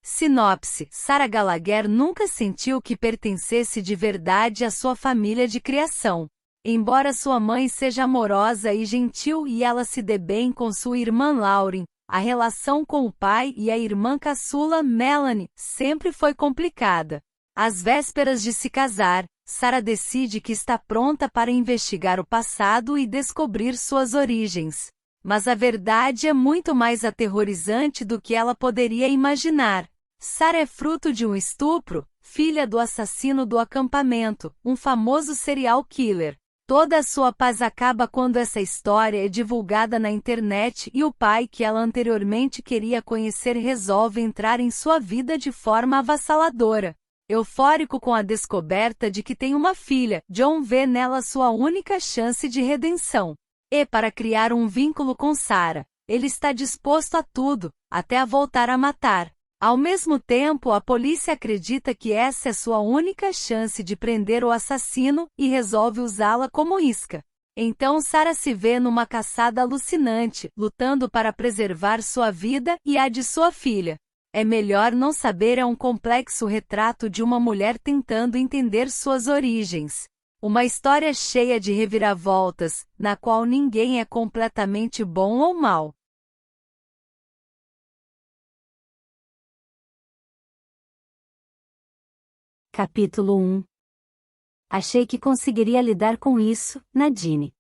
Sinopse: Sarah Gallagher nunca sentiu que pertencesse de verdade à sua família de criação. Embora sua mãe seja amorosa e gentil e ela se dê bem com sua irmã Lauren, a relação com o pai e a irmã caçula Melanie sempre foi complicada. Às vésperas de se casar, Sarah decide que está pronta para investigar o passado e descobrir suas origens. Mas a verdade é muito mais aterrorizante do que ela poderia imaginar. Sarah é fruto de um estupro, filha do assassino do acampamento, um famoso serial killer. Toda a sua paz acaba quando essa história é divulgada na internet e o pai que ela anteriormente queria conhecer resolve entrar em sua vida de forma avassaladora. Eufórico com a descoberta de que tem uma filha, John vê nela sua única chance de redenção. E para criar um vínculo com Sarah, ele está disposto a tudo, até a voltar a matar. Ao mesmo tempo, a polícia acredita que essa é sua única chance de prender o assassino e resolve usá-la como isca. Então Sarah se vê numa caçada alucinante, lutando para preservar sua vida e a de sua filha. É melhor não saber é um complexo retrato de uma mulher tentando entender suas origens. Uma história cheia de reviravoltas, na qual ninguém é completamente bom ou mal. Capítulo 1. Achei que conseguiria lidar com isso, Nadine.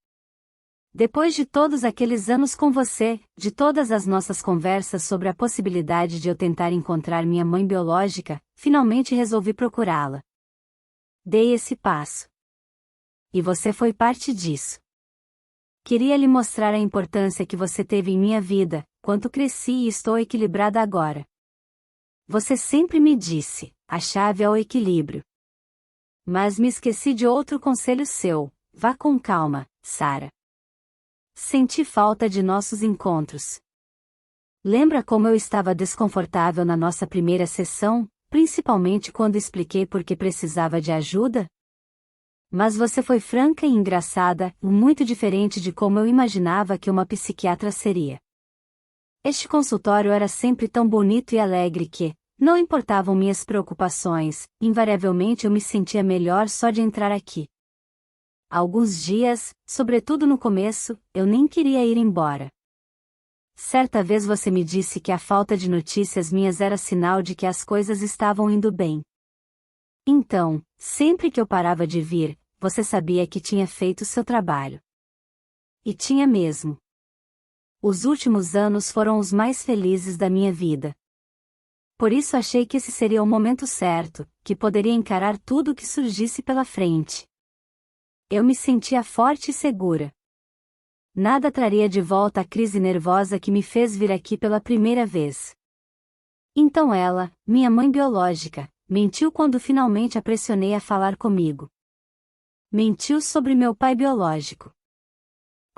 Depois de todos aqueles anos com você, de todas as nossas conversas sobre a possibilidade de eu tentar encontrar minha mãe biológica, finalmente resolvi procurá-la. Dei esse passo. E você foi parte disso. Queria lhe mostrar a importância que você teve em minha vida, quanto cresci e estou equilibrada agora. Você sempre me disse, a chave é o equilíbrio. Mas me esqueci de outro conselho seu, vá com calma, Sarah. Senti falta de nossos encontros. Lembra como eu estava desconfortável na nossa primeira sessão, principalmente quando expliquei por que precisava de ajuda? Mas você foi franca e engraçada, muito diferente de como eu imaginava que uma psiquiatra seria. Este consultório era sempre tão bonito e alegre que, não importavam minhas preocupações, invariavelmente eu me sentia melhor só de entrar aqui. Alguns dias, sobretudo no começo, eu nem queria ir embora. Certa vez você me disse que a falta de notícias minhas era sinal de que as coisas estavam indo bem. Então, sempre que eu parava de vir, você sabia que tinha feito seu trabalho. E tinha mesmo. Os últimos anos foram os mais felizes da minha vida. Por isso achei que esse seria o momento certo, que poderia encarar tudo o que surgisse pela frente. Eu me sentia forte e segura. Nada traria de volta a crise nervosa que me fez vir aqui pela primeira vez. Então ela, minha mãe biológica, mentiu quando finalmente a pressionei a falar comigo. Mentiu sobre meu pai biológico.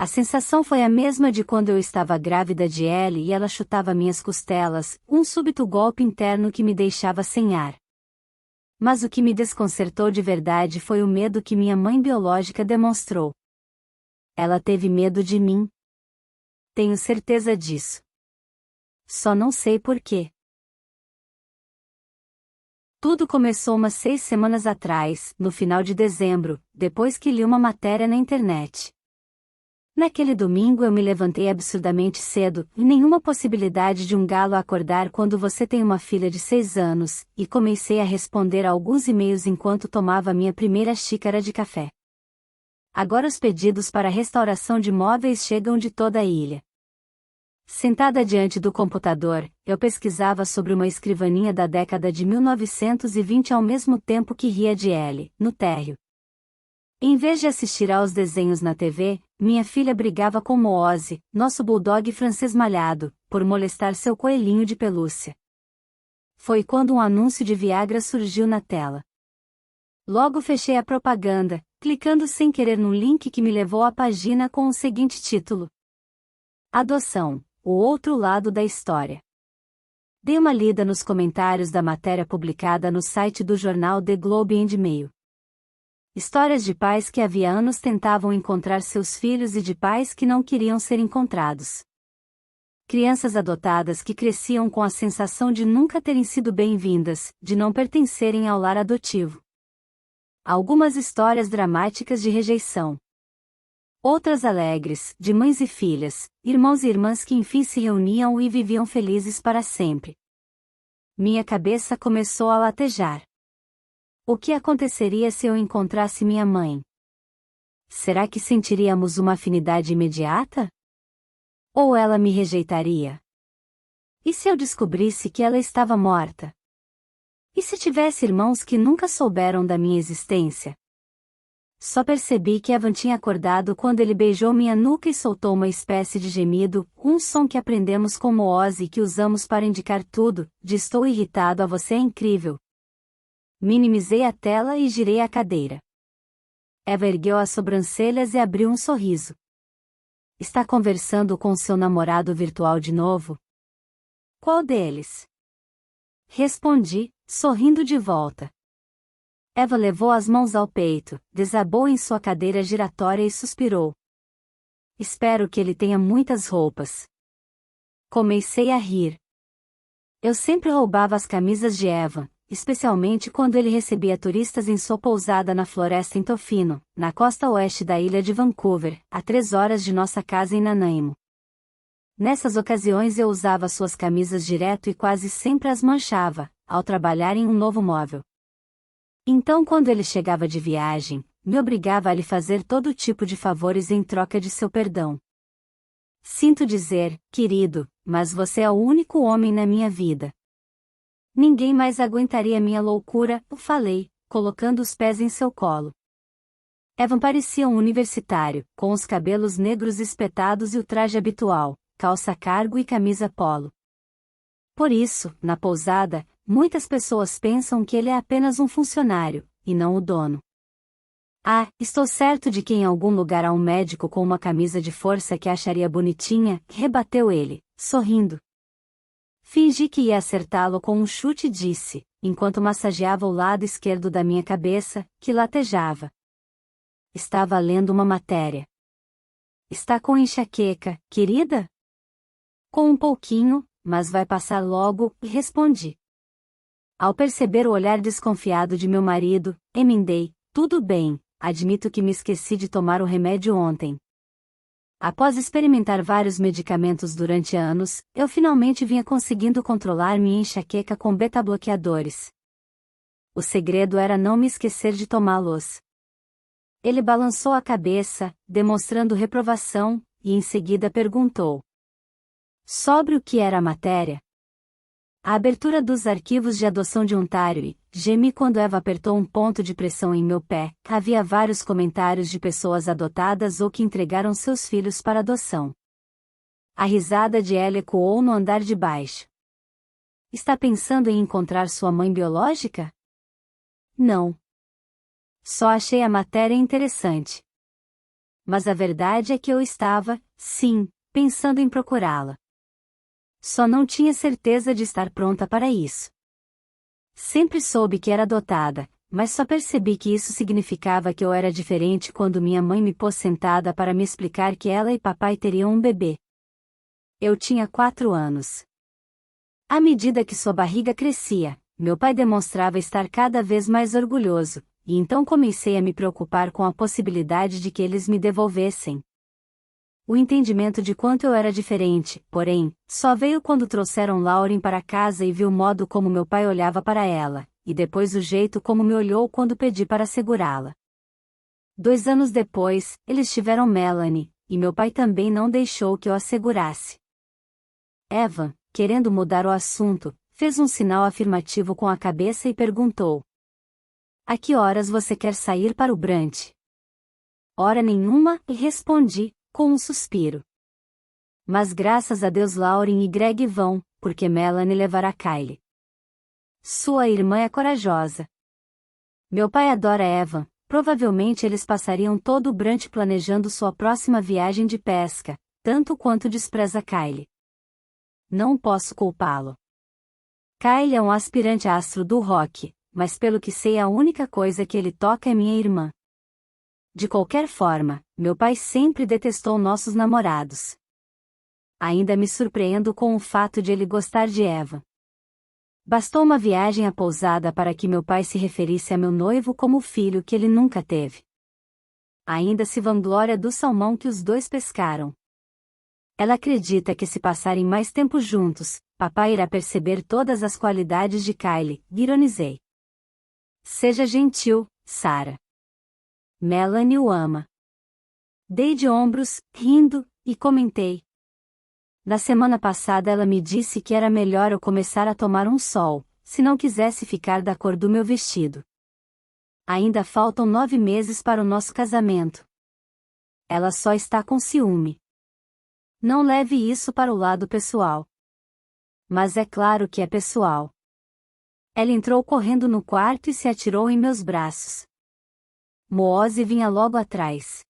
A sensação foi a mesma de quando eu estava grávida de Ellie e ela chutava minhas costelas, um súbito golpe interno que me deixava sem ar. Mas o que me desconcertou de verdade foi o medo que minha mãe biológica demonstrou. Ela teve medo de mim. Tenho certeza disso. Só não sei por quê. Tudo começou umas 6 semanas atrás, no final de dezembro, depois que li uma matéria na internet. Naquele domingo eu me levantei absurdamente cedo, e nenhuma possibilidade de um galo acordar quando você tem uma filha de 6 anos, e comecei a responder a alguns e-mails enquanto tomava minha primeira xícara de café. Agora os pedidos para restauração de móveis chegam de toda a ilha. Sentada diante do computador, eu pesquisava sobre uma escrivaninha da década de 1920 ao mesmo tempo que ria de Ellie, no térreo. Em vez de assistir aos desenhos na TV, minha filha brigava com Moose, nosso bulldog francês malhado, por molestar seu coelhinho de pelúcia. Foi quando um anúncio de Viagra surgiu na tela. Logo fechei a propaganda, clicando sem querer num link que me levou à página com o seguinte título: Adoção, o outro lado da história. Dei uma lida nos comentários da matéria publicada no site do jornal The Globe and Mail. Histórias de pais que havia anos tentavam encontrar seus filhos e de pais que não queriam ser encontrados. crianças adotadas que cresciam com a sensação de nunca terem sido bem-vindas, de não pertencerem ao lar adotivo. Algumas histórias dramáticas de rejeição. Outras alegres, de mães e filhas, irmãos e irmãs que enfim se reuniam e viviam felizes para sempre. Minha cabeça começou a latejar. O que aconteceria se eu encontrasse minha mãe? Será que sentiríamos uma afinidade imediata? Ou ela me rejeitaria? E se eu descobrisse que ela estava morta? E se tivesse irmãos que nunca souberam da minha existência? Só percebi que Evan tinha acordado quando ele beijou minha nuca e soltou uma espécie de gemido, um som que aprendemos como Ozzy e que usamos para indicar tudo, de estou irritado a você é incrível. Minimizei a tela e girei a cadeira. Eva ergueu as sobrancelhas e abriu um sorriso. Está conversando com seu namorado virtual de novo? Qual deles? Respondi, sorrindo de volta. Eva levou as mãos ao peito, desabou em sua cadeira giratória e suspirou. Espero que ele tenha muitas roupas. Comecei a rir. Eu sempre roubava as camisas de Eva, especialmente quando ele recebia turistas em sua pousada na floresta em Tofino, na costa oeste da ilha de Vancouver, a 3 horas de nossa casa em Nanaimo. Nessas ocasiões eu usava suas camisas direto e quase sempre as manchava, ao trabalhar em um novo móvel. Então quando ele chegava de viagem, me obrigava a lhe fazer todo tipo de favores em troca de seu perdão. Sinto dizer, querido, mas você é o único homem na minha vida. Ninguém mais aguentaria minha loucura, falei, colocando os pés em seu colo. Evan parecia um universitário, com os cabelos negros espetados e o traje habitual, calça cargo e camisa polo. Por isso, na pousada, muitas pessoas pensam que ele é apenas um funcionário, e não o dono. Ah, estou certo de que em algum lugar há um médico com uma camisa de força que acharia bonitinha, rebateu ele, sorrindo. Fingi que ia acertá-lo com um chute e disse, enquanto massageava o lado esquerdo da minha cabeça, que latejava. Estava lendo uma matéria. Está com enxaqueca, querida? Com um pouquinho, mas vai passar logo, respondi. Ao perceber o olhar desconfiado de meu marido, emendei, tudo bem, admito que me esqueci de tomar o remédio ontem. Após experimentar vários medicamentos durante anos, eu finalmente vinha conseguindo controlar minha enxaqueca com beta-bloqueadores. O segredo era não me esquecer de tomá-los. Ele balançou a cabeça, demonstrando reprovação, e em seguida perguntou. Sobre o que era a matéria? A abertura dos arquivos de adoção de Ontário e, gemi quando Eva apertou um ponto de pressão em meu pé, havia vários comentários de pessoas adotadas ou que entregaram seus filhos para adoção. A risada de ela ecoou no andar de baixo. Está pensando em encontrar sua mãe biológica? Não. Só achei a matéria interessante. Mas a verdade é que eu estava, sim, pensando em procurá-la. Só não tinha certeza de estar pronta para isso. Sempre soube que era adotada, mas só percebi que isso significava que eu era diferente quando minha mãe me pôs sentada para me explicar que ela e papai teriam um bebê. Eu tinha 4 anos. À medida que sua barriga crescia, meu pai demonstrava estar cada vez mais orgulhoso, e então comecei a me preocupar com a possibilidade de que eles me devolvessem. O entendimento de quanto eu era diferente, porém, só veio quando trouxeram Lauren para casa e vi o modo como meu pai olhava para ela, e depois o jeito como me olhou quando pedi para segurá-la. 2 anos depois, eles tiveram Melanie, e meu pai também não deixou que eu a segurasse. Evan, querendo mudar o assunto, fez um sinal afirmativo com a cabeça e perguntou. A que horas você quer sair para o brunch? Hora nenhuma, respondi, com um suspiro. Mas graças a Deus Lauren e Greg vão, porque Melanie levará Kylie. Sua irmã é corajosa. Meu pai adora Evan, provavelmente eles passariam todo o brunch planejando sua próxima viagem de pesca, tanto quanto despreza Kylie. Não posso culpá-lo. Kylie é um aspirante astro do rock, mas pelo que sei a única coisa que ele toca é minha irmã. De qualquer forma, meu pai sempre detestou nossos namorados. Ainda me surpreendo com o fato de ele gostar de Eva. Bastou uma viagem à pousada para que meu pai se referisse a meu noivo como o filho que ele nunca teve. Ainda se vangloria do salmão que os dois pescaram. Ela acredita que se passarem mais tempo juntos, papai irá perceber todas as qualidades de Kylie, ironizei. Seja gentil, Sarah. Melanie o ama. Dei de ombros, rindo, e comentei. Na semana passada ela me disse que era melhor eu começar a tomar um sol, se não quisesse ficar da cor do meu vestido. Ainda faltam 9 meses para o nosso casamento. Ela só está com ciúme. Não leve isso para o lado pessoal. Mas é claro que é pessoal. Ela entrou correndo no quarto e se atirou em meus braços. Moose vinha logo atrás.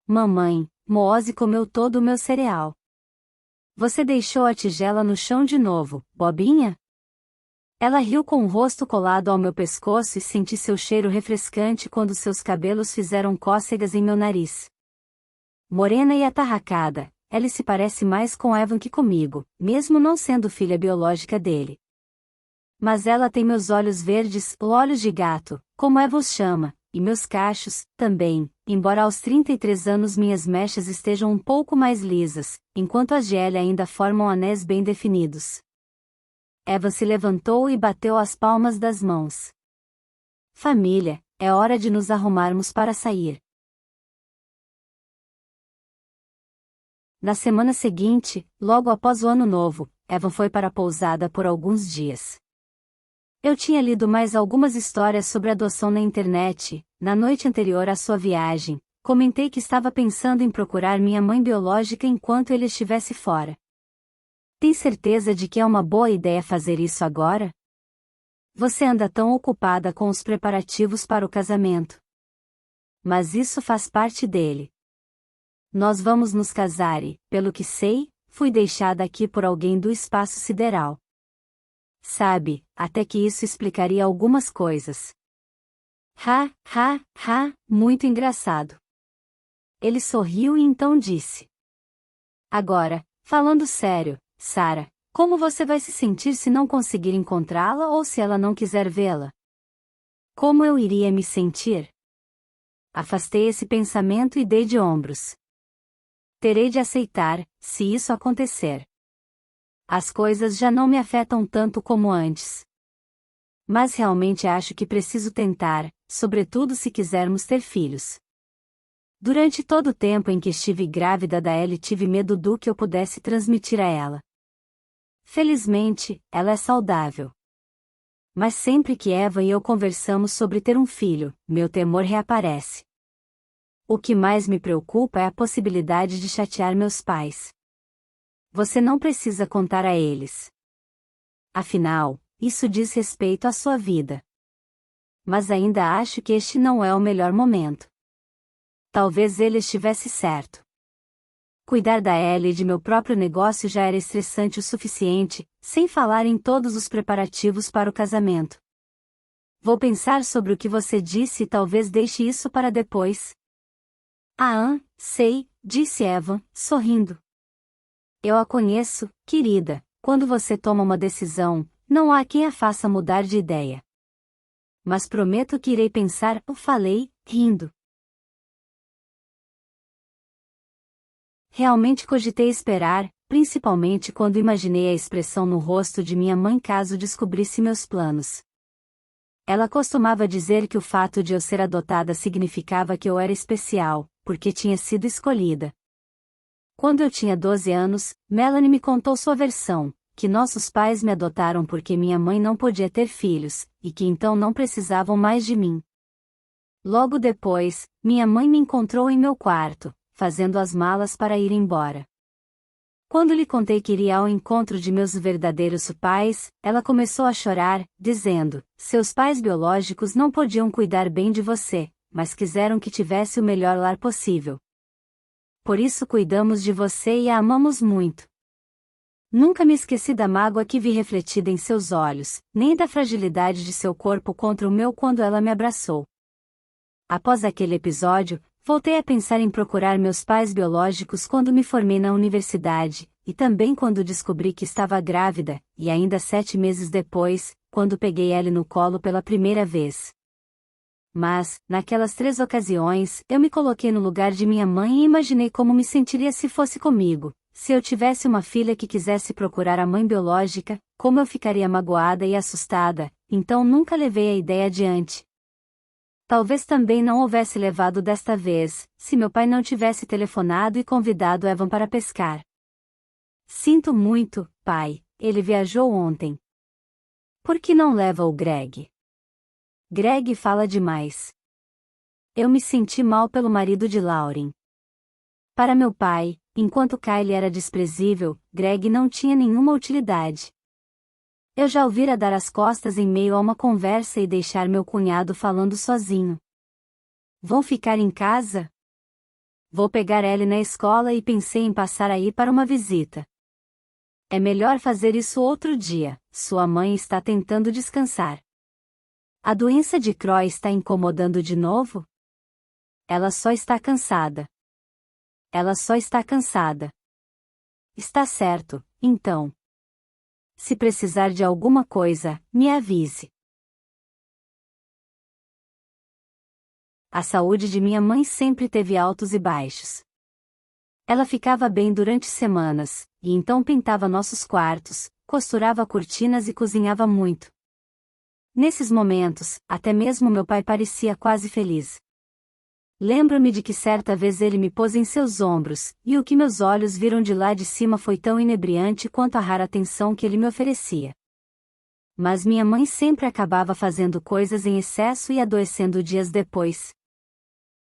Mamãe, Moose comeu todo o meu cereal. Você deixou a tigela no chão de novo, bobinha? Ela riu com o rosto colado ao meu pescoço e senti seu cheiro refrescante quando seus cabelos fizeram cócegas em meu nariz. Morena e atarracada, ela se parece mais com Evan que comigo, mesmo não sendo filha biológica dele. Mas ela tem meus olhos verdes, olhos de gato, como Evan os chama, e meus cachos, também, embora aos 33 anos minhas mechas estejam um pouco mais lisas, enquanto as de Ellie ainda formam anéis bem definidos. Eva se levantou e bateu as palmas das mãos. Família, é hora de nos arrumarmos para sair. Na semana seguinte, logo após o ano novo, Evan foi para a pousada por alguns dias. Eu tinha lido mais algumas histórias sobre adoção na internet. Na noite anterior à sua viagem, comentei que estava pensando em procurar minha mãe biológica enquanto ele estivesse fora. Tem certeza de que é uma boa ideia fazer isso agora? Você anda tão ocupada com os preparativos para o casamento. Mas isso faz parte dele. Nós vamos nos casar e, pelo que sei, fui deixada aqui por alguém do espaço sideral. Sabe, até que isso explicaria algumas coisas. Muito engraçado. Ele sorriu e então disse. Agora, falando sério, Sarah, como você vai se sentir se não conseguir encontrá-la ou se ela não quiser vê-la? Como eu iria me sentir? Afastei esse pensamento e dei de ombros. Terei de aceitar, se isso acontecer. As coisas já não me afetam tanto como antes. Mas realmente acho que preciso tentar, sobretudo se quisermos ter filhos. Durante todo o tempo em que estive grávida da Ellie tive medo do que eu pudesse transmitir a ela. Felizmente, ela é saudável. Mas sempre que Eva e eu conversamos sobre ter um filho, meu temor reaparece. O que mais me preocupa é a possibilidade de chatear meus pais. Você não precisa contar a eles. Afinal, isso diz respeito à sua vida. Mas ainda acho que este não é o melhor momento. Talvez ele estivesse certo. Cuidar da Ellie e de meu próprio negócio já era estressante o suficiente, sem falar em todos os preparativos para o casamento. Vou pensar sobre o que você disse e talvez deixe isso para depois. Sei, disse Evan, sorrindo. Eu a conheço, querida, quando você toma uma decisão, não há quem a faça mudar de ideia. Mas prometo que irei pensar, falei, rindo. Realmente cogitei esperar, principalmente quando imaginei a expressão no rosto de minha mãe caso descobrisse meus planos. Ela costumava dizer que o fato de eu ser adotada significava que eu era especial, porque tinha sido escolhida. Quando eu tinha 12 anos, Melanie me contou sua versão, que nossos pais me adotaram porque minha mãe não podia ter filhos, e que então não precisavam mais de mim. Logo depois, minha mãe me encontrou em meu quarto, fazendo as malas para ir embora. Quando lhe contei que iria ao encontro de meus verdadeiros pais, ela começou a chorar, dizendo: seus pais biológicos não podiam cuidar bem de você, mas quiseram que tivesse o melhor lar possível. Por isso cuidamos de você e a amamos muito. Nunca me esqueci da mágoa que vi refletida em seus olhos, nem da fragilidade de seu corpo contra o meu quando ela me abraçou. Após aquele episódio, Voltei a pensar em procurar meus pais biológicos quando me formei na universidade, e também quando descobri que estava grávida, e ainda 7 meses depois, quando peguei ele no colo pela primeira vez. Mas, naquelas 3 ocasiões, eu me coloquei no lugar de minha mãe e imaginei como me sentiria se fosse comigo. Se eu tivesse uma filha que quisesse procurar a mãe biológica, como eu ficaria magoada e assustada, então nunca levei a ideia adiante. Talvez também não houvesse levado desta vez, se meu pai não tivesse telefonado e convidado Evan para pescar. Sinto muito, pai, ele viajou ontem. Por que não leva o Greg? Greg fala demais. Eu me senti mal pelo marido de Lauren. Para meu pai, enquanto Kylie era desprezível, Greg não tinha nenhuma utilidade. Eu já ouvira dar as costas em meio a uma conversa e deixar meu cunhado falando sozinho. Vão ficar em casa? Vou pegar ele na escola e pensei em passar aí para uma visita. É melhor fazer isso outro dia, sua mãe está tentando descansar. A doença de Croy está incomodando de novo? Ela só está cansada. Ela só está cansada. Está certo, então. Se precisar de alguma coisa, me avise. A saúde de minha mãe sempre teve altos e baixos. Ela ficava bem durante semanas, e então pintava nossos quartos, costurava cortinas e cozinhava muito. Nesses momentos, até mesmo meu pai parecia quase feliz. Lembro-me de que certa vez ele me pôs em seus ombros, e o que meus olhos viram de lá de cima foi tão inebriante quanto a rara atenção que ele me oferecia. Mas minha mãe sempre acabava fazendo coisas em excesso e adoecendo dias depois.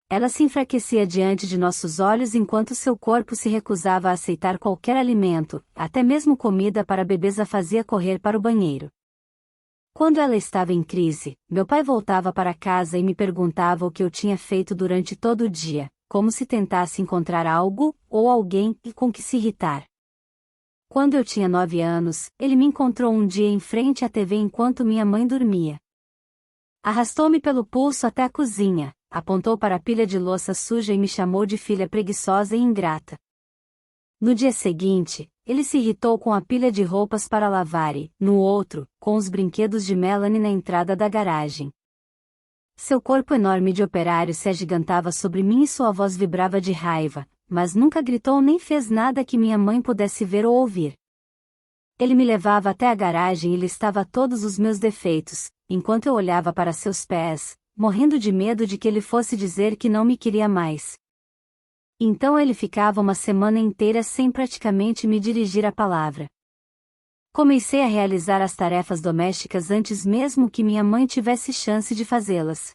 Ela se enfraquecia diante de nossos olhos enquanto seu corpo se recusava a aceitar qualquer alimento, até mesmo comida para bebês a fazia correr para o banheiro. Quando ela estava em crise, meu pai voltava para casa e me perguntava o que eu tinha feito durante todo o dia, como se tentasse encontrar algo, ou alguém, com que se irritar. Quando eu tinha 9 anos, ele me encontrou um dia em frente à TV enquanto minha mãe dormia. Arrastou-me pelo pulso até a cozinha, apontou para a pilha de louça suja e me chamou de filha preguiçosa e ingrata. No dia seguinte, ele se irritou com a pilha de roupas para lavar e, no outro, com os brinquedos de Melanie na entrada da garagem. Seu corpo enorme de operário se agigantava sobre mim e sua voz vibrava de raiva, mas nunca gritou nem fez nada que minha mãe pudesse ver ou ouvir. Ele me levava até a garagem e listava todos os meus defeitos, enquanto eu olhava para seus pés, morrendo de medo de que ele fosse dizer que não me queria mais. Então ele ficava uma semana inteira sem praticamente me dirigir a palavra. Comecei a realizar as tarefas domésticas antes mesmo que minha mãe tivesse chance de fazê-las.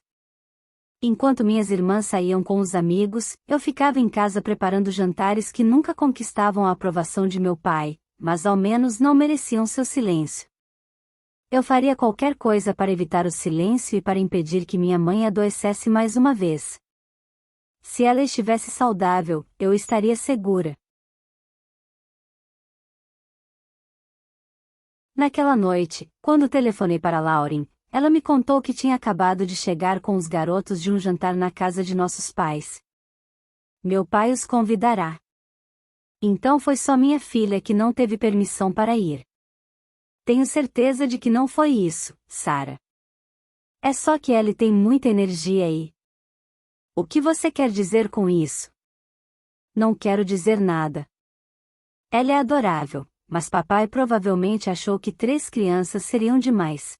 Enquanto minhas irmãs saíam com os amigos, eu ficava em casa preparando jantares que nunca conquistavam a aprovação de meu pai, mas ao menos não mereciam seu silêncio. Eu faria qualquer coisa para evitar o silêncio e para impedir que minha mãe adoecesse mais uma vez. Se ela estivesse saudável, eu estaria segura. Naquela noite, quando telefonei para Lauren, ela me contou que tinha acabado de chegar com os garotos de um jantar na casa de nossos pais. Meu pai os convidará. Então foi só minha filha que não teve permissão para ir. Tenho certeza de que não foi isso, Sarah. É só que ele tem muita energia e... O que você quer dizer com isso? Não quero dizer nada. Ela é adorável, mas papai provavelmente achou que 3 crianças seriam demais.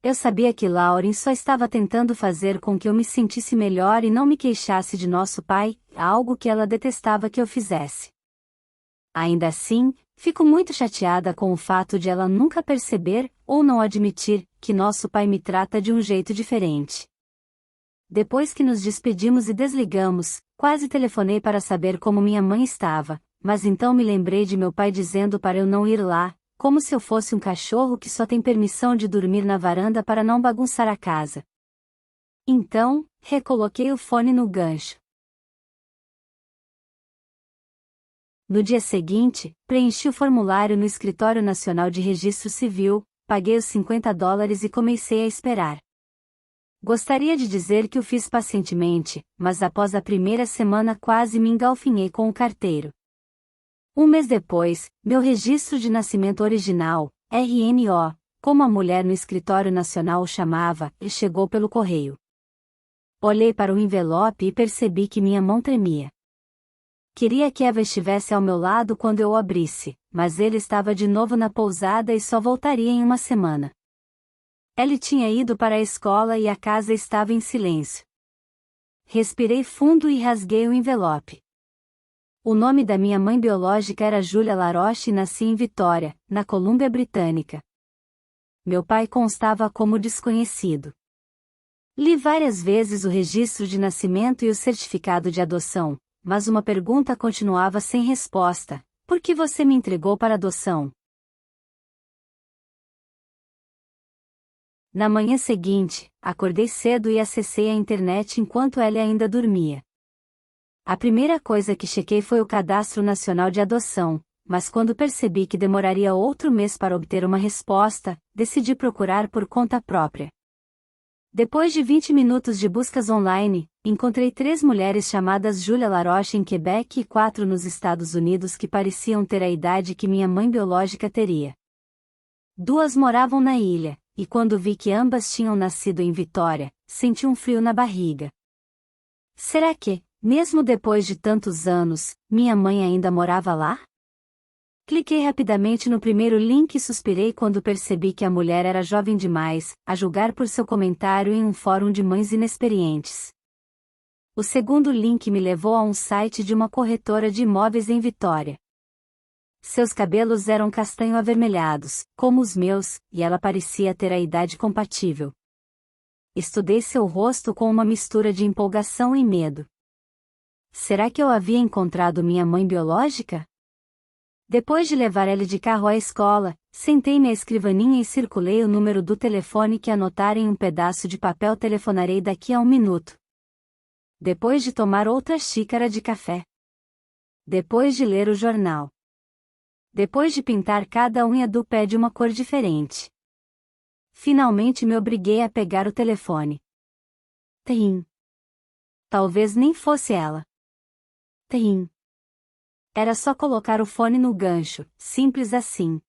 Eu sabia que Lauren só estava tentando fazer com que eu me sentisse melhor e não me queixasse de nosso pai, algo que ela detestava que eu fizesse. Ainda assim, fico muito chateada com o fato de ela nunca perceber, ou não admitir, que nosso pai me trata de um jeito diferente. Depois que nos despedimos e desligamos, quase telefonei para saber como minha mãe estava, mas então me lembrei de meu pai dizendo para eu não ir lá, como se eu fosse um cachorro que só tem permissão de dormir na varanda para não bagunçar a casa. Então, recoloquei o fone no gancho. No dia seguinte, preenchi o formulário no Escritório Nacional de Registro Civil, paguei os $50 e comecei a esperar. Gostaria de dizer que o fiz pacientemente, mas após a primeira semana quase me engalfinhei com o carteiro. Um mês depois, meu registro de nascimento original, RNO, como a mulher no escritório nacional o chamava, chegou pelo correio. Olhei para o envelope e percebi que minha mão tremia. Queria que Eva estivesse ao meu lado quando eu o abrisse, mas ele estava de novo na pousada e só voltaria em uma semana. Ele tinha ido para a escola e a casa estava em silêncio. Respirei fundo e rasguei o envelope. O nome da minha mãe biológica era Julia Laroche e nasci em Vitória, na Colômbia Britânica. Meu pai constava como desconhecido. Li várias vezes o registro de nascimento e o certificado de adoção, mas uma pergunta continuava sem resposta: por que você me entregou para adoção? Na manhã seguinte, acordei cedo e acessei a internet enquanto ele ainda dormia. A primeira coisa que chequei foi o Cadastro Nacional de Adoção, mas quando percebi que demoraria outro mês para obter uma resposta, decidi procurar por conta própria. Depois de 20 minutos de buscas online, encontrei 3 mulheres chamadas Julia Laroche em Quebec e 4 nos Estados Unidos que pareciam ter a idade que minha mãe biológica teria. 2 moravam na ilha, e quando vi que ambas tinham nascido em Vitória, senti um frio na barriga. Será que, mesmo depois de tantos anos, minha mãe ainda morava lá? Cliquei rapidamente no primeiro link e suspirei quando percebi que a mulher era jovem demais, a julgar por seu comentário em um fórum de mães inexperientes. O segundo link me levou a um site de uma corretora de imóveis em Vitória. Seus cabelos eram castanho-avermelhados, como os meus, e ela parecia ter a idade compatível. Estudei seu rosto com uma mistura de empolgação e medo. Será que eu havia encontrado minha mãe biológica? Depois de levar ele de carro à escola, sentei-me à escrivaninha e circulei o número do telefone que anotara em um pedaço de papel. Telefonarei daqui a 1 minuto. Depois de tomar outra xícara de café. Depois de ler o jornal. Depois de pintar cada unha do pé de uma cor diferente. Finalmente me obriguei a pegar o telefone. Tim. Talvez nem fosse ela. Tim. Era só colocar o fone no gancho, simples assim.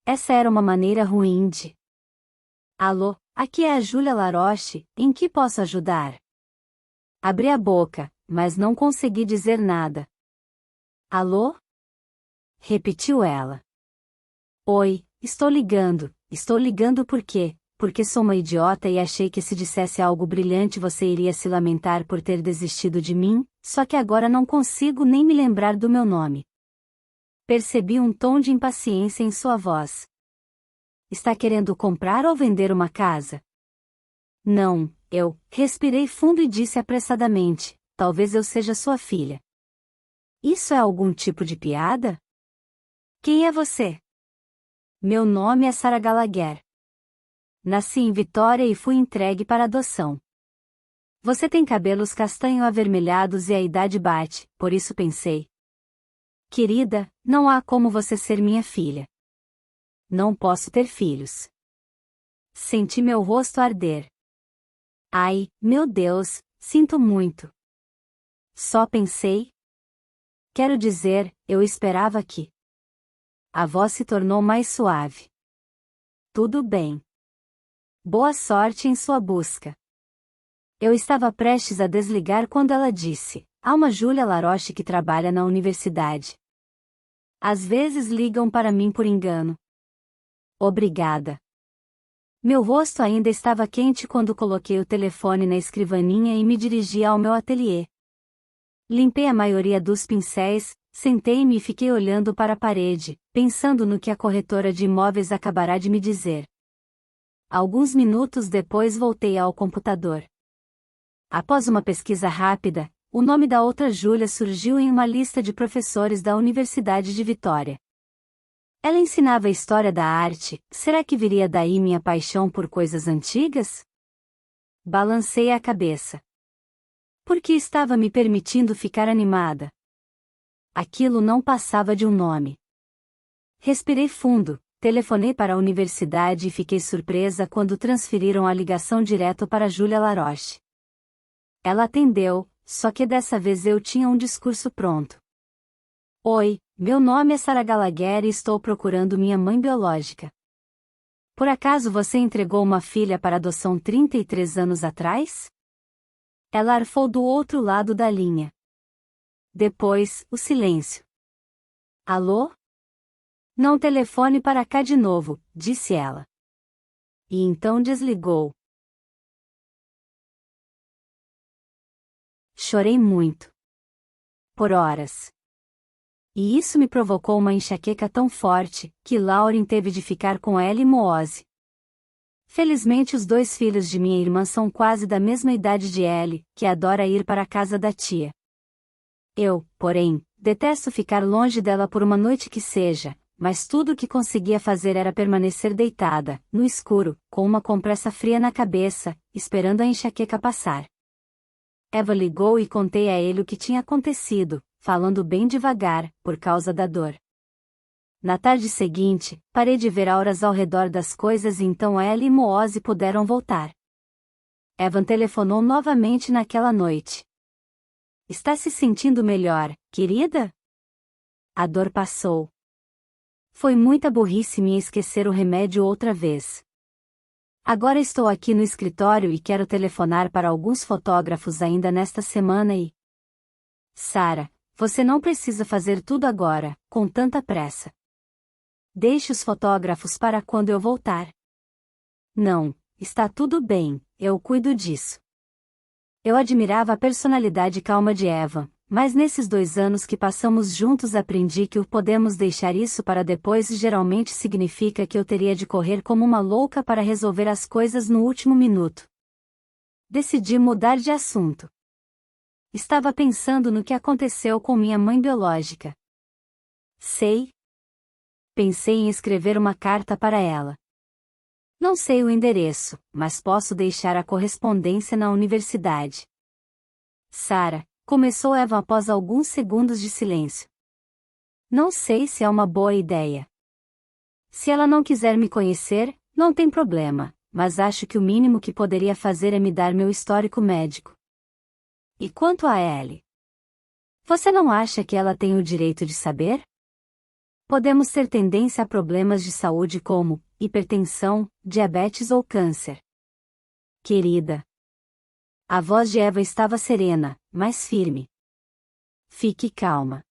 Essa era uma maneira ruim de... Alô, aqui é a Julia Laroche, em que posso ajudar? Abri a boca, mas não consegui dizer nada. Alô? Repetiu ela. Oi, estou ligando por quê? Porque sou uma idiota e achei que se dissesse algo brilhante você iria se lamentar por ter desistido de mim, só que agora não consigo nem me lembrar do meu nome. Percebi um tom de impaciência em sua voz. Está querendo comprar ou vender uma casa? Não, eu respirei fundo e disse apressadamente, talvez eu seja sua filha. Isso é algum tipo de piada? Quem é você? Meu nome é Sarah Gallagher. Nasci em Vitória e fui entregue para adoção. Você tem cabelos castanho-avermelhados e a idade bate, por isso pensei. Querida, não há como você ser minha filha. Não posso ter filhos. Senti meu rosto arder. Ai, meu Deus, sinto muito. Só pensei. Quero dizer, eu esperava que. A voz se tornou mais suave. Tudo bem. Boa sorte em sua busca. Eu estava prestes a desligar quando ela disse, há uma Julia Laroche que trabalha na universidade. Às vezes ligam para mim por engano. Obrigada. Meu rosto ainda estava quente quando coloquei o telefone na escrivaninha e me dirigi ao meu ateliê. Limpei a maioria dos pincéis, sentei-me e fiquei olhando para a parede, pensando no que a corretora de imóveis acabará de me dizer. Alguns minutos depois voltei ao computador. Após uma pesquisa rápida, o nome da outra Júlia surgiu em uma lista de professores da Universidade de Vitória. Ela ensinava a história da arte, será que viria daí minha paixão por coisas antigas? Balancei a cabeça. Por que estava me permitindo ficar animada? Aquilo não passava de um nome. Respirei fundo, telefonei para a universidade e fiquei surpresa quando transferiram a ligação direto para Julia Laroche. Ela atendeu, só que dessa vez eu tinha um discurso pronto. Oi, meu nome é Sarah Gallagher e estou procurando minha mãe biológica. Por acaso você entregou uma filha para adoção 33 anos atrás? Ela arfou do outro lado da linha. Depois, o silêncio. Alô? Não telefone para cá de novo, disse ela. E então desligou. Chorei muito. Por horas. E isso me provocou uma enxaqueca tão forte, que Lauren teve de ficar com ela e Moose. Felizmente os 2 filhos de minha irmã são quase da mesma idade de Ellie, que adora ir para a casa da tia. Eu, porém, detesto ficar longe dela por uma noite que seja, mas tudo o que conseguia fazer era permanecer deitada, no escuro, com uma compressa fria na cabeça, esperando a enxaqueca passar. Eva ligou e contei a ele o que tinha acontecido, falando bem devagar, por causa da dor. Na tarde seguinte, parei de ver auras ao redor das coisas e então ela e Moose puderam voltar. Evan telefonou novamente naquela noite. Está se sentindo melhor, querida? A dor passou. Foi muita burrice minha esquecer o remédio outra vez. Agora estou aqui no escritório e quero telefonar para alguns fotógrafos ainda nesta semana e... Sarah, você não precisa fazer tudo agora, com tanta pressa. Deixe os fotógrafos para quando eu voltar. Não, está tudo bem, eu cuido disso. Eu admirava a personalidade calma de Eva, mas nesses 2 anos que passamos juntos aprendi que o podemos deixar isso para depois geralmente significa que eu teria de correr como uma louca para resolver as coisas no último minuto. Decidi mudar de assunto. Estava pensando no que aconteceu com minha mãe biológica. Sei. Pensei em escrever uma carta para ela. Não sei o endereço, mas posso deixar a correspondência na universidade. Sarah, começou Eva após alguns segundos de silêncio. Não sei se é uma boa ideia. Se ela não quiser me conhecer, não tem problema, mas acho que o mínimo que poderia fazer é me dar meu histórico médico. E quanto a Ellie? Você não acha que ela tem o direito de saber? Podemos ter tendência a problemas de saúde como hipertensão, diabetes ou câncer. Querida. A voz de Eva estava serena, mas firme. Fique calma.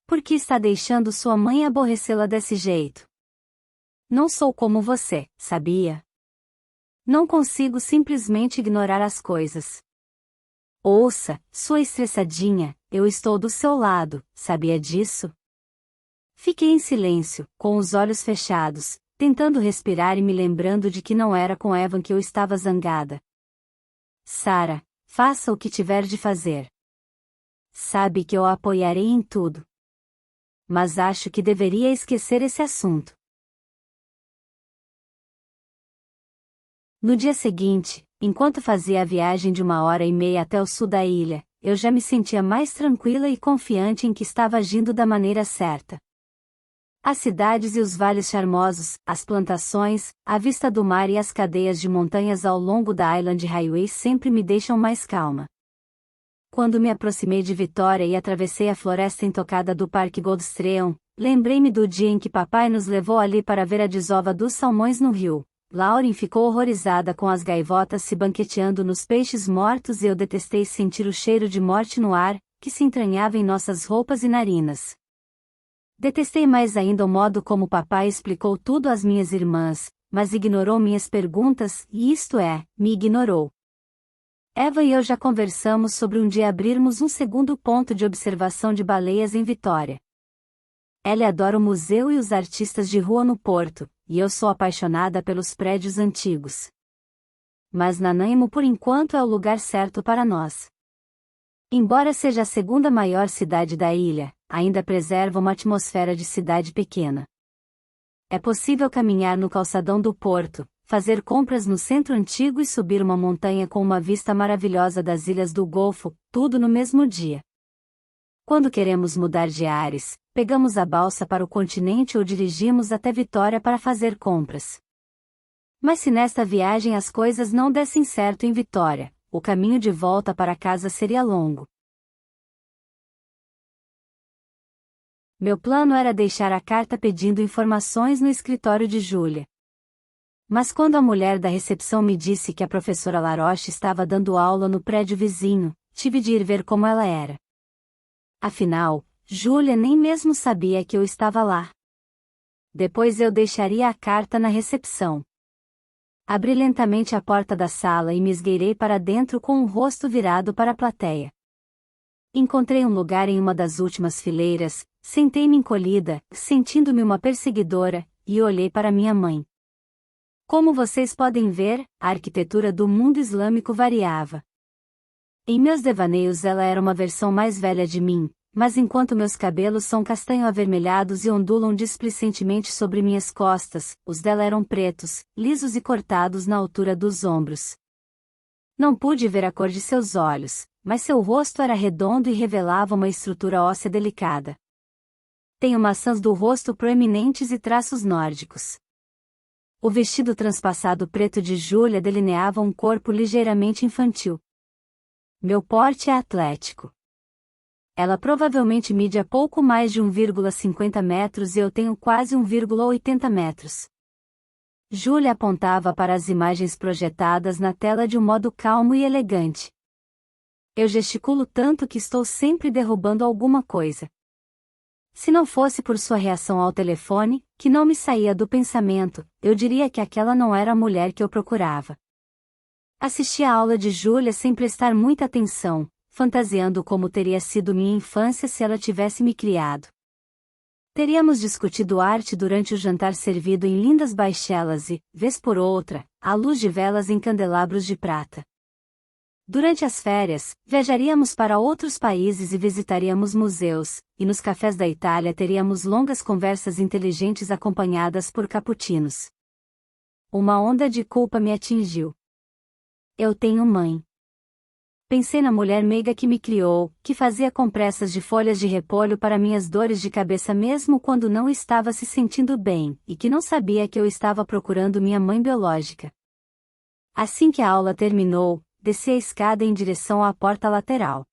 Por que está deixando sua mãe aborrecê-la desse jeito? Não sou como você, sabia? Não consigo simplesmente ignorar as coisas. Ouça, sua estressadinha, eu estou do seu lado, sabia disso? Fiquei em silêncio, com os olhos fechados, tentando respirar e me lembrando de que não era com Evan que eu estava zangada. Sarah, faça o que tiver de fazer. Sabe que eu a apoiarei em tudo. Mas acho que deveria esquecer esse assunto. No dia seguinte, enquanto fazia a viagem de 1h30 até o sul da ilha, eu já me sentia mais tranquila e confiante em que estava agindo da maneira certa. As cidades e os vales charmosos, as plantações, a vista do mar e as cadeias de montanhas ao longo da Island Highway sempre me deixam mais calma. Quando me aproximei de Vitória e atravessei a floresta intocada do Parque Goldstream, lembrei-me do dia em que papai nos levou ali para ver a desova dos salmões no rio. Lauren ficou horrorizada com as gaivotas se banqueteando nos peixes mortos e eu detestei sentir o cheiro de morte no ar, que se entranhava em nossas roupas e narinas. Detestei mais ainda o modo como papai explicou tudo às minhas irmãs, mas ignorou minhas perguntas, e isto é, me ignorou. Eva e eu já conversamos sobre um dia abrirmos um segundo ponto de observação de baleias em Vitória. Ela adora o museu e os artistas de rua no Porto, e eu sou apaixonada pelos prédios antigos. Mas Nanaimo por enquanto é o lugar certo para nós. Embora seja a segunda maior cidade da ilha, ainda preserva uma atmosfera de cidade pequena. É possível caminhar no calçadão do porto, fazer compras no centro antigo e subir uma montanha com uma vista maravilhosa das ilhas do Golfo, tudo no mesmo dia. Quando queremos mudar de ares, pegamos a balsa para o continente ou dirigimos até Vitória para fazer compras. Mas se nesta viagem as coisas não dessem certo em Vitória, o caminho de volta para casa seria longo. Meu plano era deixar a carta pedindo informações no escritório de Júlia. Mas quando a mulher da recepção me disse que a professora Laroche estava dando aula no prédio vizinho, tive de ir ver como ela era. Afinal, Júlia nem mesmo sabia que eu estava lá. Depois eu deixaria a carta na recepção. Abri lentamente a porta da sala e me esgueirei para dentro com o rosto virado para a plateia. Encontrei um lugar em uma das últimas fileiras, sentei-me encolhida, sentindo-me uma perseguidora, e olhei para minha mãe. Como vocês podem ver, a arquitetura do mundo islâmico variava. Em meus devaneios ela era uma versão mais velha de mim, mas enquanto meus cabelos são castanho-avermelhados e ondulam displicentemente sobre minhas costas, os dela eram pretos, lisos e cortados na altura dos ombros. Não pude ver a cor de seus olhos, mas seu rosto era redondo e revelava uma estrutura óssea delicada. Tenho maçãs do rosto proeminentes e traços nórdicos. O vestido transpassado preto de Júlia delineava um corpo ligeiramente infantil. Meu porte é atlético. Ela provavelmente mide a pouco mais de 1,50 metros e eu tenho quase 1,80 metros. Júlia apontava para as imagens projetadas na tela de um modo calmo e elegante. Eu gesticulo tanto que estou sempre derrubando alguma coisa. Se não fosse por sua reação ao telefone, que não me saía do pensamento, eu diria que aquela não era a mulher que eu procurava. Assisti à aula de Júlia sem prestar muita atenção, fantasiando como teria sido minha infância se ela tivesse me criado. Teríamos discutido arte durante o jantar servido em lindas baixelas e, vez por outra, à luz de velas em candelabros de prata. Durante as férias, viajaríamos para outros países e visitaríamos museus, e nos cafés da Itália teríamos longas conversas inteligentes acompanhadas por cappuccinos. Uma onda de culpa me atingiu. Eu tenho mãe. Pensei na mulher meiga que me criou, que fazia compressas de folhas de repolho para minhas dores de cabeça mesmo quando não estava se sentindo bem, e que não sabia que eu estava procurando minha mãe biológica. Assim que a aula terminou, desci a escada em direção à porta lateral.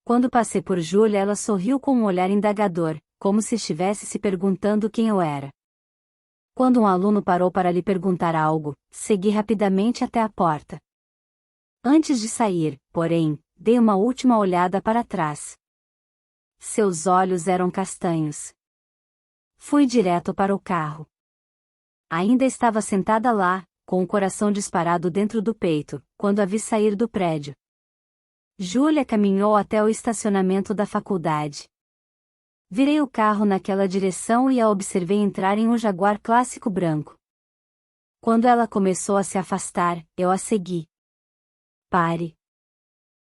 Quando passei por Júlia, ela sorriu com um olhar indagador, como se estivesse se perguntando quem eu era. Quando um aluno parou para lhe perguntar algo, segui rapidamente até a porta. Antes de sair, porém, dei uma última olhada para trás. Seus olhos eram castanhos. Fui direto para o carro. Ainda estava sentada lá, com o coração disparado dentro do peito, quando a vi sair do prédio. Júlia caminhou até o estacionamento da faculdade. Virei o carro naquela direção e a observei entrar em um Jaguar clássico branco. Quando ela começou a se afastar, eu a segui. Pare.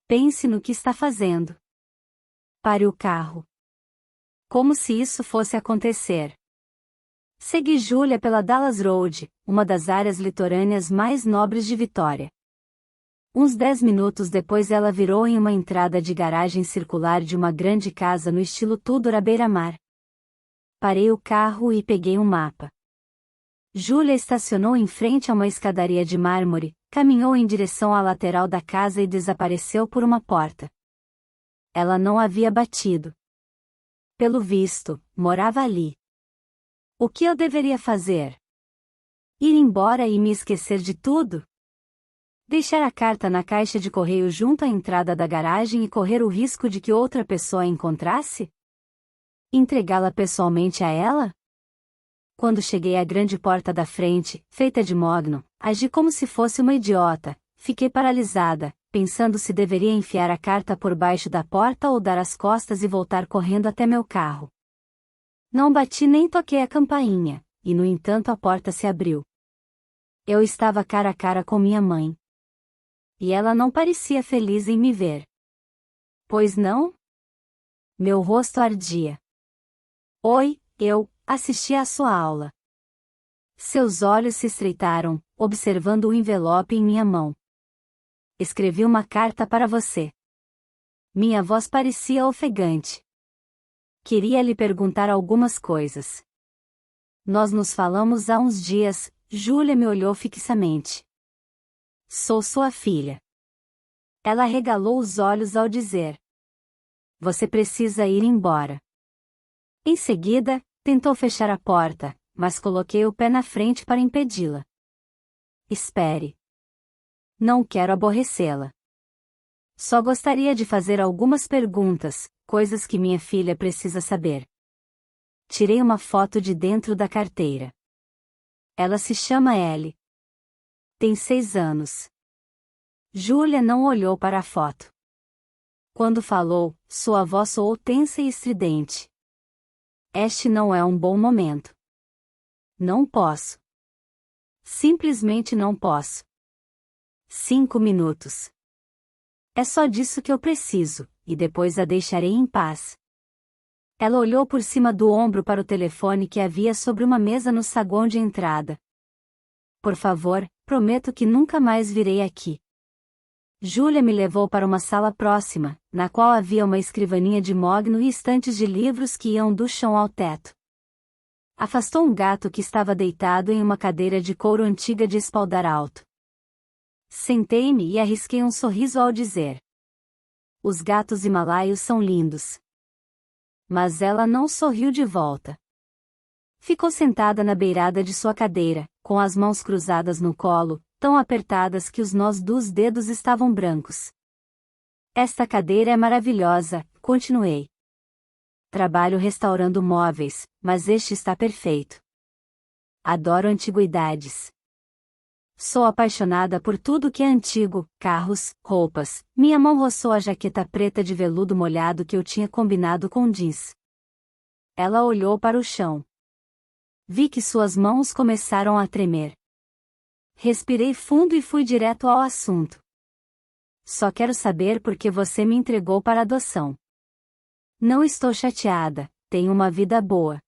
Pense no que está fazendo. Pare o carro. Como se isso fosse acontecer. Segui Júlia pela Dallas Road, uma das áreas litorâneas mais nobres de Vitória. Uns 10 minutos depois ela virou em uma entrada de garagem circular de uma grande casa no estilo Tudor à beira-mar. Parei o carro e peguei um mapa. Júlia estacionou em frente a uma escadaria de mármore, caminhou em direção à lateral da casa e desapareceu por uma porta. Ela não havia batido. Pelo visto, morava ali. O que eu deveria fazer? Ir embora e me esquecer de tudo? Deixar a carta na caixa de correio junto à entrada da garagem e correr o risco de que outra pessoa a encontrasse? Entregá-la pessoalmente a ela? Quando cheguei à grande porta da frente, feita de mogno, agi como se fosse uma idiota, fiquei paralisada, pensando se deveria enfiar a carta por baixo da porta ou dar as costas e voltar correndo até meu carro. Não bati nem toquei a campainha, e no entanto a porta se abriu. Eu estava cara a cara com minha mãe. E ela não parecia feliz em me ver. Pois não? Meu rosto ardia. Oi, eu assisti à sua aula. Seus olhos se estreitaram, observando o envelope em minha mão. Escrevi uma carta para você. Minha voz parecia ofegante. queria lhe perguntar algumas coisas. Nós nos falamos há uns dias, Júlia me olhou fixamente. Sou sua filha. Ela arregalou os olhos ao dizer. Você precisa ir embora. Em seguida, tentou fechar a porta, mas coloquei o pé na frente para impedi-la. Espere. Não quero aborrecê-la. Só gostaria de fazer algumas perguntas, coisas que minha filha precisa saber. Tirei uma foto de dentro da carteira. Ela se chama Ellie. Tem 6 anos. Júlia não olhou para a foto. Quando falou, sua voz soou tensa e estridente. Este não é um bom momento. Não posso. Simplesmente não posso. 5 minutos. É só disso que eu preciso, e depois a deixarei em paz. Ela olhou por cima do ombro para o telefone que havia sobre uma mesa no saguão de entrada. Por favor, prometo que nunca mais virei aqui. Júlia me levou para uma sala próxima, na qual havia uma escrivaninha de mogno e estantes de livros que iam do chão ao teto. Afastou um gato que estava deitado em uma cadeira de couro antiga de espaldar alto. Sentei-me e arrisquei um sorriso ao dizer: os gatos himalaios são lindos. Mas ela não sorriu de volta. Ficou sentada na beirada de sua cadeira, com as mãos cruzadas no colo, tão apertadas que os nós dos dedos estavam brancos. Esta cadeira é maravilhosa, continuei. Trabalho restaurando móveis, mas este está perfeito. Adoro antiguidades. Sou apaixonada por tudo que é antigo, carros, roupas. Minha mão roçou a jaqueta preta de veludo molhado que eu tinha combinado com jeans. Ela olhou para o chão. Vi que suas mãos começaram a tremer. Respirei fundo e fui direto ao assunto. Só quero saber por que você me entregou para adoção. Não estou chateada, tenho uma vida boa.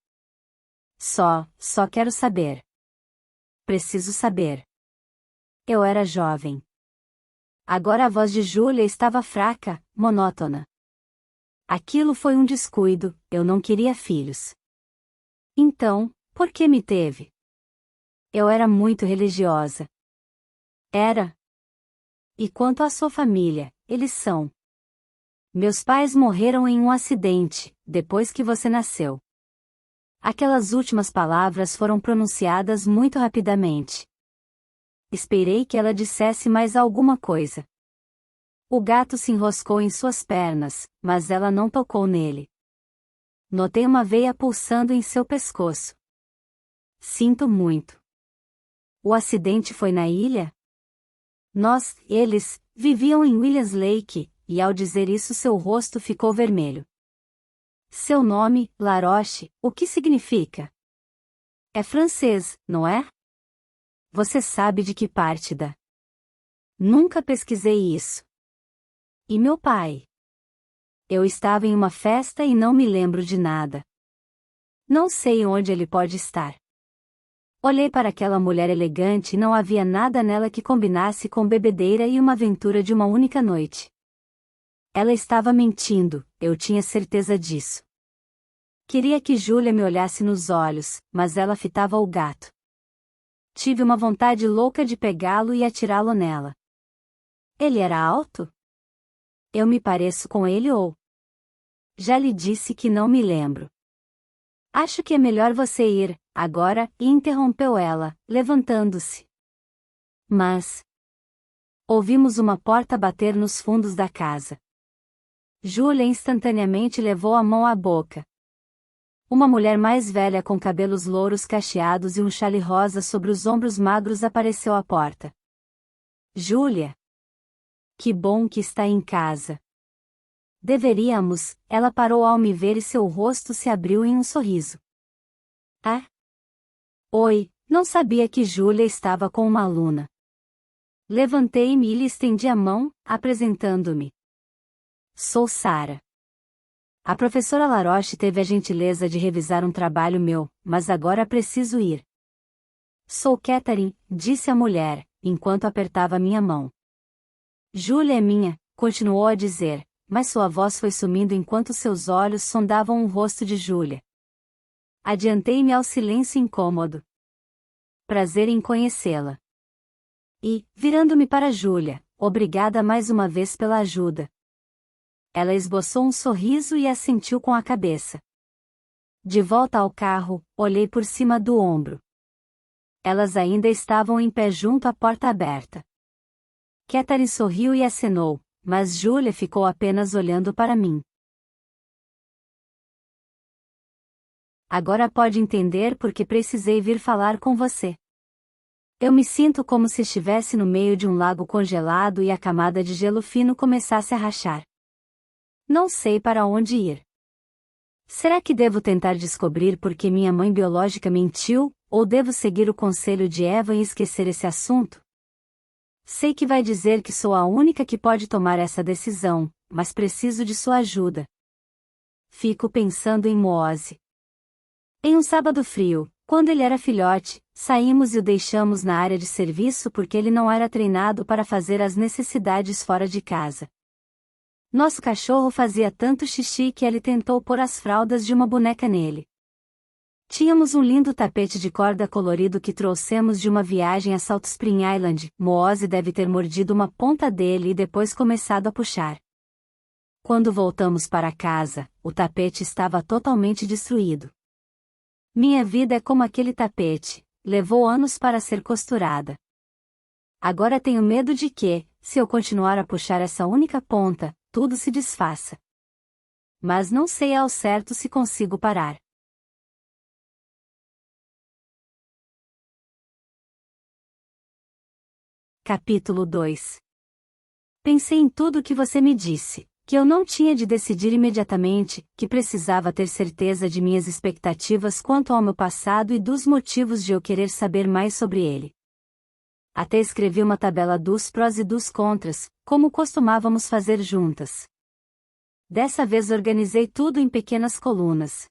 Só quero saber. Preciso saber. Eu era jovem. Agora a voz de Júlia estava fraca, monótona. Aquilo foi um descuido, eu não queria filhos. Então, por que me teve? Eu era muito religiosa. Era. E quanto à sua família, eles são. Meus pais morreram em um acidente, depois que você nasceu. Aquelas últimas palavras foram pronunciadas muito rapidamente. Esperei que ela dissesse mais alguma coisa. O gato se enroscou em suas pernas, mas ela não tocou nele. Notei uma veia pulsando em seu pescoço. Sinto muito. O acidente foi na ilha? Eles, viviam em Williams Lake, e ao dizer isso seu rosto ficou vermelho. Seu nome, Laroche, o que significa? É francês, não é? Você sabe de que parte da? Nunca pesquisei isso. E meu pai? Eu estava em uma festa e não me lembro de nada. Não sei onde ele pode estar. Olhei para aquela mulher elegante e não havia nada nela que combinasse com bebedeira e uma aventura de uma única noite. Ela estava mentindo, eu tinha certeza disso. Queria que Júlia me olhasse nos olhos, mas ela fitava o gato. Tive uma vontade louca de pegá-lo e atirá-lo nela. Ele era alto? Eu me pareço com ele ou? Já lhe disse que não me lembro. Acho que é melhor você ir, agora, e interrompeu ela, levantando-se. Mas... Ouvimos uma porta bater nos fundos da casa. Júlia instantaneamente levou a mão à boca. Uma mulher mais velha com cabelos louros cacheados e um chale rosa sobre os ombros magros apareceu à porta. Júlia! Que bom que está em casa. Deveríamos, ela parou ao me ver e seu rosto se abriu em um sorriso. Ah? Oi, não sabia que Júlia estava com uma aluna. Levantei-me e lhe estendi a mão, apresentando-me. Sou Sara. A professora Laroche teve a gentileza de revisar um trabalho meu, mas agora preciso ir. Sou Catherine, disse a mulher, enquanto apertava minha mão. Júlia é minha, continuou a dizer, mas sua voz foi sumindo enquanto seus olhos sondavam o rosto de Júlia. Adiantei-me ao silêncio incômodo. Prazer em conhecê-la. E, virando-me para Júlia, obrigada mais uma vez pela ajuda. Ela esboçou um sorriso e assentiu com a cabeça. De volta ao carro, olhei por cima do ombro. Elas ainda estavam em pé junto à porta aberta. Catherine sorriu e acenou, mas Júlia ficou apenas olhando para mim. Agora pode entender por que precisei vir falar com você. Eu me sinto como se estivesse no meio de um lago congelado e a camada de gelo fino começasse a rachar. Não sei para onde ir. Será que devo tentar descobrir por que minha mãe biológica mentiu, ou devo seguir o conselho de Eva e esquecer esse assunto? Sei que vai dizer que sou a única que pode tomar essa decisão, mas preciso de sua ajuda. Fico pensando em Moose. Em um sábado frio, quando ele era filhote, saímos e o deixamos na área de serviço porque ele não era treinado para fazer as necessidades fora de casa. Nosso cachorro fazia tanto xixi que ele tentou pôr as fraldas de uma boneca nele. Tínhamos um lindo tapete de corda colorido que trouxemos de uma viagem a Salt Spring Island. Moose deve ter mordido uma ponta dele e depois começado a puxar. Quando voltamos para casa, o tapete estava totalmente destruído. Minha vida é como aquele tapete, levou anos para ser costurada. Agora tenho medo de que, se eu continuar a puxar essa única ponta, tudo se desfaça. Mas não sei ao certo se consigo parar. Capítulo 2. Pensei em tudo o que você me disse, que eu não tinha de decidir imediatamente, que precisava ter certeza de minhas expectativas quanto ao meu passado e dos motivos de eu querer saber mais sobre ele. Até escrevi uma tabela dos prós e dos contras, como costumávamos fazer juntas. Dessa vez organizei tudo em pequenas colunas.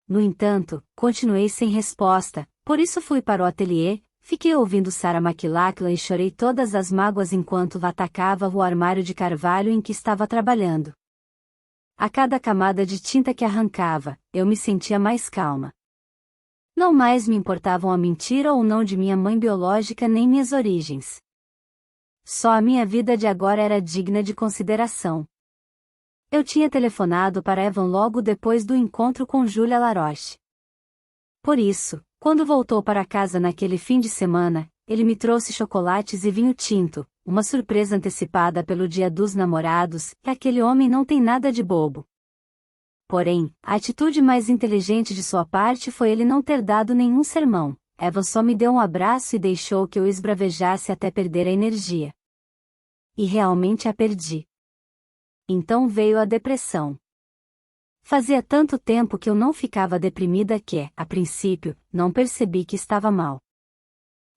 No entanto, continuei sem resposta, por isso fui para o ateliê, fiquei ouvindo Sarah McLachlan e chorei todas as mágoas enquanto atacava o armário de carvalho em que estava trabalhando. A cada camada de tinta que arrancava, eu me sentia mais calma. Não mais me importavam a mentira ou não de minha mãe biológica nem minhas origens. Só a minha vida de agora era digna de consideração. Eu tinha telefonado para Evan logo depois do encontro com Julia Laroche. Por isso, quando voltou para casa naquele fim de semana, ele me trouxe chocolates e vinho tinto, uma surpresa antecipada pelo Dia dos Namorados, e aquele homem não tem nada de bobo. Porém, a atitude mais inteligente de sua parte foi ele não ter dado nenhum sermão. Evan só me deu um abraço e deixou que eu esbravejasse até perder a energia. E realmente a perdi. Então veio a depressão. Fazia tanto tempo que eu não ficava deprimida que, a princípio, não percebi que estava mal.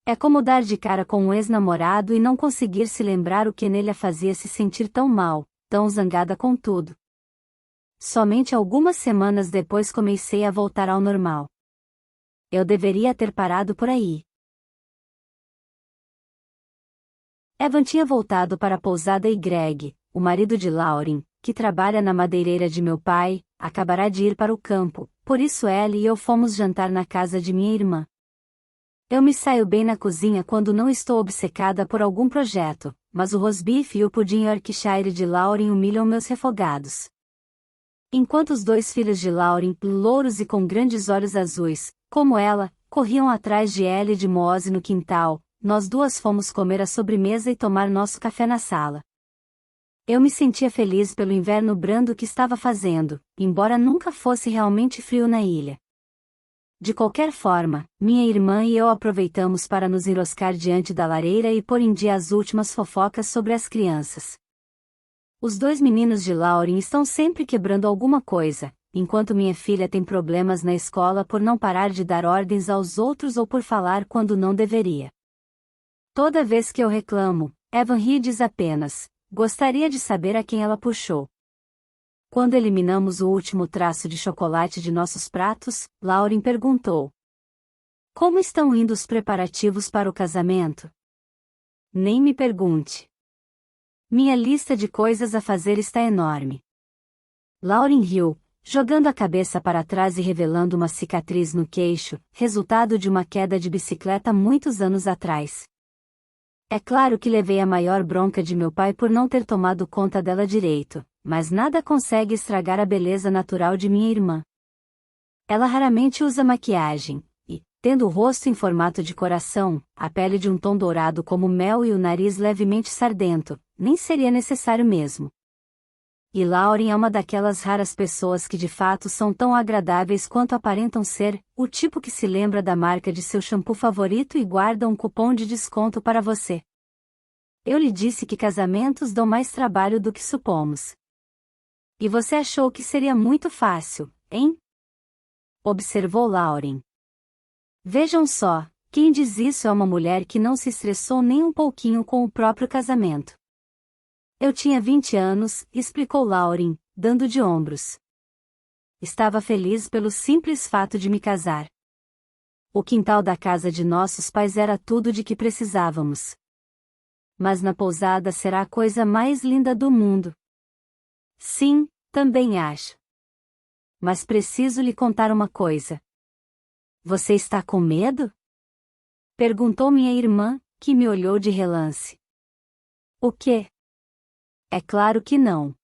É como dar de cara com um ex-namorado e não conseguir se lembrar o que nele a fazia se sentir tão mal, tão zangada com tudo. Somente algumas semanas depois comecei a voltar ao normal. Eu deveria ter parado por aí. Evan tinha voltado para a pousada e Greg, o marido de Lauren, que trabalha na madeireira de meu pai, acabará de ir para o campo, por isso ela e eu fomos jantar na casa de minha irmã. Eu me saio bem na cozinha quando não estou obcecada por algum projeto, mas o rosbife e o pudim Yorkshire de Lauren humilham meus refogados. Enquanto os dois filhos de Lauren, louros e com grandes olhos azuis, como ela, corriam atrás de Ellie e de Moose no quintal, nós duas fomos comer a sobremesa e tomar nosso café na sala. Eu me sentia feliz pelo inverno brando que estava fazendo, embora nunca fosse realmente frio na ilha. De qualquer forma, minha irmã e eu aproveitamos para nos enroscar diante da lareira e pôr em dia as últimas fofocas sobre as crianças. Os dois meninos de Lauren estão sempre quebrando alguma coisa, enquanto minha filha tem problemas na escola por não parar de dar ordens aos outros ou por falar quando não deveria. Toda vez que eu reclamo, Evan ri e diz apenas: gostaria de saber a quem ela puxou. Quando eliminamos o último traço de chocolate de nossos pratos, Lauren perguntou: como estão indo os preparativos para o casamento? Nem me pergunte. Minha lista de coisas a fazer está enorme. Lauryn riu, jogando a cabeça para trás e revelando uma cicatriz no queixo, resultado de uma queda de bicicleta muitos anos atrás. É claro que levei a maior bronca de meu pai por não ter tomado conta dela direito, mas nada consegue estragar a beleza natural de minha irmã. Ela raramente usa maquiagem, e, tendo o rosto em formato de coração, a pele de um tom dourado como mel e o nariz levemente sardento, nem seria necessário mesmo. E Lauryn é uma daquelas raras pessoas que de fato são tão agradáveis quanto aparentam ser, o tipo que se lembra da marca de seu shampoo favorito e guarda um cupom de desconto para você. Eu lhe disse que casamentos dão mais trabalho do que supomos. E você achou que seria muito fácil, hein? Observou Lauryn. Vejam só, quem diz isso é uma mulher que não se estressou nem um pouquinho com o próprio casamento. Eu tinha 20 anos, explicou Lauryn, dando de ombros. Estava feliz pelo simples fato de me casar. O quintal da casa de nossos pais era tudo de que precisávamos. Mas na pousada será a coisa mais linda do mundo. Sim, também acho. Mas preciso lhe contar uma coisa. Você está com medo? Perguntou minha irmã, que me olhou de relance. O quê? É claro que não.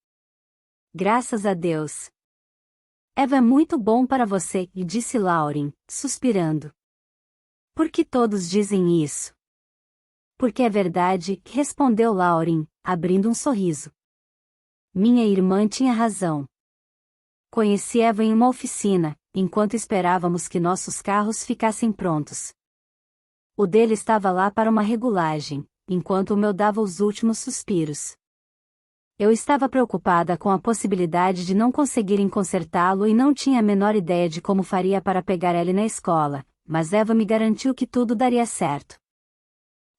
Graças a Deus. Eva é muito bom para você, e disse Lauryn, suspirando. Por que todos dizem isso? Porque é verdade, respondeu Lauryn, abrindo um sorriso. Minha irmã tinha razão. Conheci Eva em uma oficina, enquanto esperávamos que nossos carros ficassem prontos. O dele estava lá para uma regulagem, enquanto o meu dava os últimos suspiros. Eu estava preocupada com a possibilidade de não conseguirem consertá-lo e não tinha a menor ideia de como faria para pegar ele na escola, mas Eva me garantiu que tudo daria certo.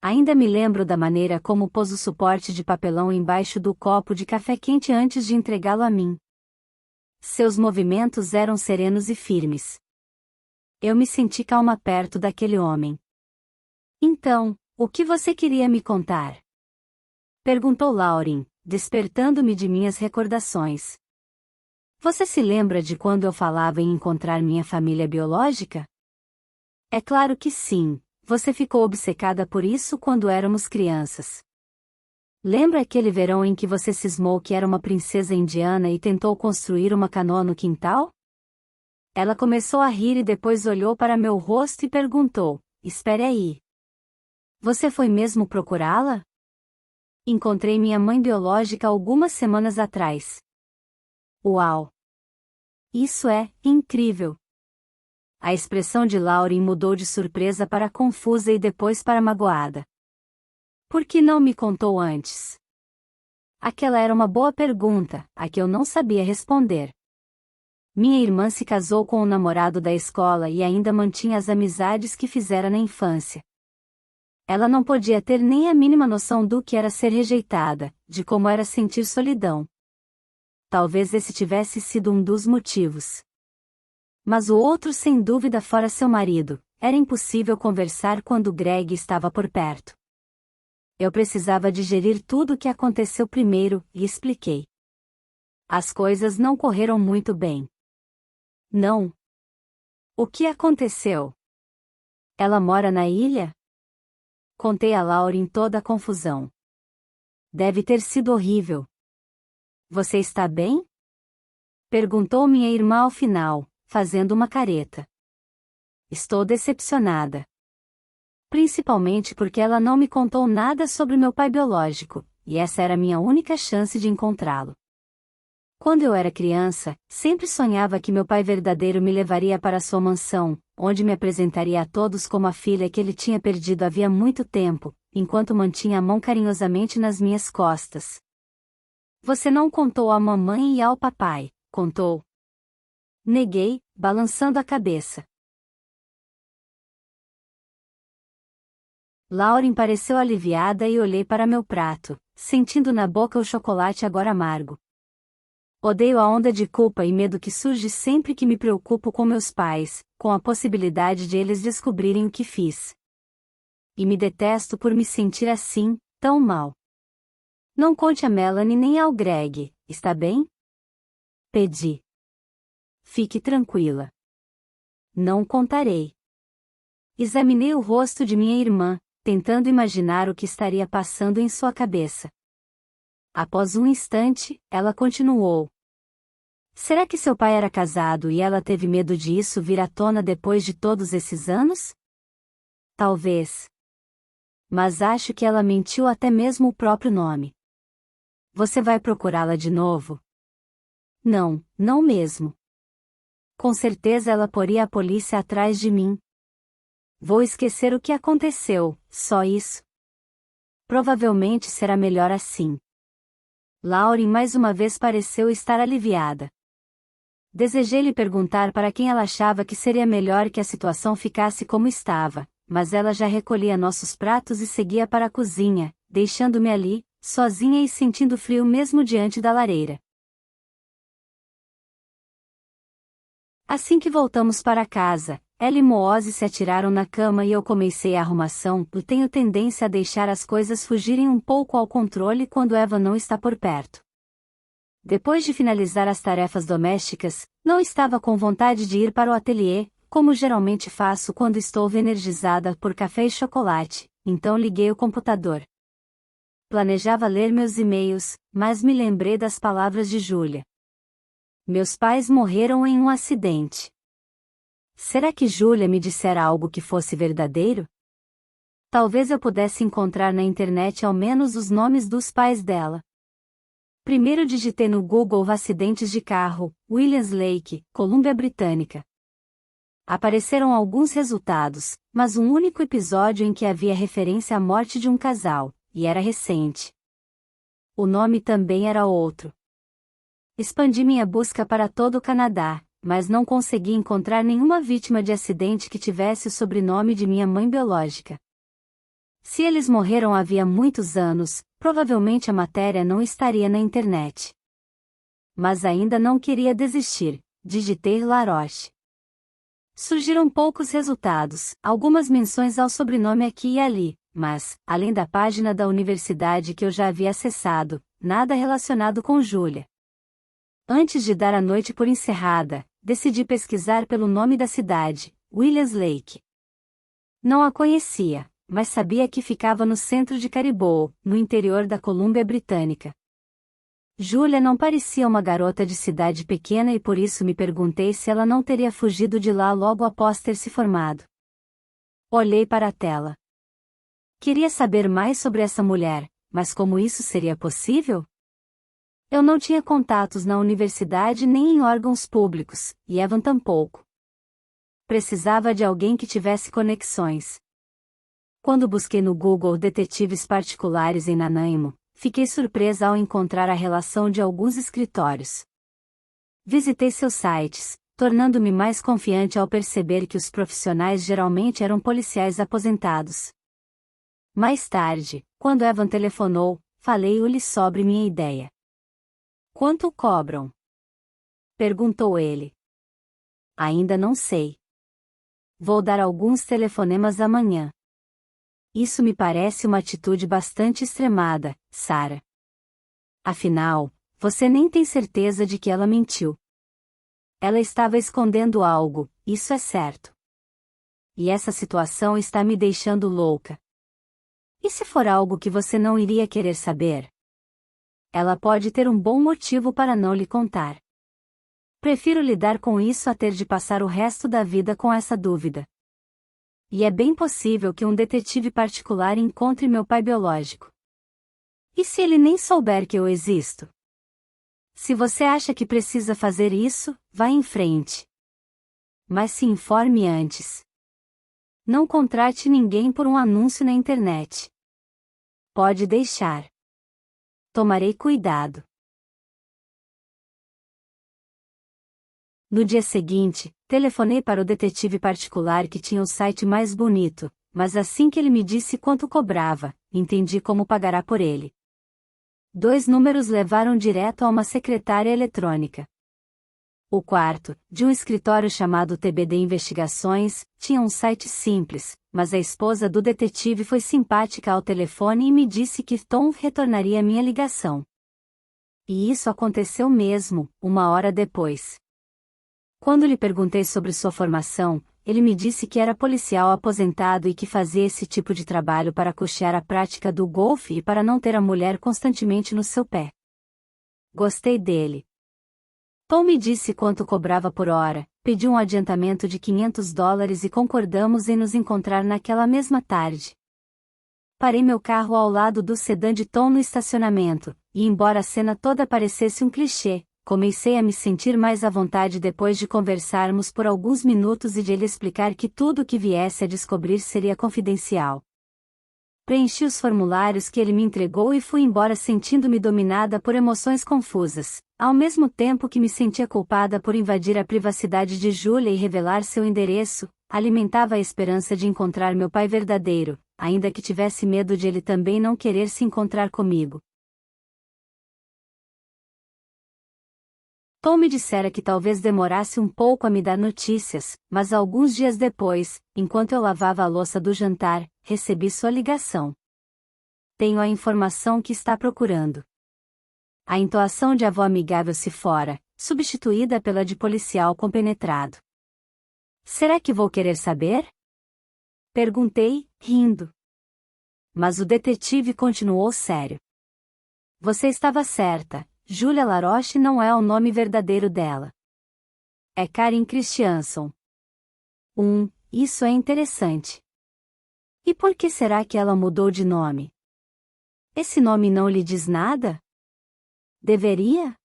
Ainda me lembro da maneira como pôs o suporte de papelão embaixo do copo de café quente antes de entregá-lo a mim. Seus movimentos eram serenos e firmes. Eu me senti calma perto daquele homem. Então, o que você queria me contar? Perguntou Lauryn, despertando-me de minhas recordações. Você se lembra de quando eu falava em encontrar minha família biológica? É claro que sim, você ficou obcecada por isso quando éramos crianças. Lembra aquele verão em que você cismou que era uma princesa indiana e tentou construir uma canoa no quintal? Ela começou a rir e depois olhou para meu rosto e perguntou, espere aí. Você foi mesmo procurá-la? Encontrei minha mãe biológica algumas semanas atrás. Uau! Isso é incrível! A expressão de Lauryn mudou de surpresa para confusa e depois para magoada. Por que não me contou antes? Aquela era uma boa pergunta, a que eu não sabia responder. Minha irmã se casou com um namorado da escola e ainda mantinha as amizades que fizera na infância. Ela não podia ter nem a mínima noção do que era ser rejeitada, de como era sentir solidão. Talvez esse tivesse sido um dos motivos. Mas o outro sem dúvida fora seu marido, era impossível conversar quando Greg estava por perto. Eu precisava digerir tudo o que aconteceu primeiro, e expliquei. As coisas não correram muito bem. Não. O que aconteceu? Ela mora na ilha? Contei a Lauryn toda a confusão. Deve ter sido horrível. Você está bem? Perguntou minha irmã ao final, fazendo uma careta. Estou decepcionada. Principalmente porque ela não me contou nada sobre meu pai biológico, e essa era a minha única chance de encontrá-lo. Quando eu era criança, sempre sonhava que meu pai verdadeiro me levaria para sua mansão, onde me apresentaria a todos como a filha que ele tinha perdido havia muito tempo, enquanto mantinha a mão carinhosamente nas minhas costas. Você não contou à mamãe e ao papai, contou? Neguei, balançando a cabeça. Lauryn pareceu aliviada e olhei para meu prato, sentindo na boca o chocolate agora amargo. Odeio a onda de culpa e medo que surge sempre que me preocupo com meus pais, com a possibilidade de eles descobrirem o que fiz. E me detesto por me sentir assim, tão mal. Não conte a Melanie nem ao Greg, está bem? Pedi. Fique tranquila. Não contarei. Examinei o rosto de minha irmã, tentando imaginar o que estaria passando em sua cabeça. Após um instante, ela continuou. Será que seu pai era casado e ela teve medo de isso vir à tona depois de todos esses anos? Talvez. Mas acho que ela mentiu até mesmo o próprio nome. Você vai procurá-la de novo? Não, não mesmo. Com certeza ela poria a polícia atrás de mim. Vou esquecer o que aconteceu, só isso. Provavelmente será melhor assim. Lauren mais uma vez pareceu estar aliviada. Desejei lhe perguntar para quem ela achava que seria melhor que a situação ficasse como estava, mas ela já recolhia nossos pratos e seguia para a cozinha, deixando-me ali, sozinha e sentindo frio mesmo diante da lareira. Assim que voltamos para casa, ela e Moose se atiraram na cama e eu comecei a arrumação. Eu tenho tendência a deixar as coisas fugirem um pouco ao controle quando Eva não está por perto. Depois de finalizar as tarefas domésticas, não estava com vontade de ir para o ateliê, como geralmente faço quando estou energizada por café e chocolate, então liguei o computador. Planejava ler meus e-mails, mas me lembrei das palavras de Júlia. Meus pais morreram em um acidente. Será que Júlia me dissera algo que fosse verdadeiro? Talvez eu pudesse encontrar na internet ao menos os nomes dos pais dela. Primeiro digitei no Google acidentes de carro, Williams Lake, Colômbia Britânica. Apareceram alguns resultados, mas um único episódio em que havia referência à morte de um casal, e era recente. O nome também era outro. Expandi minha busca para todo o Canadá, mas não consegui encontrar nenhuma vítima de acidente que tivesse o sobrenome de minha mãe biológica. Se eles morreram havia muitos anos, provavelmente a matéria não estaria na internet. Mas ainda não queria desistir, digitei Laroche. Surgiram poucos resultados, algumas menções ao sobrenome aqui e ali, mas, além da página da universidade que eu já havia acessado, nada relacionado com Júlia. Antes de dar a noite por encerrada, decidi pesquisar pelo nome da cidade, Williams Lake. Não a conhecia, mas sabia que ficava no centro de Caribou, no interior da Colômbia Britânica. Júlia não parecia uma garota de cidade pequena e por isso me perguntei se ela não teria fugido de lá logo após ter se formado. Olhei para a tela. Queria saber mais sobre essa mulher, mas como isso seria possível? Eu não tinha contatos na universidade nem em órgãos públicos, e Evan tampouco. Precisava de alguém que tivesse conexões. Quando busquei no Google detetives particulares em Nanaimo, fiquei surpresa ao encontrar a relação de alguns escritórios. Visitei seus sites, tornando-me mais confiante ao perceber que os profissionais geralmente eram policiais aposentados. Mais tarde, quando Evan telefonou, falei-lhe sobre minha ideia. Quanto cobram? Perguntou ele. Ainda não sei. Vou dar alguns telefonemas amanhã. Isso me parece uma atitude bastante extremada, Sarah. Afinal, você nem tem certeza de que ela mentiu. Ela estava escondendo algo, isso é certo. E essa situação está me deixando louca. E se for algo que você não iria querer saber? Ela pode ter um bom motivo para não lhe contar. Prefiro lidar com isso a ter de passar o resto da vida com essa dúvida. E é bem possível que um detetive particular encontre meu pai biológico. E se ele nem souber que eu existo? Se você acha que precisa fazer isso, vá em frente. Mas se informe antes. Não contrate ninguém por um anúncio na internet. Pode deixar. Tomarei cuidado. No dia seguinte, telefonei para o detetive particular que tinha o site mais bonito, mas assim que ele me disse quanto cobrava, entendi como pagará por ele. 2 números levaram direto a uma secretária eletrônica. O quarto, de um escritório chamado TBD Investigações, tinha um site simples, mas a esposa do detetive foi simpática ao telefone e me disse que Tom retornaria minha ligação. E isso aconteceu mesmo, 1 hora depois. Quando lhe perguntei sobre sua formação, ele me disse que era policial aposentado e que fazia esse tipo de trabalho para custear a prática do golfe e para não ter a mulher constantemente no seu pé. Gostei dele. Tom me disse quanto cobrava por hora, pediu um adiantamento de $500 e concordamos em nos encontrar naquela mesma tarde. Parei meu carro ao lado do sedã de Tom no estacionamento, e embora a cena toda parecesse um clichê, comecei a me sentir mais à vontade depois de conversarmos por alguns minutos e de ele explicar que tudo o que viesse a descobrir seria confidencial. Preenchi os formulários que ele me entregou e fui embora sentindo-me dominada por emoções confusas, ao mesmo tempo que me sentia culpada por invadir a privacidade de Julia e revelar seu endereço, alimentava a esperança de encontrar meu pai verdadeiro, ainda que tivesse medo de ele também não querer se encontrar comigo. Tom me dissera que talvez demorasse um pouco a me dar notícias, mas alguns dias depois, enquanto eu lavava a louça do jantar, recebi sua ligação. Tenho a informação que está procurando. A entoação de avó amigável se fora, substituída pela de policial compenetrado. Será que vou querer saber? Perguntei, rindo. Mas o detetive continuou sério. Você estava certa. Julia LaRoche não é o nome verdadeiro dela. É Karen Christianson. Isso é interessante. E por que será que ela mudou de nome? Esse nome não lhe diz nada? Deveria?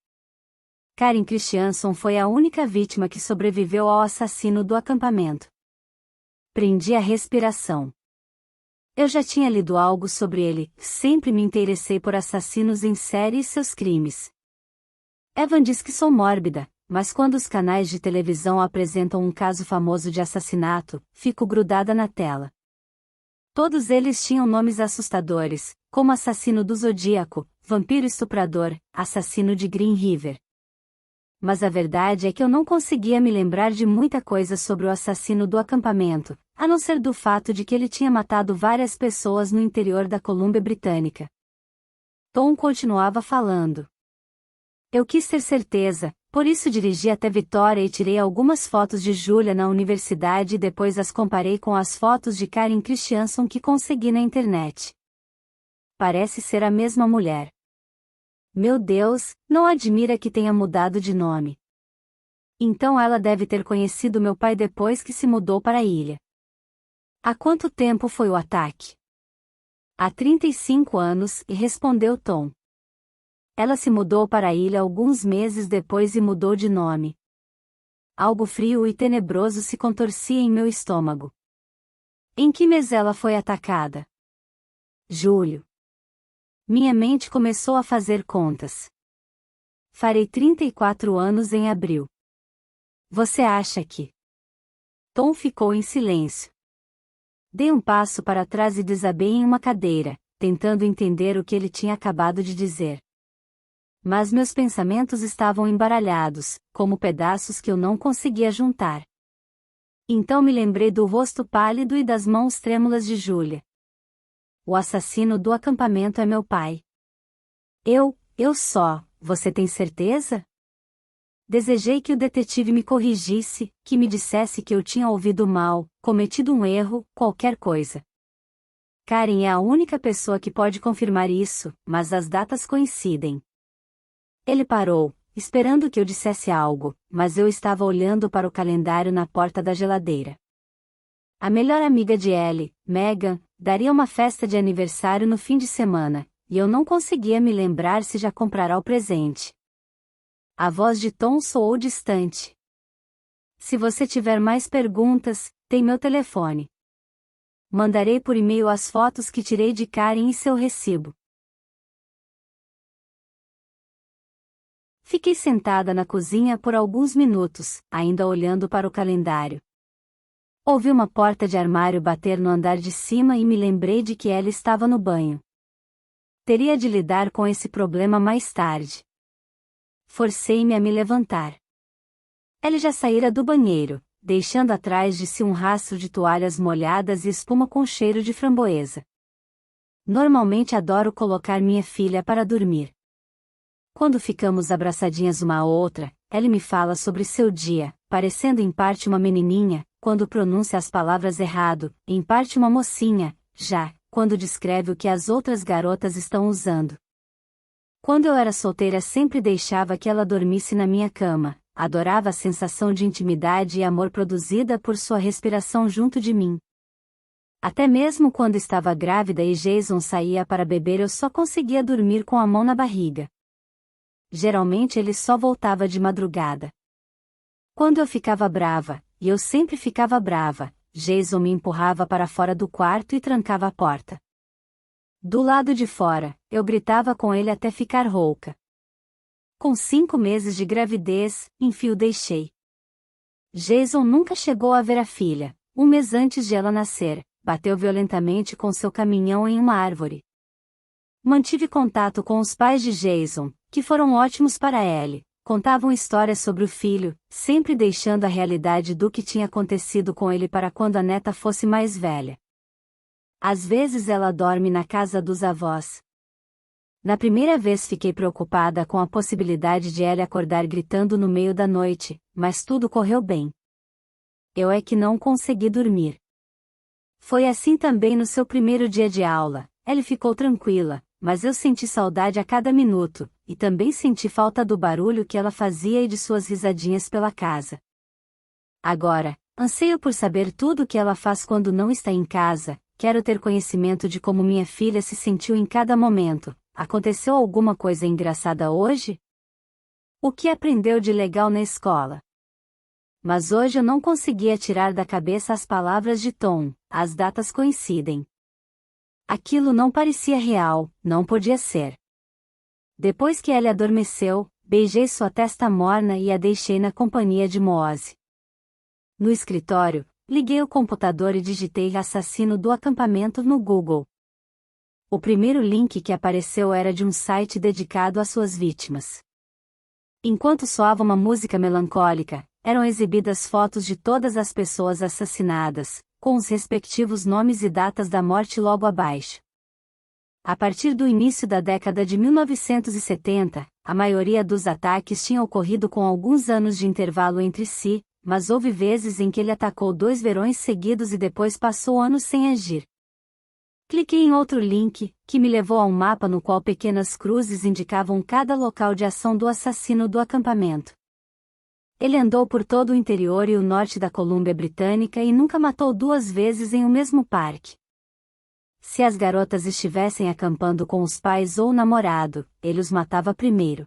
Karen Christianson foi a única vítima que sobreviveu ao assassino do acampamento. Prendi a respiração. Eu já tinha lido algo sobre ele, sempre me interessei por assassinos em série e seus crimes. Evan diz que sou mórbida, mas quando os canais de televisão apresentam um caso famoso de assassinato, fico grudada na tela. Todos eles tinham nomes assustadores, como assassino do Zodíaco, vampiro estuprador, assassino de Green River. Mas a verdade é que eu não conseguia me lembrar de muita coisa sobre o assassino do acampamento, a não ser do fato de que ele tinha matado várias pessoas no interior da Colômbia Britânica. Tom continuava falando. Eu quis ter certeza, por isso dirigi até Vitória e tirei algumas fotos de Julia na universidade e depois as comparei com as fotos de Karen Christianson que consegui na internet. Parece ser a mesma mulher. Meu Deus, não admira que tenha mudado de nome. Então ela deve ter conhecido meu pai depois que se mudou para a ilha. Há quanto tempo foi o ataque? Há 35 anos, e respondeu Tom. Ela se mudou para a ilha alguns meses depois e mudou de nome. Algo frio e tenebroso se contorcia em meu estômago. Em que mês ela foi atacada? Julho. Minha mente começou a fazer contas. Farei 34 anos em abril. Você acha que... Tom ficou em silêncio. Dei um passo para trás e desabei em uma cadeira, tentando entender o que ele tinha acabado de dizer. Mas meus pensamentos estavam embaralhados, como pedaços que eu não conseguia juntar. Então me lembrei do rosto pálido e das mãos trêmulas de Julia. O assassino do acampamento é meu pai. Você tem certeza? Desejei que o detetive me corrigisse, que me dissesse que eu tinha ouvido mal, cometido um erro, qualquer coisa. Karen é a única pessoa que pode confirmar isso, mas as datas coincidem. Ele parou, esperando que eu dissesse algo, mas eu estava olhando para o calendário na porta da geladeira. A melhor amiga de Ellie, Megan, daria uma festa de aniversário no fim de semana, e eu não conseguia me lembrar se já comprará o presente. A voz de Tom soou distante. Se você tiver mais perguntas, tem meu telefone. Mandarei por e-mail as fotos que tirei de Karen e seu recibo. Fiquei sentada na cozinha por alguns minutos, ainda olhando para o calendário. Ouvi uma porta de armário bater no andar de cima e me lembrei de que ela estava no banho. Teria de lidar com esse problema mais tarde. Forcei-me a me levantar. Ela já saíra do banheiro, deixando atrás de si um rastro de toalhas molhadas e espuma com cheiro de framboesa. Normalmente adoro colocar minha filha para dormir. Quando ficamos abraçadinhas uma à outra, ela me fala sobre seu dia, parecendo em parte uma menininha, quando pronuncia as palavras errado, em parte uma mocinha, já, quando descreve o que as outras garotas estão usando. Quando eu era solteira sempre deixava que ela dormisse na minha cama, adorava a sensação de intimidade e amor produzida por sua respiração junto de mim. Até mesmo quando estava grávida e Jason saía para beber eu só conseguia dormir com a mão na barriga. Geralmente ele só voltava de madrugada. Quando eu ficava brava, e eu sempre ficava brava, Jason me empurrava para fora do quarto e trancava a porta. Do lado de fora, eu gritava com ele até ficar rouca. Com 5 meses de gravidez, enfim o deixei. Jason nunca chegou a ver a filha. Um mês antes de ela nascer, bateu violentamente com seu caminhão em uma árvore. Mantive contato com os pais de Jason, que foram ótimos para ele. Contavam histórias sobre o filho, sempre deixando a realidade do que tinha acontecido com ele para quando a neta fosse mais velha. Às vezes ela dorme na casa dos avós. Na primeira vez fiquei preocupada com a possibilidade de ela acordar gritando no meio da noite, mas tudo correu bem. Eu é que não consegui dormir. Foi assim também no seu primeiro dia de aula, ela ficou tranquila, mas eu senti saudade a cada minuto, e também senti falta do barulho que ela fazia e de suas risadinhas pela casa. Agora, anseio por saber tudo o que ela faz quando não está em casa, quero ter conhecimento de como minha filha se sentiu em cada momento. Aconteceu alguma coisa engraçada hoje? O que aprendeu de legal na escola? Mas hoje eu não conseguia tirar da cabeça as palavras de Tom, as datas coincidem. Aquilo não parecia real, não podia ser. Depois que ela adormeceu, beijei sua testa morna e a deixei na companhia de Moose. No escritório, liguei o computador e digitei assassino do acampamento no Google. O primeiro link que apareceu era de um site dedicado às suas vítimas. Enquanto soava uma música melancólica, eram exibidas fotos de todas as pessoas assassinadas, com os respectivos nomes e datas da morte logo abaixo. A partir do início da década de 1970, a maioria dos ataques tinha ocorrido com alguns anos de intervalo entre si, mas houve vezes em que ele atacou 2 verões seguidos e depois passou anos sem agir. Cliquei em outro link, que me levou a um mapa no qual pequenas cruzes indicavam cada local de ação do assassino do acampamento. Ele andou por todo o interior e o norte da Colômbia Britânica e nunca matou 2 vezes em um mesmo parque. Se as garotas estivessem acampando com os pais ou o namorado, ele os matava primeiro.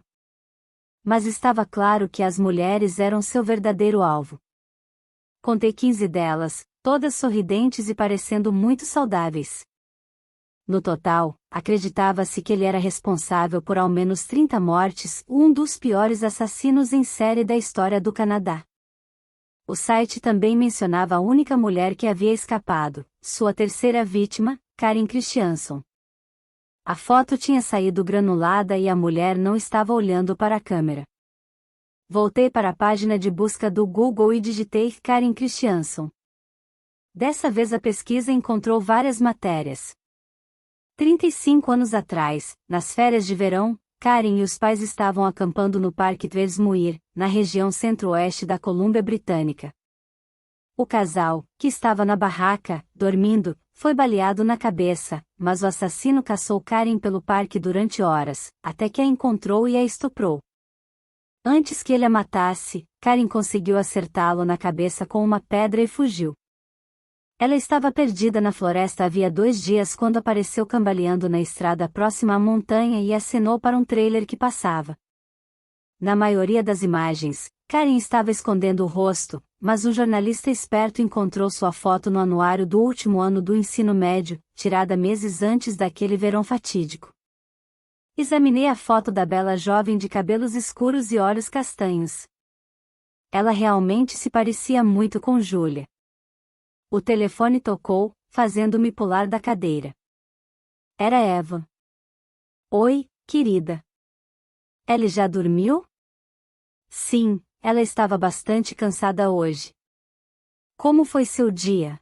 Mas estava claro que as mulheres eram seu verdadeiro alvo. Contei 15 delas, todas sorridentes e parecendo muito saudáveis. No total, acreditava-se que ele era responsável por ao menos 30 mortes, um dos piores assassinos em série da história do Canadá. O site também mencionava a única mulher que havia escapado, sua terceira vítima, Karen Christianson. A foto tinha saído granulada e a mulher não estava olhando para a câmera. Voltei para a página de busca do Google e digitei Karen Christianson. Dessa vez a pesquisa encontrou várias matérias. 35 anos atrás, nas férias de verão, Karen e os pais estavam acampando no Parque Tversmuir, na região centro-oeste da Colômbia Britânica. O casal, que estava na barraca, dormindo, foi baleado na cabeça, mas o assassino caçou Karen pelo parque durante horas, até que a encontrou e a estuprou. Antes que ele a matasse, Karen conseguiu acertá-lo na cabeça com uma pedra e fugiu. Ela estava perdida na floresta havia 2 dias quando apareceu cambaleando na estrada próxima à montanha e acenou para um trailer que passava. Na maioria das imagens, Karen estava escondendo o rosto, mas um jornalista esperto encontrou sua foto no anuário do último ano do ensino médio, tirada meses antes daquele verão fatídico. Examinei a foto da bela jovem de cabelos escuros e olhos castanhos. Ela realmente se parecia muito com Julia. O telefone tocou, fazendo-me pular da cadeira. Era Eva. Oi, querida. Ela já dormiu? Sim, ela estava bastante cansada hoje. Como foi seu dia?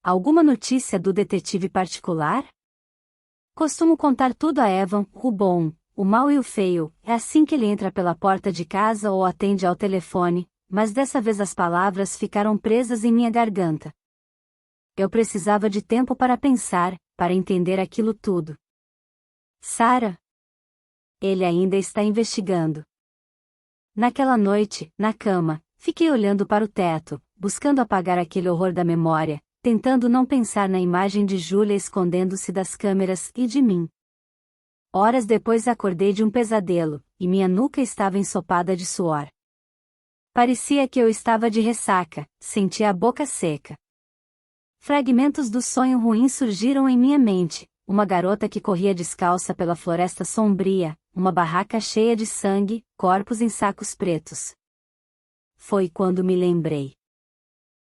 Alguma notícia do detetive particular? Costumo contar tudo a Evan, o bom, o mau e o feio, é assim que ele entra pela porta de casa ou atende ao telefone, mas dessa vez as palavras ficaram presas em minha garganta. Eu precisava de tempo para pensar, para entender aquilo tudo. Sarah? Ele ainda está investigando. Naquela noite, na cama, fiquei olhando para o teto, buscando apagar aquele horror da memória, tentando não pensar na imagem de Julia escondendo-se das câmeras e de mim. Horas depois acordei de um pesadelo, e minha nuca estava ensopada de suor. Parecia que eu estava de ressaca, sentia a boca seca. Fragmentos do sonho ruim surgiram em minha mente, uma garota que corria descalça pela floresta sombria, uma barraca cheia de sangue, corpos em sacos pretos. Foi quando me lembrei.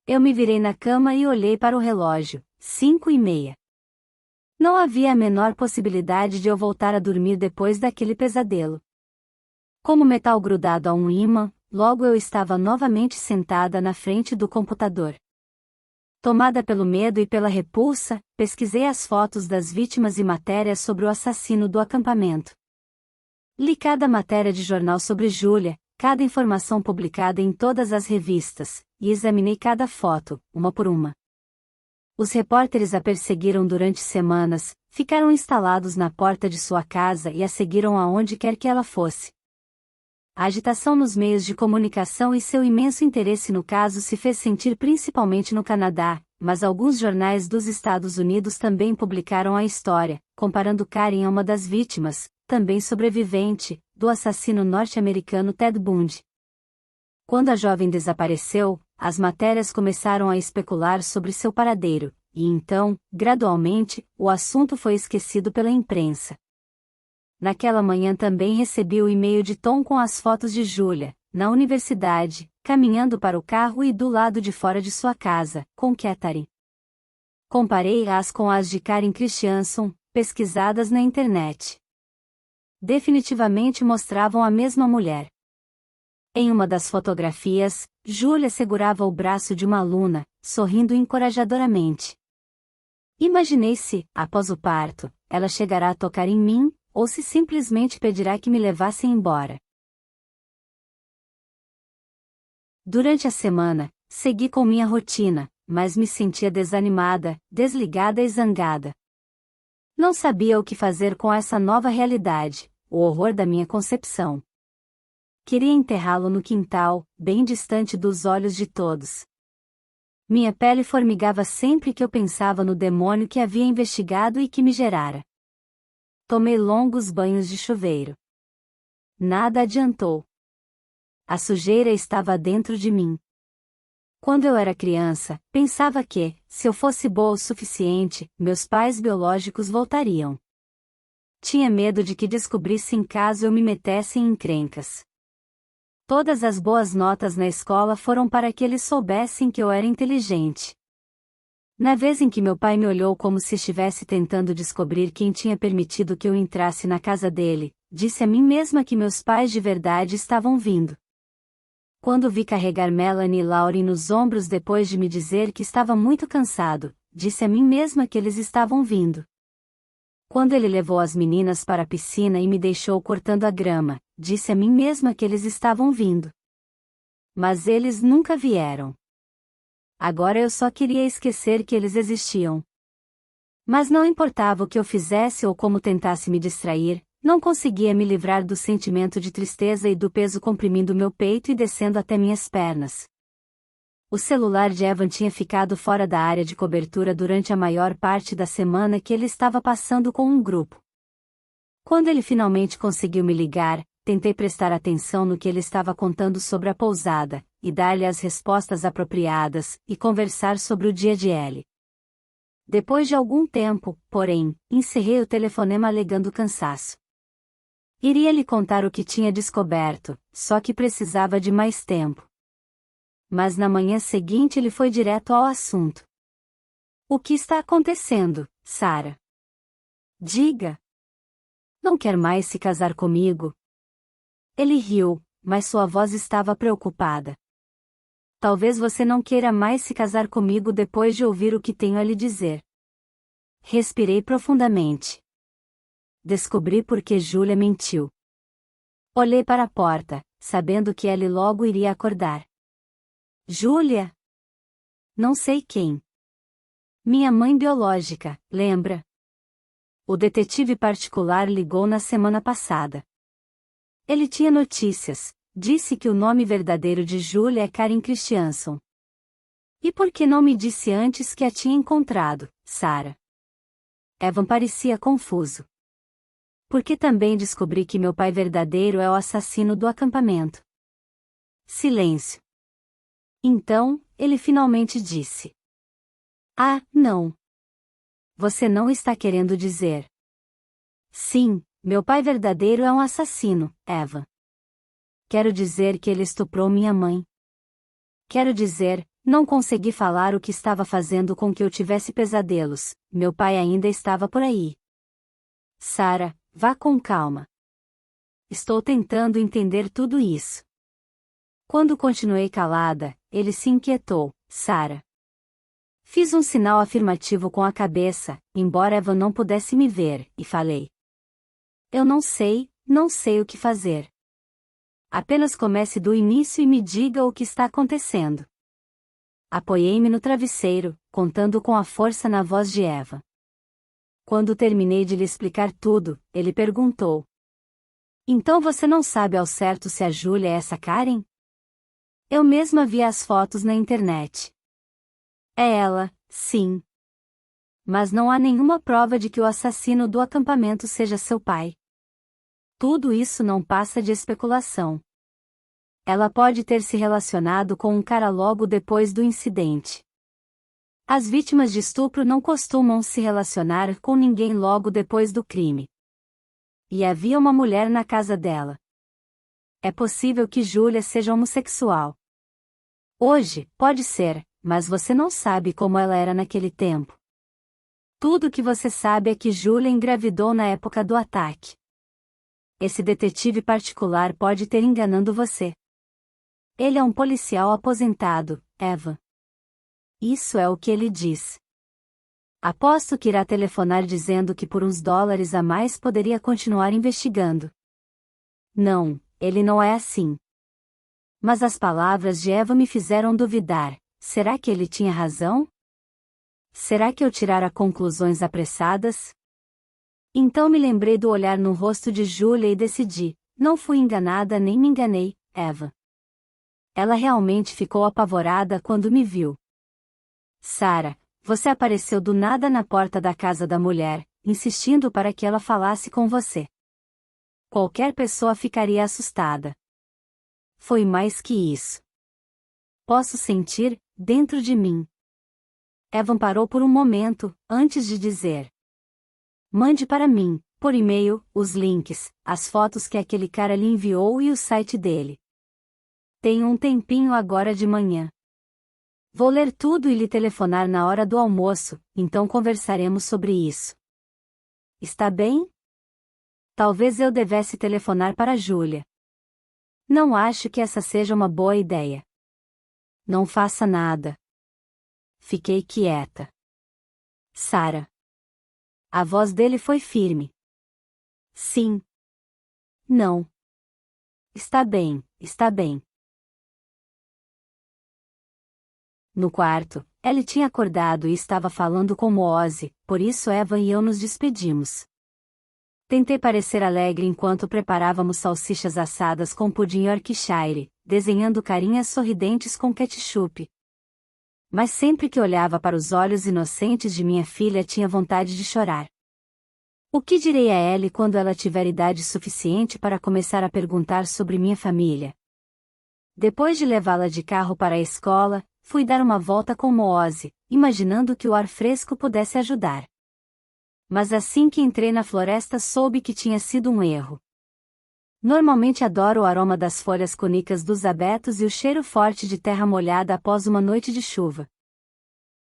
Eu me virei na cama e olhei para o relógio, 5:30. Não havia a menor possibilidade de eu voltar a dormir depois daquele pesadelo. Como metal grudado a um ímã, logo eu estava novamente sentada na frente do computador. Tomada pelo medo e pela repulsa, pesquisei as fotos das vítimas e matérias sobre o assassino do acampamento. Li cada matéria de jornal sobre Julia, cada informação publicada em todas as revistas, e examinei cada foto, uma por uma. Os repórteres a perseguiram durante semanas, ficaram instalados na porta de sua casa e a seguiram aonde quer que ela fosse. A agitação nos meios de comunicação e seu imenso interesse no caso se fez sentir principalmente no Canadá, mas alguns jornais dos Estados Unidos também publicaram a história, comparando Karen a uma das vítimas, também sobrevivente, do assassino norte-americano Ted Bundy. Quando a jovem desapareceu, as matérias começaram a especular sobre seu paradeiro, e então, gradualmente, o assunto foi esquecido pela imprensa. Naquela manhã também recebi o e-mail de Tom com as fotos de Julia, na universidade, caminhando para o carro e do lado de fora de sua casa, com Catherine. Comparei-as com as de Karen Christianson, pesquisadas na internet. Definitivamente mostravam a mesma mulher. Em uma das fotografias, Julia segurava o braço de uma aluna, sorrindo encorajadoramente. Imaginei se, após o parto, ela chegará a tocar em mim, ou se simplesmente pedirá que me levassem embora. Durante a semana, segui com minha rotina, mas me sentia desanimada, desligada e zangada. Não sabia o que fazer com essa nova realidade, o horror da minha concepção. Queria enterrá-lo no quintal, bem distante dos olhos de todos. Minha pele formigava sempre que eu pensava no demônio que havia investigado e que me gerara. Tomei longos banhos de chuveiro. Nada adiantou. A sujeira estava dentro de mim. Quando eu era criança, pensava que, se eu fosse boa o suficiente, meus pais biológicos voltariam. Tinha medo de que descobrissem caso eu me metesse em encrencas. Todas as boas notas na escola foram para que eles soubessem que eu era inteligente. Na vez em que meu pai me olhou como se estivesse tentando descobrir quem tinha permitido que eu entrasse na casa dele, disse a mim mesma que meus pais de verdade estavam vindo. Quando vi carregar Melanie e Lauren nos ombros depois de me dizer que estava muito cansado, disse a mim mesma que eles estavam vindo. Quando ele levou as meninas para a piscina e me deixou cortando a grama, disse a mim mesma que eles estavam vindo. Mas eles nunca vieram. Agora eu só queria esquecer que eles existiam. Mas não importava o que eu fizesse ou como tentasse me distrair, não conseguia me livrar do sentimento de tristeza e do peso comprimindo meu peito e descendo até minhas pernas. O celular de Evan tinha ficado fora da área de cobertura durante a maior parte da semana que ele estava passando com um grupo. Quando ele finalmente conseguiu me ligar, tentei prestar atenção no que ele estava contando sobre a pousada, e dar-lhe as respostas apropriadas, e conversar sobre o dia de Ellie. Depois de algum tempo, porém, encerrei o telefonema alegando cansaço. Iria lhe contar o que tinha descoberto, só que precisava de mais tempo. Mas na manhã seguinte ele foi direto ao assunto. O que está acontecendo, Sarah? Diga. Não quer mais se casar comigo? Ele riu, mas sua voz estava preocupada. Talvez você não queira mais se casar comigo depois de ouvir o que tenho a lhe dizer. Respirei profundamente. Descobri por que Júlia mentiu. Olhei para a porta, sabendo que Ellie logo iria acordar. Júlia? Não sei quem. Minha mãe biológica, lembra? O detetive particular ligou na semana passada. Ele tinha notícias, disse que o nome verdadeiro de Júlia é Karen Christianson. E por que não me disse antes que a tinha encontrado, Sarah? Evan parecia confuso. Porque também descobri que meu pai verdadeiro é o assassino do acampamento. Silêncio. Então, ele finalmente disse. Ah, não. Você não está querendo dizer. Sim, meu pai verdadeiro é um assassino, Eva. Quero dizer que ele estuprou minha mãe. Quero dizer, não consegui falar o que estava fazendo com que eu tivesse pesadelos, meu pai ainda estava por aí. Sarah, vá com calma. Estou tentando entender tudo isso. Quando continuei calada, ele se inquietou, Sarah. Fiz um sinal afirmativo com a cabeça, embora Eva não pudesse me ver, e falei. Eu não sei o que fazer. Apenas comece do início e me diga o que está acontecendo. Apoiei-me no travesseiro, contando com a força na voz de Eva. Quando terminei de lhe explicar tudo, ele perguntou. Então você não sabe ao certo se a Júlia é essa Karen? Eu mesma vi as fotos na internet. É ela, sim. Mas não há nenhuma prova de que o assassino do acampamento seja seu pai. Tudo isso não passa de especulação. Ela pode ter se relacionado com um cara logo depois do incidente. As vítimas de estupro não costumam se relacionar com ninguém logo depois do crime. E havia uma mulher na casa dela. É possível que Júlia seja homossexual. Hoje, pode ser, mas você não sabe como ela era naquele tempo. Tudo o que você sabe é que Júlia engravidou na época do ataque. Esse detetive particular pode ter enganando você. Ele é um policial aposentado, Eva. Isso é o que ele diz. Aposto que irá telefonar dizendo que por uns dólares a mais poderia continuar investigando. Não, ele não é assim. Mas as palavras de Eva me fizeram duvidar. Será que ele tinha razão? Será que eu tirara conclusões apressadas? Então me lembrei do olhar no rosto de Júlia e decidi, não fui enganada nem me enganei, Eva. Ela realmente ficou apavorada quando me viu. Sarah, você apareceu do nada na porta da casa da mulher, insistindo para que ela falasse com você. Qualquer pessoa ficaria assustada. Foi mais que isso. Posso sentir, dentro de mim. Evan parou por um momento, antes de dizer. Mande para mim, por e-mail, os links, as fotos que aquele cara lhe enviou e o site dele. Tenho um tempinho agora de manhã. Vou ler tudo e lhe telefonar na hora do almoço, então conversaremos sobre isso. Está bem? Talvez eu devesse telefonar para Júlia. Não acho que essa seja uma boa ideia. Não faça nada. Fiquei quieta. Sarah. A voz dele foi firme. Sim. Não. Está bem, está bem. No quarto, Ellie tinha acordado e estava falando com Ozzy, por isso Eva e eu nos despedimos. Tentei parecer alegre enquanto preparávamos salsichas assadas com pudim Yorkshire, desenhando carinhas sorridentes com ketchup. Mas sempre que olhava para os olhos inocentes de minha filha tinha vontade de chorar. O que direi a Ellie quando ela tiver idade suficiente para começar a perguntar sobre minha família? Depois de levá-la de carro para a escola, fui dar uma volta com Ozzy, imaginando que o ar fresco pudesse ajudar. Mas assim que entrei na floresta soube que tinha sido um erro. Normalmente adoro o aroma das folhas cônicas dos abetos e o cheiro forte de terra molhada após uma noite de chuva.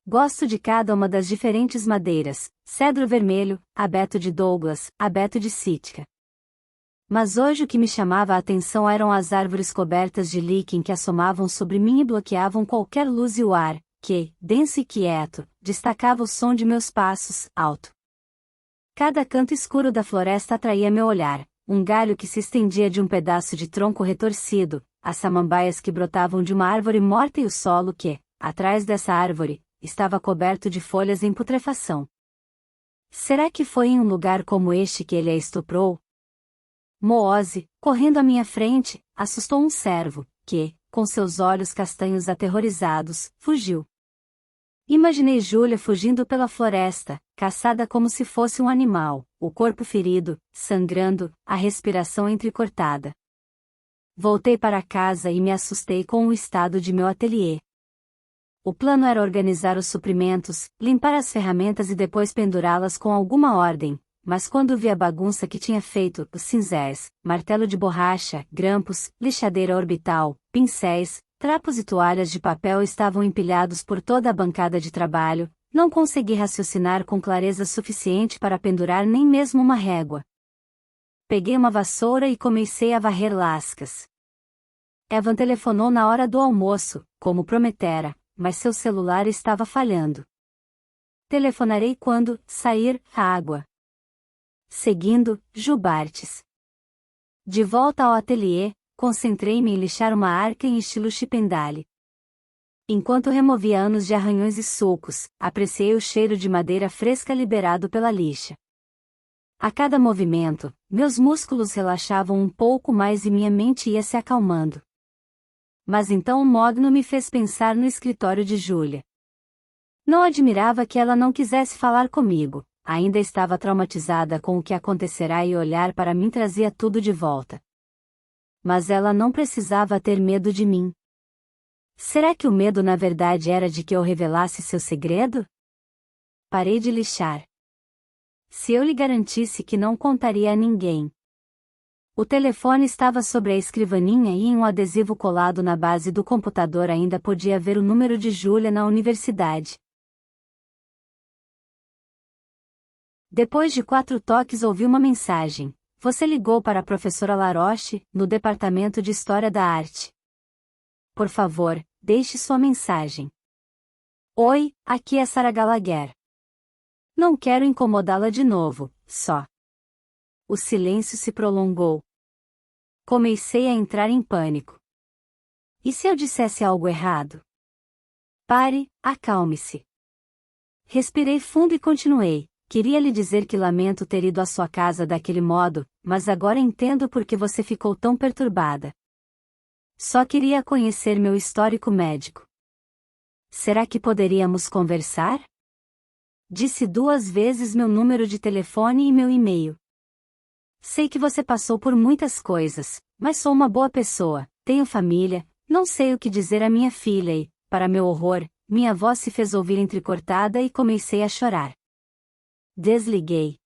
Gosto de cada uma das diferentes madeiras, cedro vermelho, abeto de Douglas, abeto de Sitka. Mas hoje o que me chamava a atenção eram as árvores cobertas de líquen que assomavam sobre mim e bloqueavam qualquer luz e o ar, que, denso e quieto, destacava o som de meus passos, alto. Cada canto escuro da floresta atraía meu olhar, um galho que se estendia de um pedaço de tronco retorcido, as samambaias que brotavam de uma árvore morta e o solo que, atrás dessa árvore, estava coberto de folhas em putrefação. Será que foi em um lugar como este que ele a estuprou? Moose, correndo à minha frente, assustou um cervo, que, com seus olhos castanhos aterrorizados, fugiu. Imaginei Júlia fugindo pela floresta, caçada como se fosse um animal, o corpo ferido, sangrando, a respiração entrecortada. Voltei para casa e me assustei com o estado de meu ateliê. O plano era organizar os suprimentos, limpar as ferramentas e depois pendurá-las com alguma ordem, mas quando vi a bagunça que tinha feito, os cinzéis, martelo de borracha, grampos, lixadeira orbital, pincéis, trapos e toalhas de papel estavam empilhados por toda a bancada de trabalho, não consegui raciocinar com clareza suficiente para pendurar nem mesmo uma régua. Peguei uma vassoura e comecei a varrer lascas. Evan telefonou na hora do almoço, como prometera, mas seu celular estava falhando. Telefonarei quando sair a água. Seguindo, Jubartes. De volta ao ateliê, concentrei-me em lixar uma arca em estilo Chipendale. Enquanto removia anos de arranhões e sulcos, apreciei o cheiro de madeira fresca liberado pela lixa. A cada movimento, meus músculos relaxavam um pouco mais e minha mente ia se acalmando. Mas então o mogno me fez pensar no escritório de Júlia. Não admirava que ela não quisesse falar comigo, ainda estava traumatizada com o que acontecerá e olhar para mim trazia tudo de volta. Mas ela não precisava ter medo de mim. Será que o medo na verdade era de que eu revelasse seu segredo? Parei de lixar. Se eu lhe garantisse que não contaria a ninguém. O telefone estava sobre a escrivaninha e em um adesivo colado na base do computador ainda podia ver o número de Júlia na universidade. Depois de 4 toques ouvi uma mensagem. Você ligou para a professora Laroche, no Departamento de História da Arte. Por favor, deixe sua mensagem. Oi, aqui é Sarah Gallagher. Não quero incomodá-la de novo, só. O silêncio se prolongou. Comecei a entrar em pânico. E se eu dissesse algo errado? Pare, acalme-se. Respirei fundo e continuei. Queria lhe dizer que lamento ter ido à sua casa daquele modo, mas agora entendo por que você ficou tão perturbada. Só queria conhecer meu histórico médico. Será que poderíamos conversar? Disse 2 vezes meu número de telefone e meu e-mail. Sei que você passou por muitas coisas, mas sou uma boa pessoa, tenho família, não sei o que dizer à minha filha e, para meu horror, minha voz se fez ouvir entrecortada e comecei a chorar. Desliguei.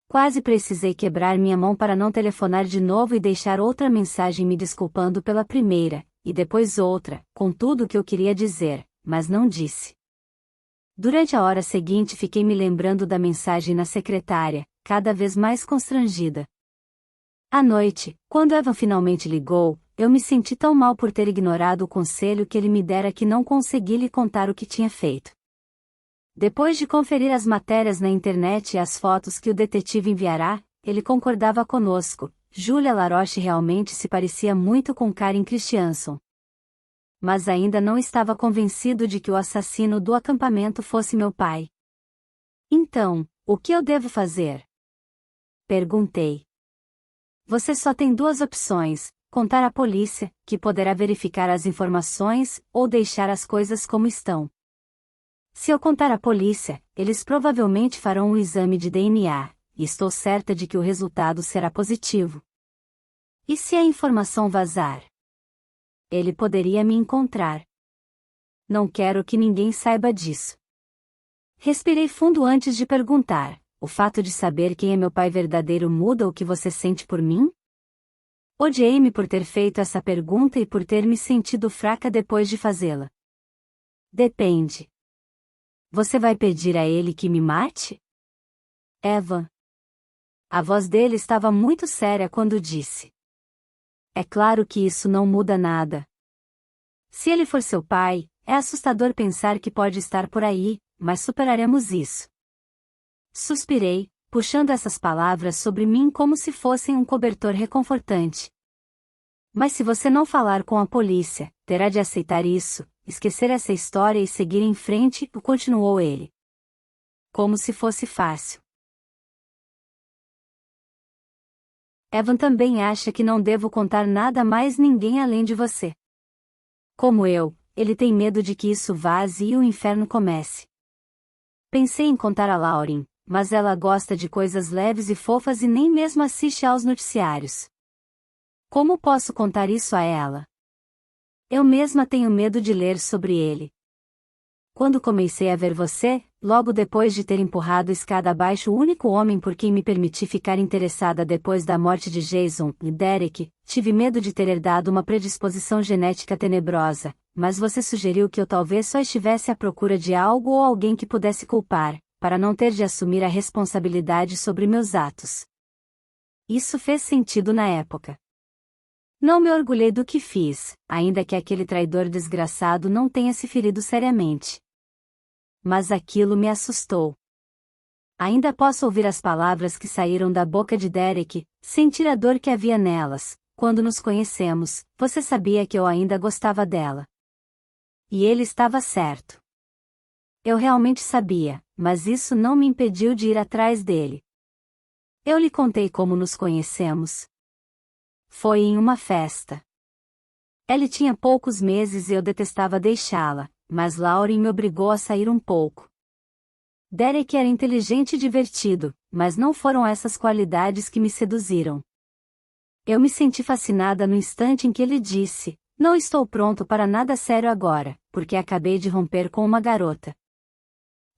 Quase precisei quebrar minha mão para não telefonar de novo e deixar outra mensagem me desculpando pela primeira, e depois outra, com tudo o que eu queria dizer, mas não disse. Durante a hora seguinte fiquei me lembrando da mensagem na secretária, cada vez mais constrangida. À noite, quando Evan finalmente ligou, eu me senti tão mal por ter ignorado o conselho que ele me dera que não consegui lhe contar o que tinha feito. Depois de conferir as matérias na internet e as fotos que o detetive enviará, ele concordava conosco. Júlia Laroche realmente se parecia muito com Karen Christianson. Mas ainda não estava convencido de que o assassino do acampamento fosse meu pai. Então, o que eu devo fazer? Perguntei. Você só tem 2 opções: contar à polícia, que poderá verificar as informações, ou deixar as coisas como estão. Se eu contar à polícia, eles provavelmente farão um exame de DNA, e estou certa de que o resultado será positivo. E se a informação vazar? Ele poderia me encontrar. Não quero que ninguém saiba disso. Respirei fundo antes de perguntar: o fato de saber quem é meu pai verdadeiro muda o que você sente por mim? Odiei-me por ter feito essa pergunta e por ter me sentido fraca depois de fazê-la. Depende. Você vai pedir a ele que me mate? Evan. A voz dele estava muito séria quando disse: "É claro que isso não muda nada. Se ele for seu pai, é assustador pensar que pode estar por aí, mas superaremos isso." Suspirei, puxando essas palavras sobre mim como se fossem um cobertor reconfortante. "Mas se você não falar com a polícia, terá de aceitar isso, esquecer essa história e seguir em frente", continuou ele. Como se fosse fácil. Evan também acha que não devo contar nada a mais ninguém além de você. Como eu, ele tem medo de que isso vaze e o inferno comece. Pensei em contar a Lauren, mas ela gosta de coisas leves e fofas e nem mesmo assiste aos noticiários. Como posso contar isso a ela? Eu mesma tenho medo de ler sobre ele. Quando comecei a ver você, logo depois de ter empurrado escada abaixo o único homem por quem me permiti ficar interessada depois da morte de Jason e Derek, tive medo de ter herdado uma predisposição genética tenebrosa, mas você sugeriu que eu talvez só estivesse à procura de algo ou alguém que pudesse culpar, para não ter de assumir a responsabilidade sobre meus atos. Isso fez sentido na época. Não me orgulhei do que fiz, ainda que aquele traidor desgraçado não tenha se ferido seriamente. Mas aquilo me assustou. Ainda posso ouvir as palavras que saíram da boca de Derek, sentir a dor que havia nelas. Quando nos conhecemos, você sabia que eu ainda gostava dela. E ele estava certo. Eu realmente sabia, mas isso não me impediu de ir atrás dele. Eu lhe contei como nos conhecemos. Foi em uma festa. Ellie tinha poucos meses e eu detestava deixá-la, mas Lauren me obrigou a sair um pouco. Derek era inteligente e divertido, mas não foram essas qualidades que me seduziram. Eu me senti fascinada no instante em que ele disse: "Não estou pronto para nada sério agora, porque acabei de romper com uma garota."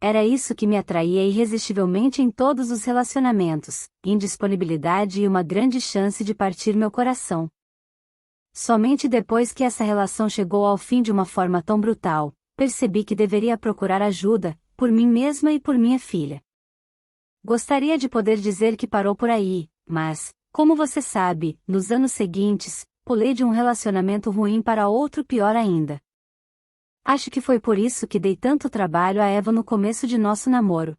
Era isso que me atraía irresistivelmente em todos os relacionamentos: indisponibilidade e uma grande chance de partir meu coração. Somente depois que essa relação chegou ao fim de uma forma tão brutal, percebi que deveria procurar ajuda, por mim mesma e por minha filha. Gostaria de poder dizer que parou por aí, mas, como você sabe, nos anos seguintes, pulei de um relacionamento ruim para outro pior ainda. Acho que foi por isso que dei tanto trabalho a Eva no começo de nosso namoro.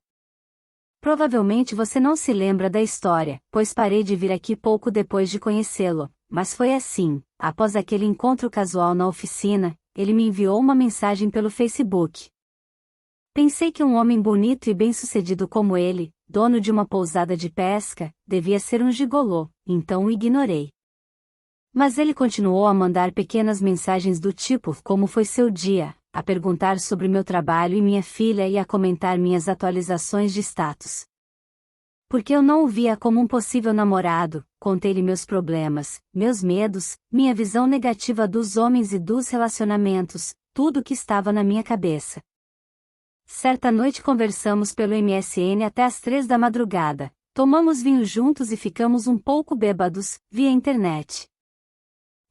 Provavelmente você não se lembra da história, pois parei de vir aqui pouco depois de conhecê-lo, mas foi assim: após aquele encontro casual na oficina, ele me enviou uma mensagem pelo Facebook. Pensei que um homem bonito e bem-sucedido como ele, dono de uma pousada de pesca, devia ser um gigolô, então o ignorei. Mas ele continuou a mandar pequenas mensagens do tipo: "Como foi seu dia?", a perguntar sobre meu trabalho e minha filha e a comentar minhas atualizações de status. Porque eu não o via como um possível namorado, contei-lhe meus problemas, meus medos, minha visão negativa dos homens e dos relacionamentos, tudo o que estava na minha cabeça. Certa noite conversamos pelo MSN até às 3 da madrugada, tomamos vinho juntos e ficamos um pouco bêbados, via internet.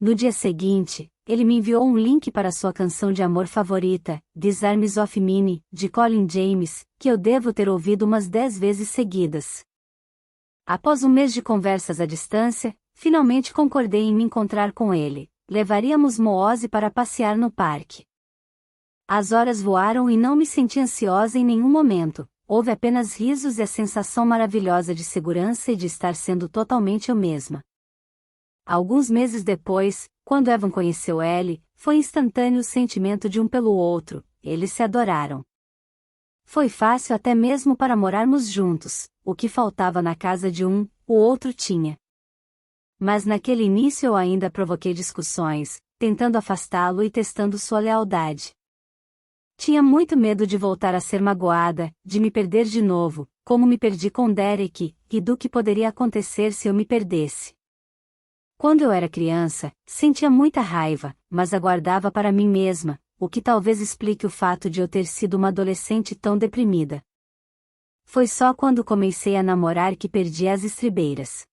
No dia seguinte, ele me enviou um link para sua canção de amor favorita, These Arms of Mine, de Colin James, que eu devo ter ouvido umas 10 vezes seguidas. Após um mês de conversas à distância, finalmente concordei em me encontrar com ele. Levaríamos Moose para passear no parque. As horas voaram e não me senti ansiosa em nenhum momento, houve apenas risos e a sensação maravilhosa de segurança e de estar sendo totalmente eu mesma. Alguns meses depois, quando Evan conheceu Ellie, foi instantâneo o sentimento de um pelo outro, eles se adoraram. Foi fácil até mesmo para morarmos juntos, o que faltava na casa de um, o outro tinha. Mas naquele início eu ainda provoquei discussões, tentando afastá-lo e testando sua lealdade. Tinha muito medo de voltar a ser magoada, de me perder de novo, como me perdi com Derek, e do que poderia acontecer se eu me perdesse. Quando eu era criança, sentia muita raiva, mas aguardava para mim mesma, o que talvez explique o fato de eu ter sido uma adolescente tão deprimida. Foi só quando comecei a namorar que perdi as estribeiras.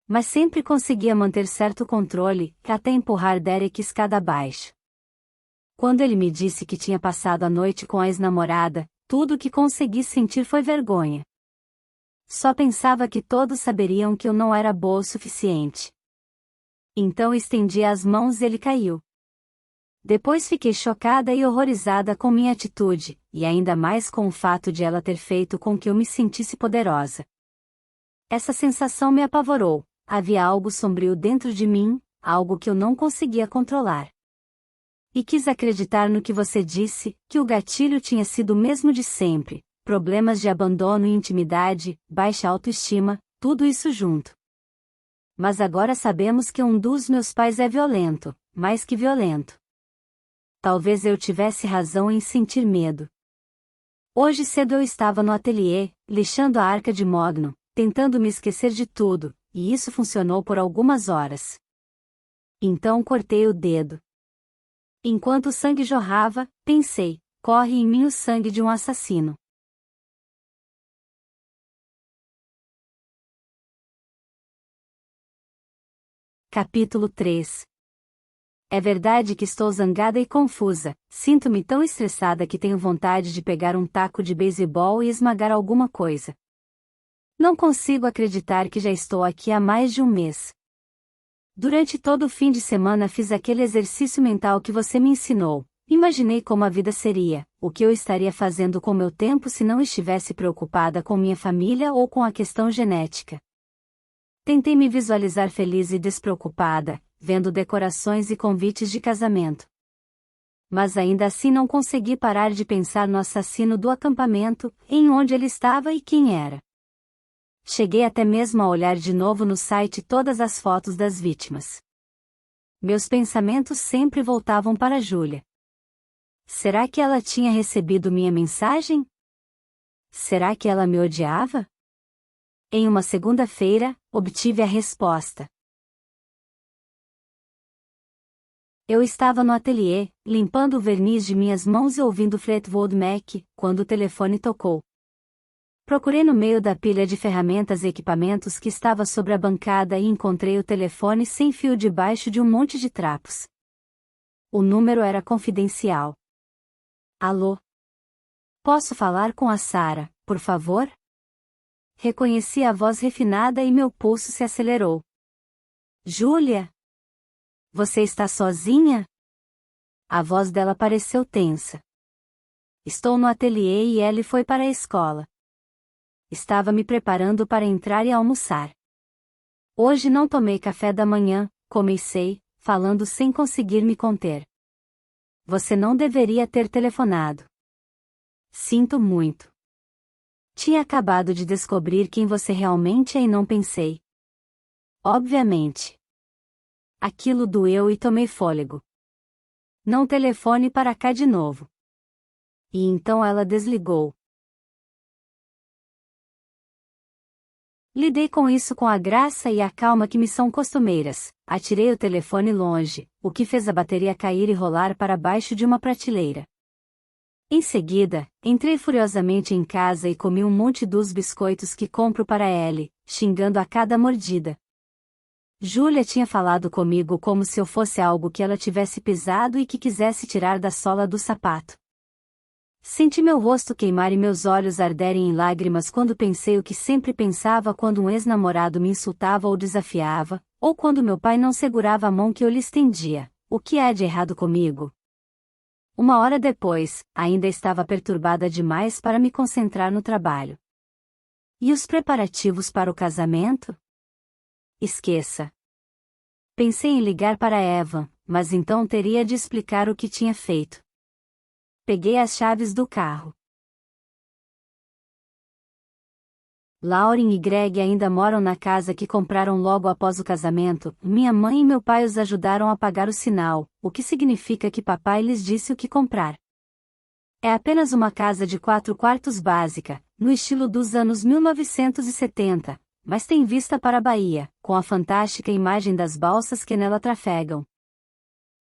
Mas sempre conseguia manter certo controle, até empurrar Derek escada abaixo. Quando ele me disse que tinha passado a noite com a ex-namorada, tudo o que consegui sentir foi vergonha. Só pensava que todos saberiam que eu não era boa o suficiente. Então estendi as mãos e ele caiu. Depois fiquei chocada e horrorizada com minha atitude, e ainda mais com o fato de ela ter feito com que eu me sentisse poderosa. Essa sensação me apavorou. Havia algo sombrio dentro de mim, algo que eu não conseguia controlar. E quis acreditar no que você disse, que o gatilho tinha sido o mesmo de sempre, problemas de abandono e intimidade, baixa autoestima, tudo isso junto. Mas agora sabemos que um dos meus pais é violento, mais que violento. Talvez eu tivesse razão em sentir medo. Hoje cedo eu estava no ateliê, lixando a arca de Mogno, tentando me esquecer de tudo, e isso funcionou por algumas horas. Então cortei o dedo. Enquanto o sangue jorrava, pensei, corre em mim o sangue de um assassino. Capítulo 3. É verdade que estou zangada e confusa, sinto-me tão estressada que tenho vontade de pegar um taco de beisebol e esmagar alguma coisa. Não consigo acreditar que já estou aqui há mais de um mês. Durante todo o fim de semana fiz aquele exercício mental que você me ensinou. Imaginei como a vida seria, o que eu estaria fazendo com meu tempo se não estivesse preocupada com minha família ou com a questão genética. Tentei me visualizar feliz e despreocupada, vendo decorações e convites de casamento. Mas ainda assim não consegui parar de pensar no assassino do acampamento, em onde ele estava e quem era. Cheguei até mesmo a olhar de novo no site todas as fotos das vítimas. Meus pensamentos sempre voltavam para Júlia. Será que ela tinha recebido minha mensagem? Será que ela me odiava? Em uma segunda-feira, obtive a resposta. Eu estava no ateliê, limpando o verniz de minhas mãos e ouvindo Fleetwood Mac, quando o telefone tocou. Procurei no meio da pilha de ferramentas e equipamentos que estava sobre a bancada e encontrei o telefone sem fio debaixo de um monte de trapos. O número era confidencial. Alô? Posso falar com a Sarah, por favor? Reconheci a voz refinada e meu pulso se acelerou. Júlia? Você está sozinha? A voz dela pareceu tensa. Estou no ateliê e Ellie foi para a escola. Estava me preparando para entrar e almoçar. Hoje não tomei café da manhã, comecei, falando sem conseguir me conter. Você não deveria ter telefonado. Sinto muito. Tinha acabado de descobrir quem você realmente é e não pensei. Obviamente. Aquilo doeu e tomei fôlego. Não telefone para cá de novo. E então ela desligou. Lidei com isso com a graça e a calma que me são costumeiras. Atirei o telefone longe, o que fez a bateria cair e rolar para baixo de uma prateleira. Em seguida, entrei furiosamente em casa e comi um monte dos biscoitos que compro para Ellie, xingando a cada mordida. Júlia tinha falado comigo como se eu fosse algo que ela tivesse pisado e que quisesse tirar da sola do sapato. Senti meu rosto queimar e meus olhos arderem em lágrimas quando pensei o que sempre pensava quando um ex-namorado me insultava ou desafiava, ou quando meu pai não segurava a mão que eu lhe estendia. O que há de errado comigo? Uma hora depois, ainda estava perturbada demais para me concentrar no trabalho. E os preparativos para o casamento? Esqueça. Pensei em ligar para Eva, mas então teria de explicar o que tinha feito. Peguei as chaves do carro. Lauren e Greg ainda moram na casa que compraram logo após o casamento. Minha mãe e meu pai os ajudaram a pagar o sinal, o que significa que papai lhes disse o que comprar. É apenas uma casa de 4 quartos básica, no estilo dos anos 1970, mas tem vista para a Bahia, com a fantástica imagem das balsas que nela trafegam.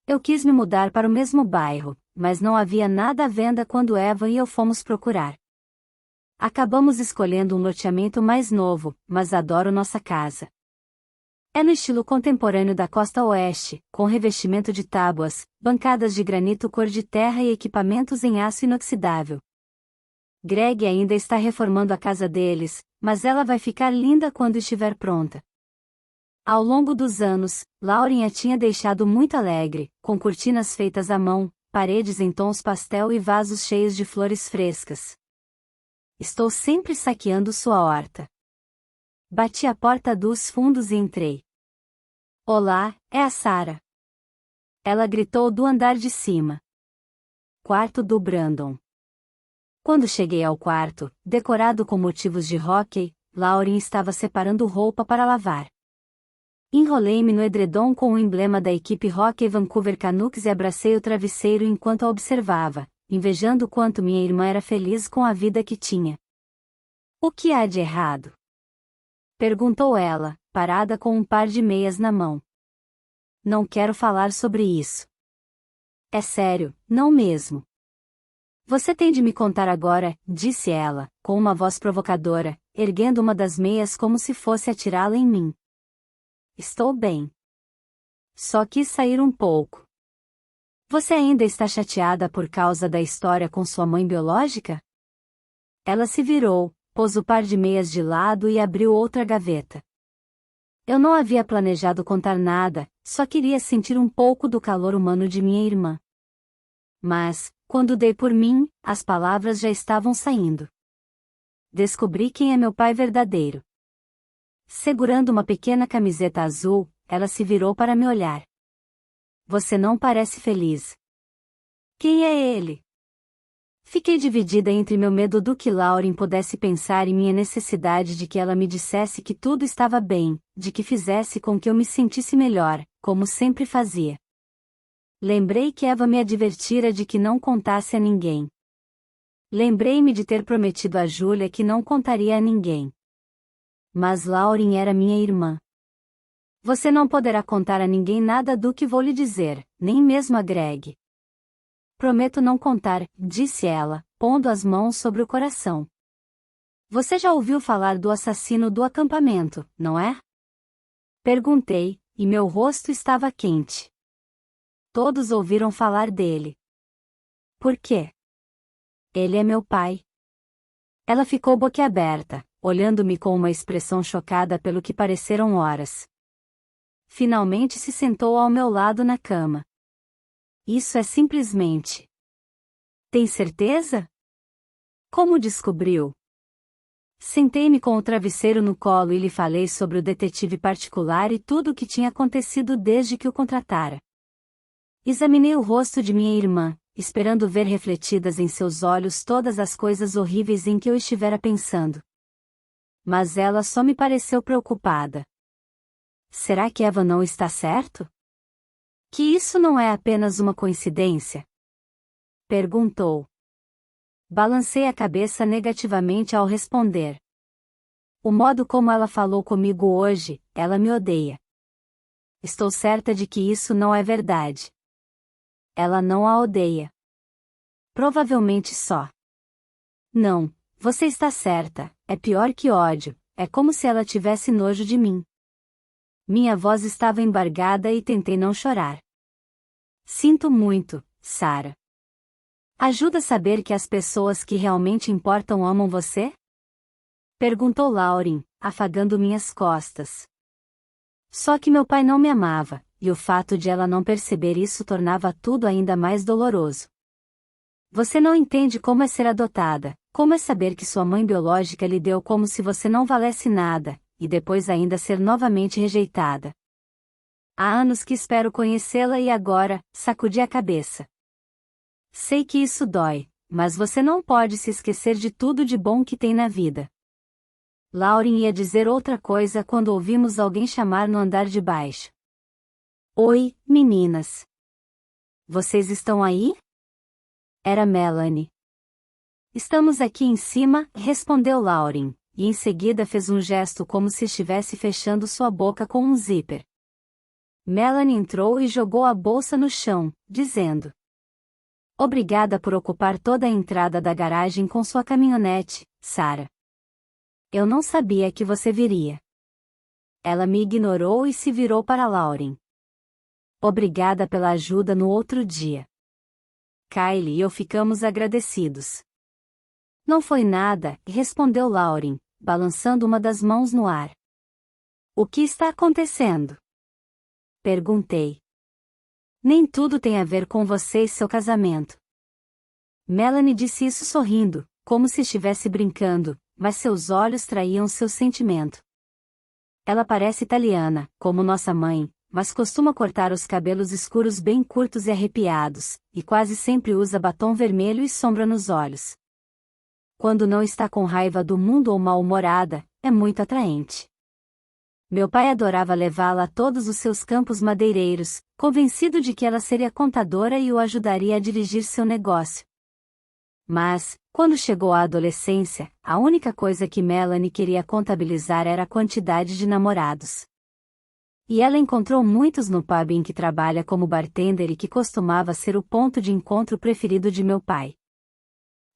Eu quis me mudar para o mesmo bairro, mas não havia nada à venda quando Eva e eu fomos procurar. Acabamos escolhendo um loteamento mais novo, mas adoro nossa casa. É no estilo contemporâneo da costa oeste, com revestimento de tábuas, bancadas de granito cor de terra e equipamentos em aço inoxidável. Greg ainda está reformando a casa deles, mas ela vai ficar linda quando estiver pronta. Ao longo dos anos, Lauren a tinha deixado muito alegre, com cortinas feitas à mão, paredes em tons pastel e vasos cheios de flores frescas. Estou sempre saqueando sua horta. Bati a porta dos fundos e entrei. Olá, é a Sarah. Ela gritou do andar de cima. Quarto do Brandon. Quando cheguei ao quarto, decorado com motivos de hóquei, Lauren estava separando roupa para lavar. Enrolei-me no edredom com o emblema da equipe hóquei Vancouver Canucks e abracei o travesseiro enquanto a observava, invejando quanto minha irmã era feliz com a vida que tinha. O que há de errado? Perguntou ela, parada com um par de meias na mão. Não quero falar sobre isso. É sério, não mesmo. Você tem de me contar agora, disse ela, com uma voz provocadora, erguendo uma das meias como se fosse atirá-la em mim. Estou bem. Só quis sair um pouco. Você ainda está chateada por causa da história com sua mãe biológica? Ela se virou, pôs o par de meias de lado e abriu outra gaveta. Eu não havia planejado contar nada, só queria sentir um pouco do calor humano de minha irmã. Mas, quando dei por mim, as palavras já estavam saindo. Descobri quem é meu pai verdadeiro. Segurando uma pequena camiseta azul, ela se virou para me olhar. Você não parece feliz. Quem é ele? Fiquei dividida entre meu medo do que Lauren pudesse pensar e minha necessidade de que ela me dissesse que tudo estava bem, de que fizesse com que eu me sentisse melhor, como sempre fazia. Lembrei que Eva me advertira de que não contasse a ninguém. Lembrei-me de ter prometido a Júlia que não contaria a ninguém. Mas Lauren era minha irmã. Você não poderá contar a ninguém nada do que vou lhe dizer, nem mesmo a Greg. Prometo não contar, disse ela, pondo as mãos sobre o coração. Você já ouviu falar do assassino do acampamento, não é? Perguntei, e meu rosto estava quente. Todos ouviram falar dele. Por quê? Ele é meu pai. Ela ficou boquiaberta, olhando-me com uma expressão chocada pelo que pareceram horas. Finalmente se sentou ao meu lado na cama. Isso é simplesmente. Tem certeza? Como descobriu? Sentei-me com o travesseiro no colo e lhe falei sobre o detetive particular e tudo o que tinha acontecido desde que o contratara. Examinei o rosto de minha irmã, esperando ver refletidas em seus olhos todas as coisas horríveis em que eu estivera pensando. Mas ela só me pareceu preocupada. Será que Eva não está certo? Que isso não é apenas uma coincidência? Perguntou. Balancei a cabeça negativamente ao responder. O modo como ela falou comigo hoje, ela me odeia. Estou certa de que isso não é verdade. Ela não a odeia. Provavelmente só. Não, você está certa, é pior que ódio, é como se ela tivesse nojo de mim. Minha voz estava embargada e tentei não chorar. Sinto muito, Sarah. Ajuda a saber que as pessoas que realmente importam amam você? Perguntou Lauren, afagando minhas costas. Só que meu pai não me amava, e o fato de ela não perceber isso tornava tudo ainda mais doloroso. Você não entende como é ser adotada, como é saber que sua mãe biológica lhe deu como se você não valesse nada, e depois ainda ser novamente rejeitada. Há anos que espero conhecê-la e agora, sacudi a cabeça. Sei que isso dói, mas você não pode se esquecer de tudo de bom que tem na vida. Lauren ia dizer outra coisa quando ouvimos alguém chamar no andar de baixo. Oi, meninas. Vocês estão aí? Era Melanie. Estamos aqui em cima, respondeu Lauren, e em seguida fez um gesto como se estivesse fechando sua boca com um zíper. Melanie entrou e jogou a bolsa no chão, dizendo: Obrigada por ocupar toda a entrada da garagem com sua caminhonete, Sarah. Eu não sabia que você viria. Ela me ignorou e se virou para Lauren. Obrigada pela ajuda no outro dia. Kylie e eu ficamos agradecidos. Não foi nada, respondeu Lauren, balançando uma das mãos no ar. O que está acontecendo? Perguntei. Nem tudo tem a ver com você e seu casamento. Melanie disse isso sorrindo, como se estivesse brincando, mas seus olhos traíam seu sentimento. Ela parece italiana, como nossa mãe, mas costuma cortar os cabelos escuros bem curtos e arrepiados, e quase sempre usa batom vermelho e sombra nos olhos. Quando não está com raiva do mundo ou mal-humorada, é muito atraente. Meu pai adorava levá-la a todos os seus campos madeireiros, convencido de que ela seria contadora e o ajudaria a dirigir seu negócio. Mas, quando chegou à adolescência, a única coisa que Melanie queria contabilizar era a quantidade de namorados. E ela encontrou muitos no pub em que trabalha como bartender e que costumava ser o ponto de encontro preferido de meu pai.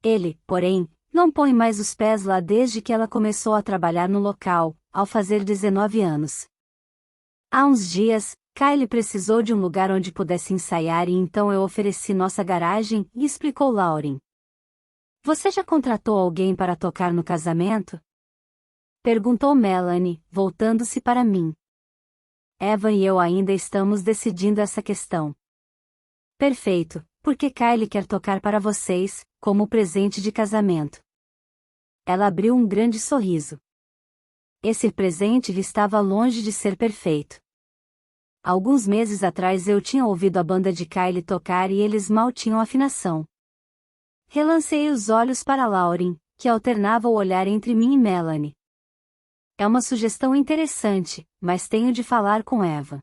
Ele, porém, não põe mais os pés lá desde que ela começou a trabalhar no local, ao fazer 19 anos. Há uns dias, Kylie precisou de um lugar onde pudesse ensaiar e então eu ofereci nossa garagem, e explicou Lauren. Você já contratou alguém para tocar no casamento? Perguntou Melanie, voltando-se para mim. Evan e eu ainda estamos decidindo essa questão. Perfeito, porque Kylie quer tocar para vocês, como presente de casamento. Ela abriu um grande sorriso. Esse presente lhe estava longe de ser perfeito. Alguns meses atrás eu tinha ouvido a banda de Kylie tocar e eles mal tinham afinação. Relancei os olhos para Lauren, que alternava o olhar entre mim e Melanie. É uma sugestão interessante, mas tenho de falar com Eva.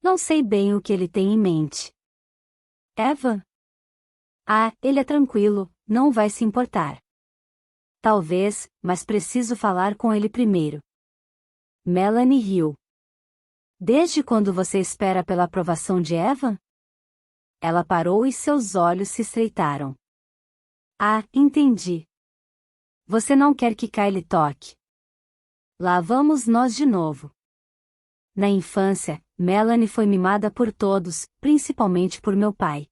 Não sei bem o que ele tem em mente. Eva? Ah, ele é tranquilo, não vai se importar. Talvez, mas preciso falar com ele primeiro. Melanie riu. Desde quando você espera pela aprovação de Eva? Ela parou e seus olhos se estreitaram. Ah, entendi. Você não quer que Kylie toque. Lá vamos nós de novo. Na infância, Melanie foi mimada por todos, principalmente por meu pai.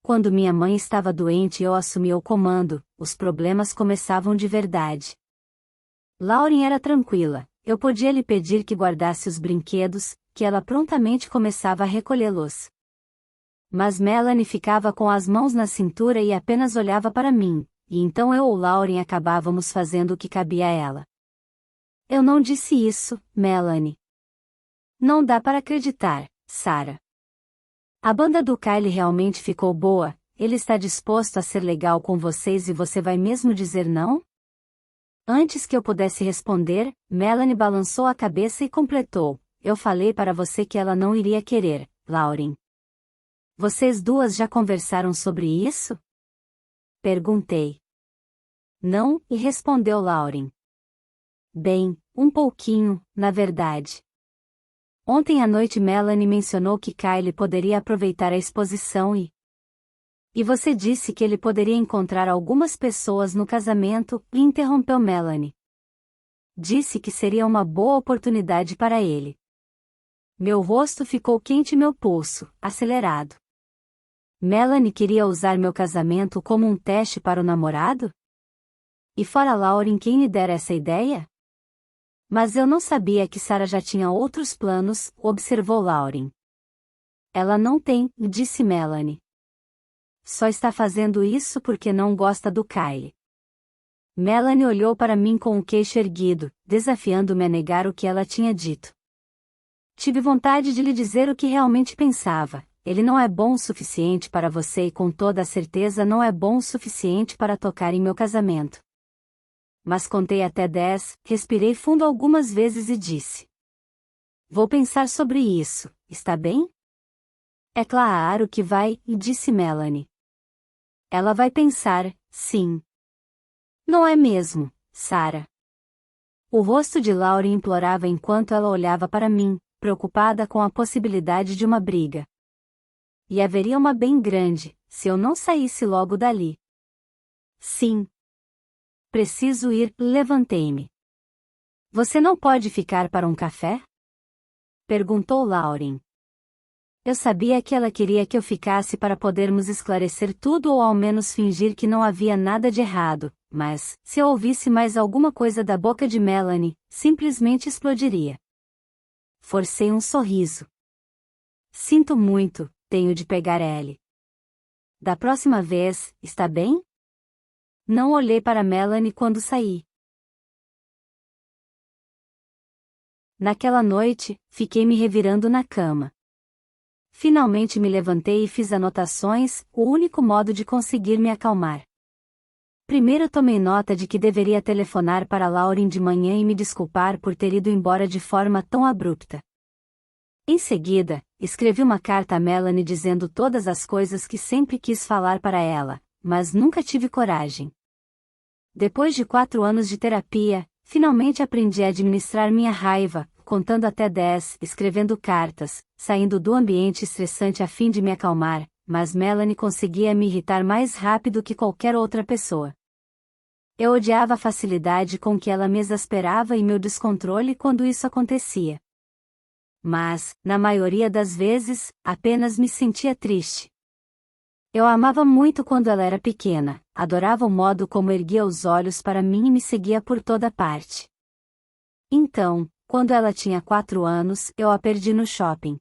Quando minha mãe estava doente e eu assumi o comando, os problemas começavam de verdade. Lauren era tranquila, eu podia lhe pedir que guardasse os brinquedos, que ela prontamente começava a recolhê-los. Mas Melanie ficava com as mãos na cintura e apenas olhava para mim, e então eu ou Lauren acabávamos fazendo o que cabia a ela. Eu não disse isso, Melanie. Não dá para acreditar, Sarah. A banda do Kylie realmente ficou boa, ele está disposto a ser legal com vocês e você vai mesmo dizer não? Antes que eu pudesse responder, Melanie balançou a cabeça e completou, eu falei para você que ela não iria querer, Lauren. Vocês duas já conversaram sobre isso? Perguntei. Não, e respondeu Lauren. Bem, um pouquinho, na verdade. Ontem à noite Melanie mencionou que Kylie poderia aproveitar a exposição e você disse que ele poderia encontrar algumas pessoas no casamento, e interrompeu Melanie. Disse que seria uma boa oportunidade para ele. Meu rosto ficou quente e meu pulso, acelerado. Melanie queria usar meu casamento como um teste para o namorado? E fora Lauren quem lhe dera essa ideia? Mas eu não sabia que Sarah já tinha outros planos, observou Lauren. Ela não tem, disse Melanie. Só está fazendo isso porque não gosta do Kylie. Melanie olhou para mim com o queixo erguido, desafiando-me a negar o que ela tinha dito. Tive vontade de lhe dizer o que realmente pensava. Ele não é bom o suficiente para você e com toda a certeza não é bom o suficiente para tocar em meu casamento. Mas contei até 10, respirei fundo algumas vezes e disse. Vou pensar sobre isso, está bem? É claro que vai, disse Melanie. Ela vai pensar, sim. Não é mesmo, Sarah? O rosto de Lauren implorava enquanto ela olhava para mim, preocupada com a possibilidade de uma briga. E haveria uma bem grande, se eu não saísse logo dali. Sim. Preciso ir, levantei-me. Você não pode ficar para um café? Perguntou Lauren. Eu sabia que ela queria que eu ficasse para podermos esclarecer tudo ou ao menos fingir que não havia nada de errado, mas, se eu ouvisse mais alguma coisa da boca de Melanie, simplesmente explodiria. Forcei um sorriso. Sinto muito, tenho de pegar Ellie. Da próxima vez, está bem? Não olhei para Melanie quando saí. Naquela noite, fiquei me revirando na cama. Finalmente me levantei e fiz anotações, o único modo de conseguir me acalmar. Primeiro tomei nota de que deveria telefonar para Lauren de manhã e me desculpar por ter ido embora de forma tão abrupta. Em seguida, escrevi uma carta a Melanie dizendo todas as coisas que sempre quis falar para ela, mas nunca tive coragem. Depois de 4 anos de terapia, finalmente aprendi a administrar minha raiva, contando até 10, escrevendo cartas, saindo do ambiente estressante a fim de me acalmar, mas Melanie conseguia me irritar mais rápido que qualquer outra pessoa. Eu odiava a facilidade com que ela me exasperava e meu descontrole quando isso acontecia. Mas, na maioria das vezes, apenas me sentia triste. Eu a amava muito quando ela era pequena, adorava o modo como erguia os olhos para mim e me seguia por toda parte. Então, quando ela tinha 4 anos, eu a perdi no shopping.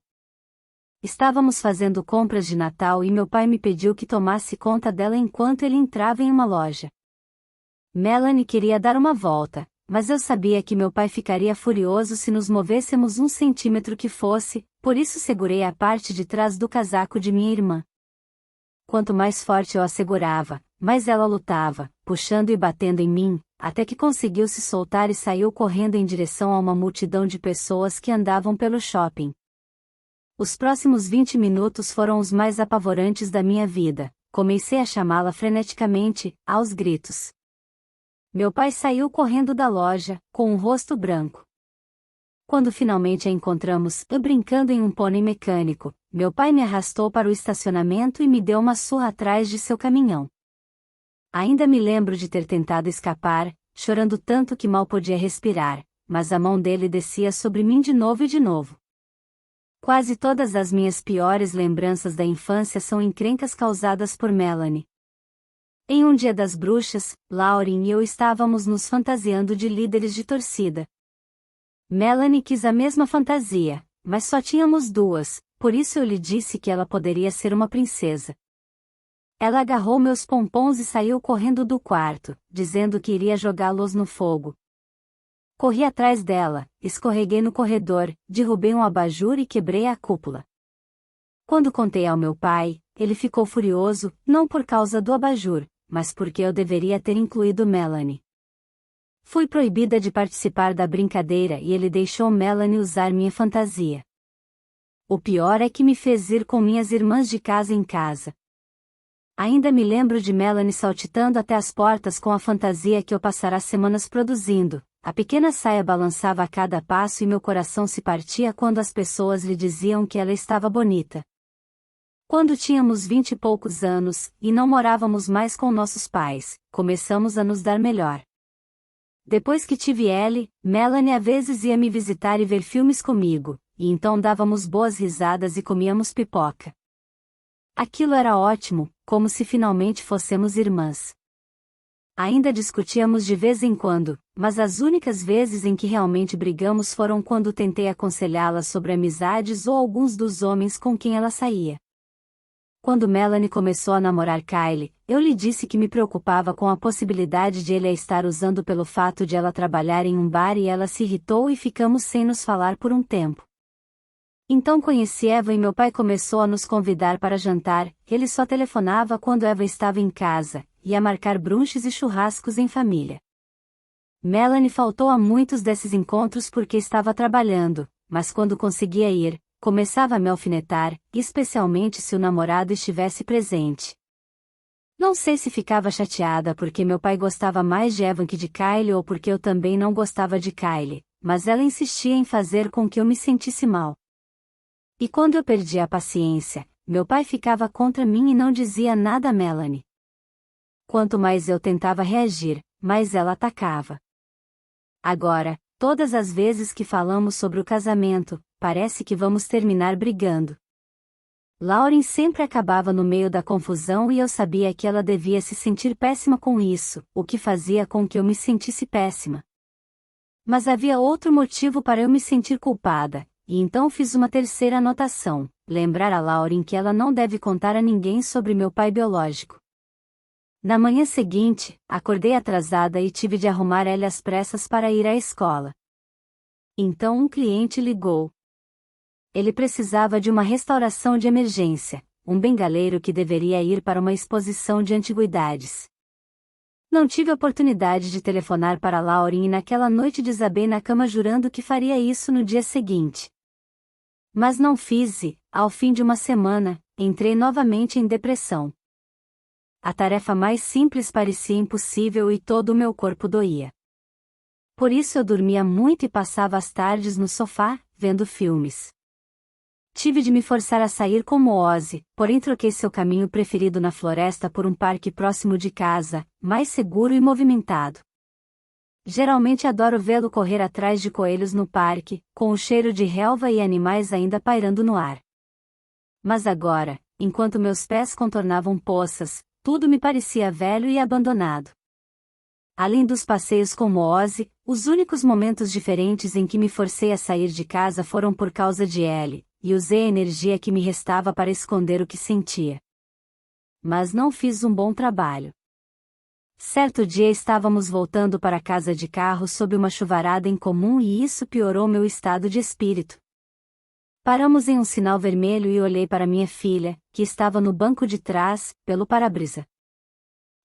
Estávamos fazendo compras de Natal e meu pai me pediu que tomasse conta dela enquanto ele entrava em uma loja. Melanie queria dar uma volta, mas eu sabia que meu pai ficaria furioso se nos movêssemos 1 centímetro que fosse, por isso segurei a parte de trás do casaco de minha irmã. Quanto mais forte eu a segurava, mais ela lutava, puxando e batendo em mim, até que conseguiu se soltar e saiu correndo em direção a uma multidão de pessoas que andavam pelo shopping. Os próximos 20 minutos foram os mais apavorantes da minha vida. Comecei a chamá-la freneticamente, aos gritos. Meu pai saiu correndo da loja, com um rosto branco. Quando finalmente a encontramos, eu brincando em um pônei mecânico, meu pai me arrastou para o estacionamento e me deu uma surra atrás de seu caminhão. Ainda me lembro de ter tentado escapar, chorando tanto que mal podia respirar, mas a mão dele descia sobre mim de novo e de novo. Quase todas as minhas piores lembranças da infância são encrencas causadas por Melanie. Em um dia das bruxas, Lauren e eu estávamos nos fantasiando de líderes de torcida. Melanie quis a mesma fantasia, mas só tínhamos 2, por isso eu lhe disse que ela poderia ser uma princesa. Ela agarrou meus pompons e saiu correndo do quarto, dizendo que iria jogá-los no fogo. Corri atrás dela, escorreguei no corredor, derrubei um abajur e quebrei a cúpula. Quando contei ao meu pai, ele ficou furioso, não por causa do abajur, mas porque eu deveria ter incluído Melanie. Fui proibida de participar da brincadeira e ele deixou Melanie usar minha fantasia. O pior é que me fez ir com minhas irmãs de casa em casa. Ainda me lembro de Melanie saltitando até as portas com a fantasia que eu passara semanas produzindo. A pequena saia balançava a cada passo e meu coração se partia quando as pessoas lhe diziam que ela estava bonita. Quando tínhamos 20 e poucos anos, e não morávamos mais com nossos pais, começamos a nos dar melhor. Depois que tive Ellie, Melanie às vezes ia me visitar e ver filmes comigo, e então dávamos boas risadas e comíamos pipoca. Aquilo era ótimo, como se finalmente fôssemos irmãs. Ainda discutíamos de vez em quando, mas as únicas vezes em que realmente brigamos foram quando tentei aconselhá-la sobre amizades ou alguns dos homens com quem ela saía. Quando Melanie começou a namorar Kyle, eu lhe disse que me preocupava com a possibilidade de ele a estar usando pelo fato de ela trabalhar em um bar e ela se irritou e ficamos sem nos falar por um tempo. Então conheci Eva e meu pai começou a nos convidar para jantar, ele só telefonava quando Eva estava em casa, e a marcar brunches e churrascos em família. Melanie faltou a muitos desses encontros porque estava trabalhando, mas quando conseguia ir, começava a me alfinetar, especialmente se o namorado estivesse presente. Não sei se ficava chateada porque meu pai gostava mais de Evan que de Kyle ou porque eu também não gostava de Kyle, mas ela insistia em fazer com que eu me sentisse mal. E quando eu perdia a paciência, meu pai ficava contra mim e não dizia nada a Melanie. Quanto mais eu tentava reagir, mais ela atacava. Agora, todas as vezes que falamos sobre o casamento, parece que vamos terminar brigando. Lauren sempre acabava no meio da confusão e eu sabia que ela devia se sentir péssima com isso, o que fazia com que eu me sentisse péssima. Mas havia outro motivo para eu me sentir culpada, e então fiz uma terceira anotação: lembrar a Lauren que ela não deve contar a ninguém sobre meu pai biológico. Na manhã seguinte, acordei atrasada e tive de arrumar ela às pressas para ir à escola. Então um cliente ligou. Ele precisava de uma restauração de emergência, um bengaleiro que deveria ir para uma exposição de antiguidades. Não tive oportunidade de telefonar para Lauren e naquela noite desabei na cama jurando que faria isso no dia seguinte. Mas não fiz e, ao fim de uma semana, entrei novamente em depressão. A tarefa mais simples parecia impossível e todo o meu corpo doía. Por isso eu dormia muito e passava as tardes no sofá, vendo filmes. Tive de me forçar a sair como Ozzy, porém troquei seu caminho preferido na floresta por um parque próximo de casa, mais seguro e movimentado. Geralmente adoro vê-lo correr atrás de coelhos no parque, com o cheiro de relva e animais ainda pairando no ar. Mas agora, enquanto meus pés contornavam poças, tudo me parecia velho e abandonado. Além dos passeios com Ozzy, os únicos momentos diferentes em que me forcei a sair de casa foram por causa de Ellie, e usei a energia que me restava para esconder o que sentia. Mas não fiz um bom trabalho. Certo dia estávamos voltando para casa de carro sob uma chuvarada incomum e isso piorou meu estado de espírito. Paramos em um sinal vermelho e olhei para minha filha, que estava no banco de trás, pelo para-brisa.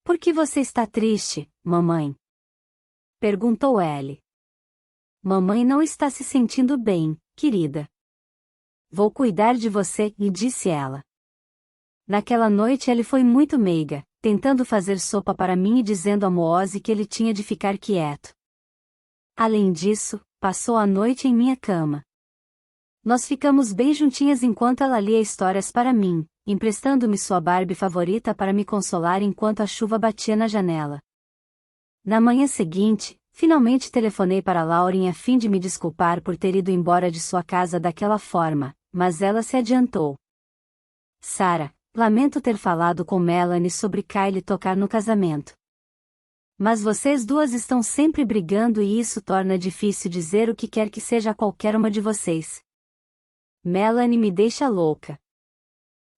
"Por que você está triste, mamãe?" perguntou Ellie. "Mamãe não está se sentindo bem, querida." "Vou cuidar de você", e disse ela. Naquela noite ele foi muito meiga, tentando fazer sopa para mim e dizendo a Moose que ele tinha de ficar quieto. Além disso, passou a noite em minha cama. Nós ficamos bem juntinhas enquanto ela lia histórias para mim, emprestando-me sua Barbie favorita para me consolar enquanto a chuva batia na janela. Na manhã seguinte, finalmente telefonei para Lauren a fim de me desculpar por ter ido embora de sua casa daquela forma, mas ela se adiantou. "Sarah, lamento ter falado com Melanie sobre Kylie tocar no casamento. Mas vocês duas estão sempre brigando e isso torna difícil dizer o que quer que seja a qualquer uma de vocês. Melanie me deixa louca.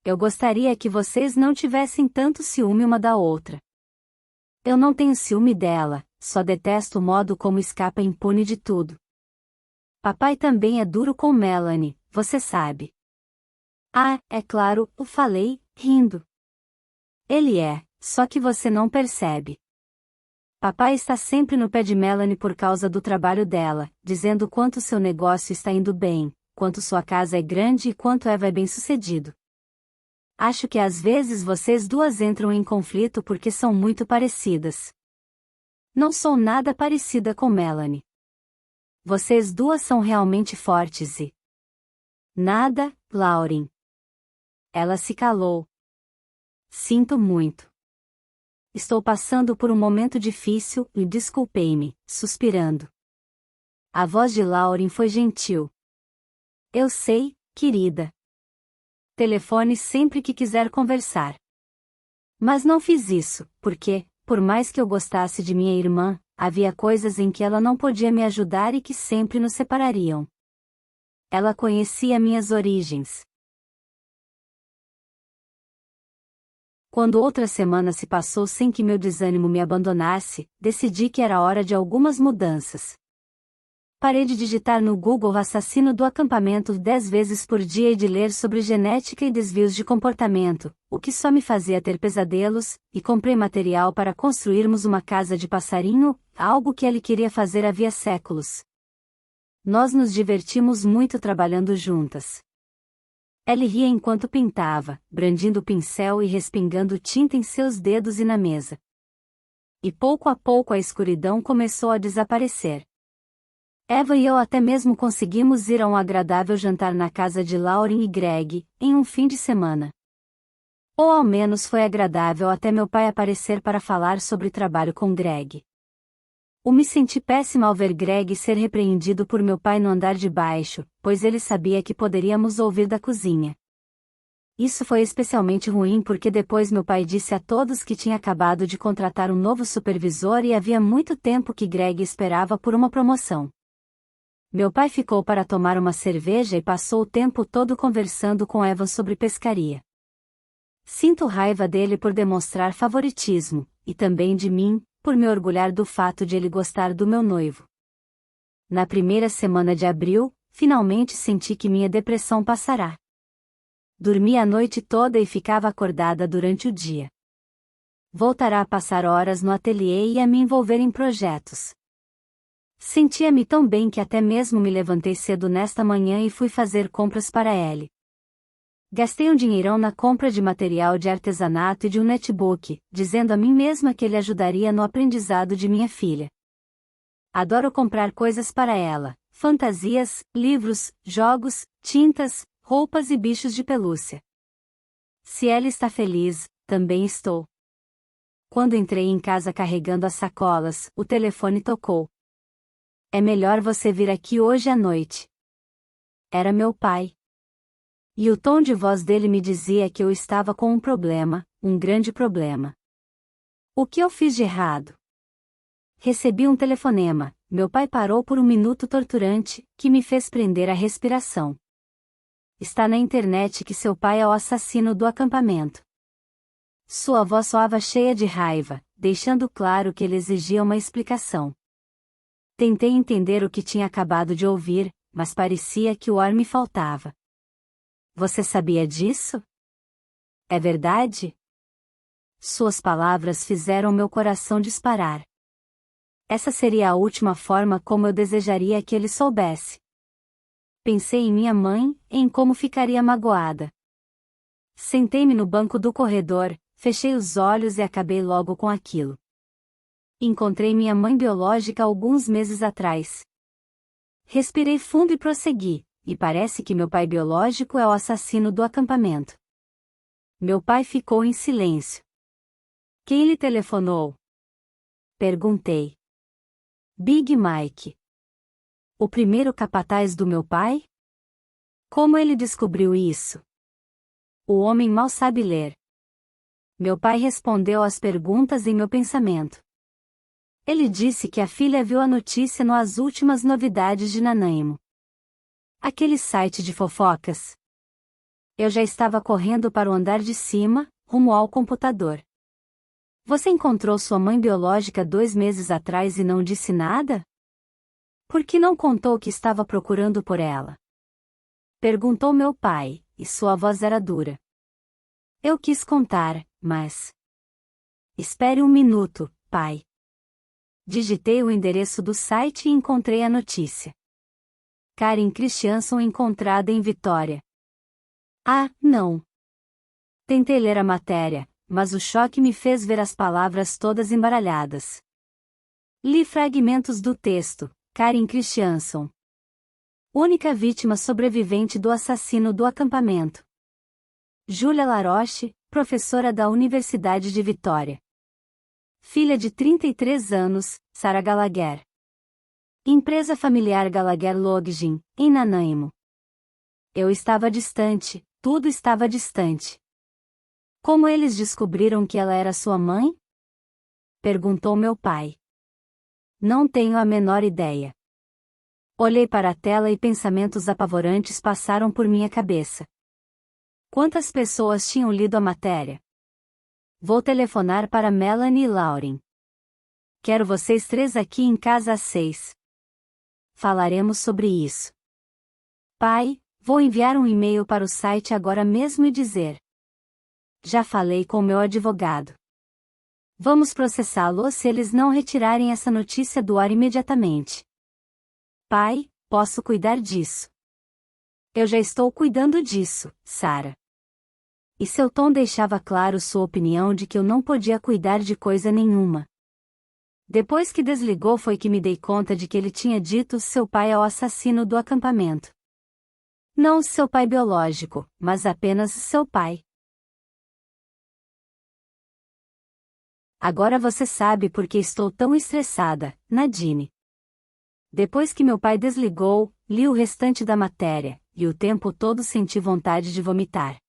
Eu gostaria que vocês não tivessem tanto ciúme uma da outra. Eu não tenho ciúme dela, só detesto o modo como escapa impune de tudo. Papai também é duro com Melanie, você sabe." "Ah, é claro", eu falei, rindo. "Ele é, só que você não percebe. Papai está sempre no pé de Melanie por causa do trabalho dela, dizendo quanto seu negócio está indo bem, quanto sua casa é grande e quanto Eva é bem-sucedido. Acho que às vezes vocês duas entram em conflito porque são muito parecidas. Não sou nada parecida com Melanie. Vocês duas são realmente fortes e..." "Nada, Lauren." Ela se calou. "Sinto muito. Estou passando por um momento difícil e desculpei-me", suspirando. A voz de Lauren foi gentil. "Eu sei, querida. Telefone sempre que quiser conversar." Mas não fiz isso, porque, por mais que eu gostasse de minha irmã, havia coisas em que ela não podia me ajudar e que sempre nos separariam. Ela conhecia minhas origens. Quando outra semana se passou sem que meu desânimo me abandonasse, decidi que era hora de algumas mudanças. Parei de digitar no Google "assassino do acampamento" 10 vezes por dia e de ler sobre genética e desvios de comportamento, o que só me fazia ter pesadelos, e comprei material para construirmos uma casa de passarinho, algo que ele queria fazer havia séculos. Nós nos divertimos muito trabalhando juntas. Ele ria enquanto pintava, brandindo o pincel e respingando tinta em seus dedos e na mesa. E pouco a pouco a escuridão começou a desaparecer. Eva e eu até mesmo conseguimos ir a um agradável jantar na casa de Lauren e Greg, em um fim de semana. Ou ao menos foi agradável até meu pai aparecer para falar sobre trabalho com Greg. Me senti péssima ao ver Greg ser repreendido por meu pai no andar de baixo, pois ele sabia que poderíamos ouvir da cozinha. Isso foi especialmente ruim porque depois meu pai disse a todos que tinha acabado de contratar um novo supervisor e havia muito tempo que Greg esperava por uma promoção. Meu pai ficou para tomar uma cerveja e passou o tempo todo conversando com Evan sobre pescaria. Sinto raiva dele por demonstrar favoritismo, e também de mim, por me orgulhar do fato de ele gostar do meu noivo. Na primeira semana de abril, finalmente senti que minha depressão passará. Dormi a noite toda e ficava acordada durante o dia. Voltará a passar horas no ateliê e a me envolver em projetos. Sentia-me tão bem que até mesmo me levantei cedo nesta manhã e fui fazer compras para ele. Gastei um dinheirão na compra de material de artesanato e de um netbook, dizendo a mim mesma que ele ajudaria no aprendizado de minha filha. Adoro comprar coisas para ela, fantasias, livros, jogos, tintas, roupas e bichos de pelúcia. Se ela está feliz, também estou. Quando entrei em casa carregando as sacolas, o telefone tocou. É melhor você vir aqui hoje à noite. Era meu pai. E o tom de voz dele me dizia que eu estava com um problema, um grande problema. O que eu fiz de errado? Recebi um telefonema. Meu pai parou por um minuto torturante, que me fez prender a respiração. Está na internet que seu pai é o assassino do acampamento. Sua voz soava cheia de raiva, deixando claro que ele exigia uma explicação. Tentei entender o que tinha acabado de ouvir, mas parecia que o ar me faltava. Você sabia disso? É verdade? Suas palavras fizeram meu coração disparar. Essa seria a última forma como eu desejaria que ele soubesse. Pensei em minha mãe, em como ficaria magoada. Sentei-me no banco do corredor, fechei os olhos e acabei logo com aquilo. Encontrei minha mãe biológica alguns meses atrás. Respirei fundo e prossegui, e parece que meu pai biológico é o assassino do acampamento. Meu pai ficou em silêncio. Quem lhe telefonou? Perguntei. Big Mike. O primeiro capataz do meu pai? Como ele descobriu isso? O homem mal sabe ler. Meu pai respondeu às perguntas em meu pensamento. Ele disse que a filha viu a notícia no As Últimas Novidades de Nanaimo. Aquele site de fofocas. Eu já estava correndo para o andar de cima, rumo ao computador. Você encontrou sua mãe biológica 2 meses atrás e não disse nada? Por que não contou que estava procurando por ela? Perguntou meu pai, e sua voz era dura. Eu quis contar, mas... Espere um minuto, pai. Digitei o endereço do site e encontrei a notícia. Karen Christianson encontrada em Vitória. Ah, não. Tentei ler a matéria, mas o choque me fez ver as palavras todas embaralhadas. Li fragmentos do texto. Karen Christianson. Única vítima sobrevivente do assassino do acampamento. Júlia Laroche, professora da Universidade de Vitória. Filha de 33 anos, Sarah Gallagher. Empresa familiar Gallagher Login, em Nanaimo. Eu estava distante, tudo estava distante. Como eles descobriram que ela era sua mãe? Perguntou meu pai. Não tenho a menor ideia. Olhei para a tela e pensamentos apavorantes passaram por minha cabeça. Quantas pessoas tinham lido a matéria? Vou telefonar para Melanie e Lauren. Quero vocês 3 aqui em casa às 6. Falaremos sobre isso. Pai, vou enviar um e-mail para o site agora mesmo e dizer. Já falei com meu advogado. Vamos processá-lo se eles não retirarem essa notícia do ar imediatamente. Pai, posso cuidar disso. Eu já estou cuidando disso, Sarah. E seu tom deixava claro sua opinião de que eu não podia cuidar de coisa nenhuma. Depois que desligou foi que me dei conta de que ele tinha dito seu pai é o assassino do acampamento. Não seu pai biológico, mas apenas seu pai. Agora você sabe por que estou tão estressada, Nadine. Depois que meu pai desligou, li o restante da matéria, e o tempo todo senti vontade de vomitar.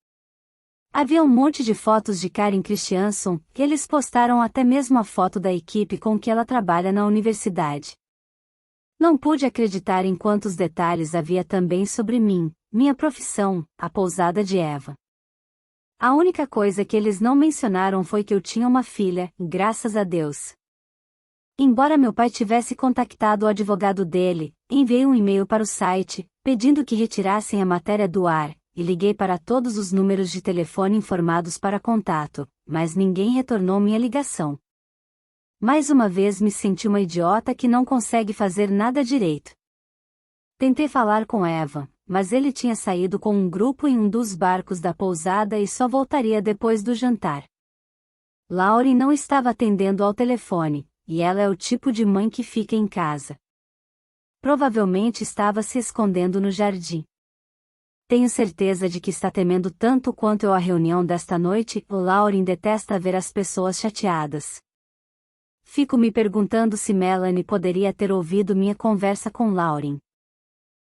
Havia um monte de fotos de Karen Christianson, que eles postaram até mesmo a foto da equipe com que ela trabalha na universidade. Não pude acreditar em quantos detalhes havia também sobre mim, minha profissão, a pousada de Eva. A única coisa que eles não mencionaram foi que eu tinha uma filha, graças a Deus. Embora meu pai tivesse contactado o advogado dele, enviei um e-mail para o site, pedindo que retirassem a matéria do ar, e liguei para todos os números de telefone informados para contato, mas ninguém retornou minha ligação. Mais uma vez me senti uma idiota que não consegue fazer nada direito. Tentei falar com Eva, mas ele tinha saído com um grupo em um dos barcos da pousada e só voltaria depois do jantar. Lauren não estava atendendo ao telefone, e ela é o tipo de mãe que fica em casa. Provavelmente estava se escondendo no jardim. Tenho certeza de que está temendo tanto quanto eu a reunião desta noite. O Lauren detesta ver as pessoas chateadas. Fico me perguntando se Melanie poderia ter ouvido minha conversa com Lauren.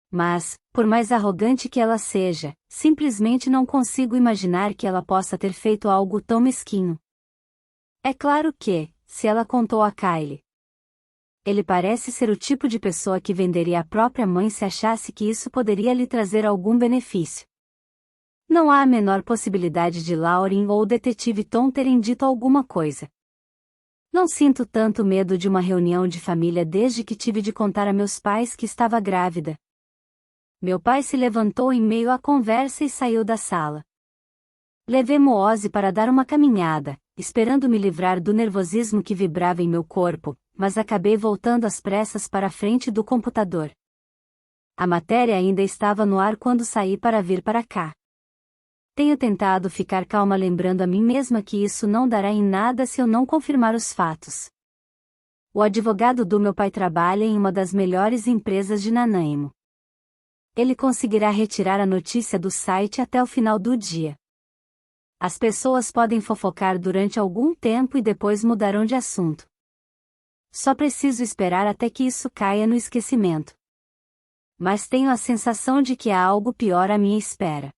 Mas, por mais arrogante que ela seja, simplesmente não consigo imaginar que ela possa ter feito algo tão mesquinho. É claro que, se ela contou a Kylie, ele parece ser o tipo de pessoa que venderia a própria mãe se achasse que isso poderia lhe trazer algum benefício. Não há a menor possibilidade de Lauren ou o detetive Tom terem dito alguma coisa. Não sinto tanto medo de uma reunião de família desde que tive de contar a meus pais que estava grávida. Meu pai se levantou em meio à conversa e saiu da sala. Levei Moose para dar uma caminhada, esperando me livrar do nervosismo que vibrava em meu corpo, mas acabei voltando às pressas para a frente do computador. A matéria ainda estava no ar quando saí para vir para cá. Tenho tentado ficar calma lembrando a mim mesma que isso não dará em nada se eu não confirmar os fatos. O advogado do meu pai trabalha em uma das melhores empresas de Nanaimo. Ele conseguirá retirar a notícia do site até o final do dia. As pessoas podem fofocar durante algum tempo e depois mudarão de assunto. Só preciso esperar até que isso caia no esquecimento. Mas tenho a sensação de que há algo pior à minha espera.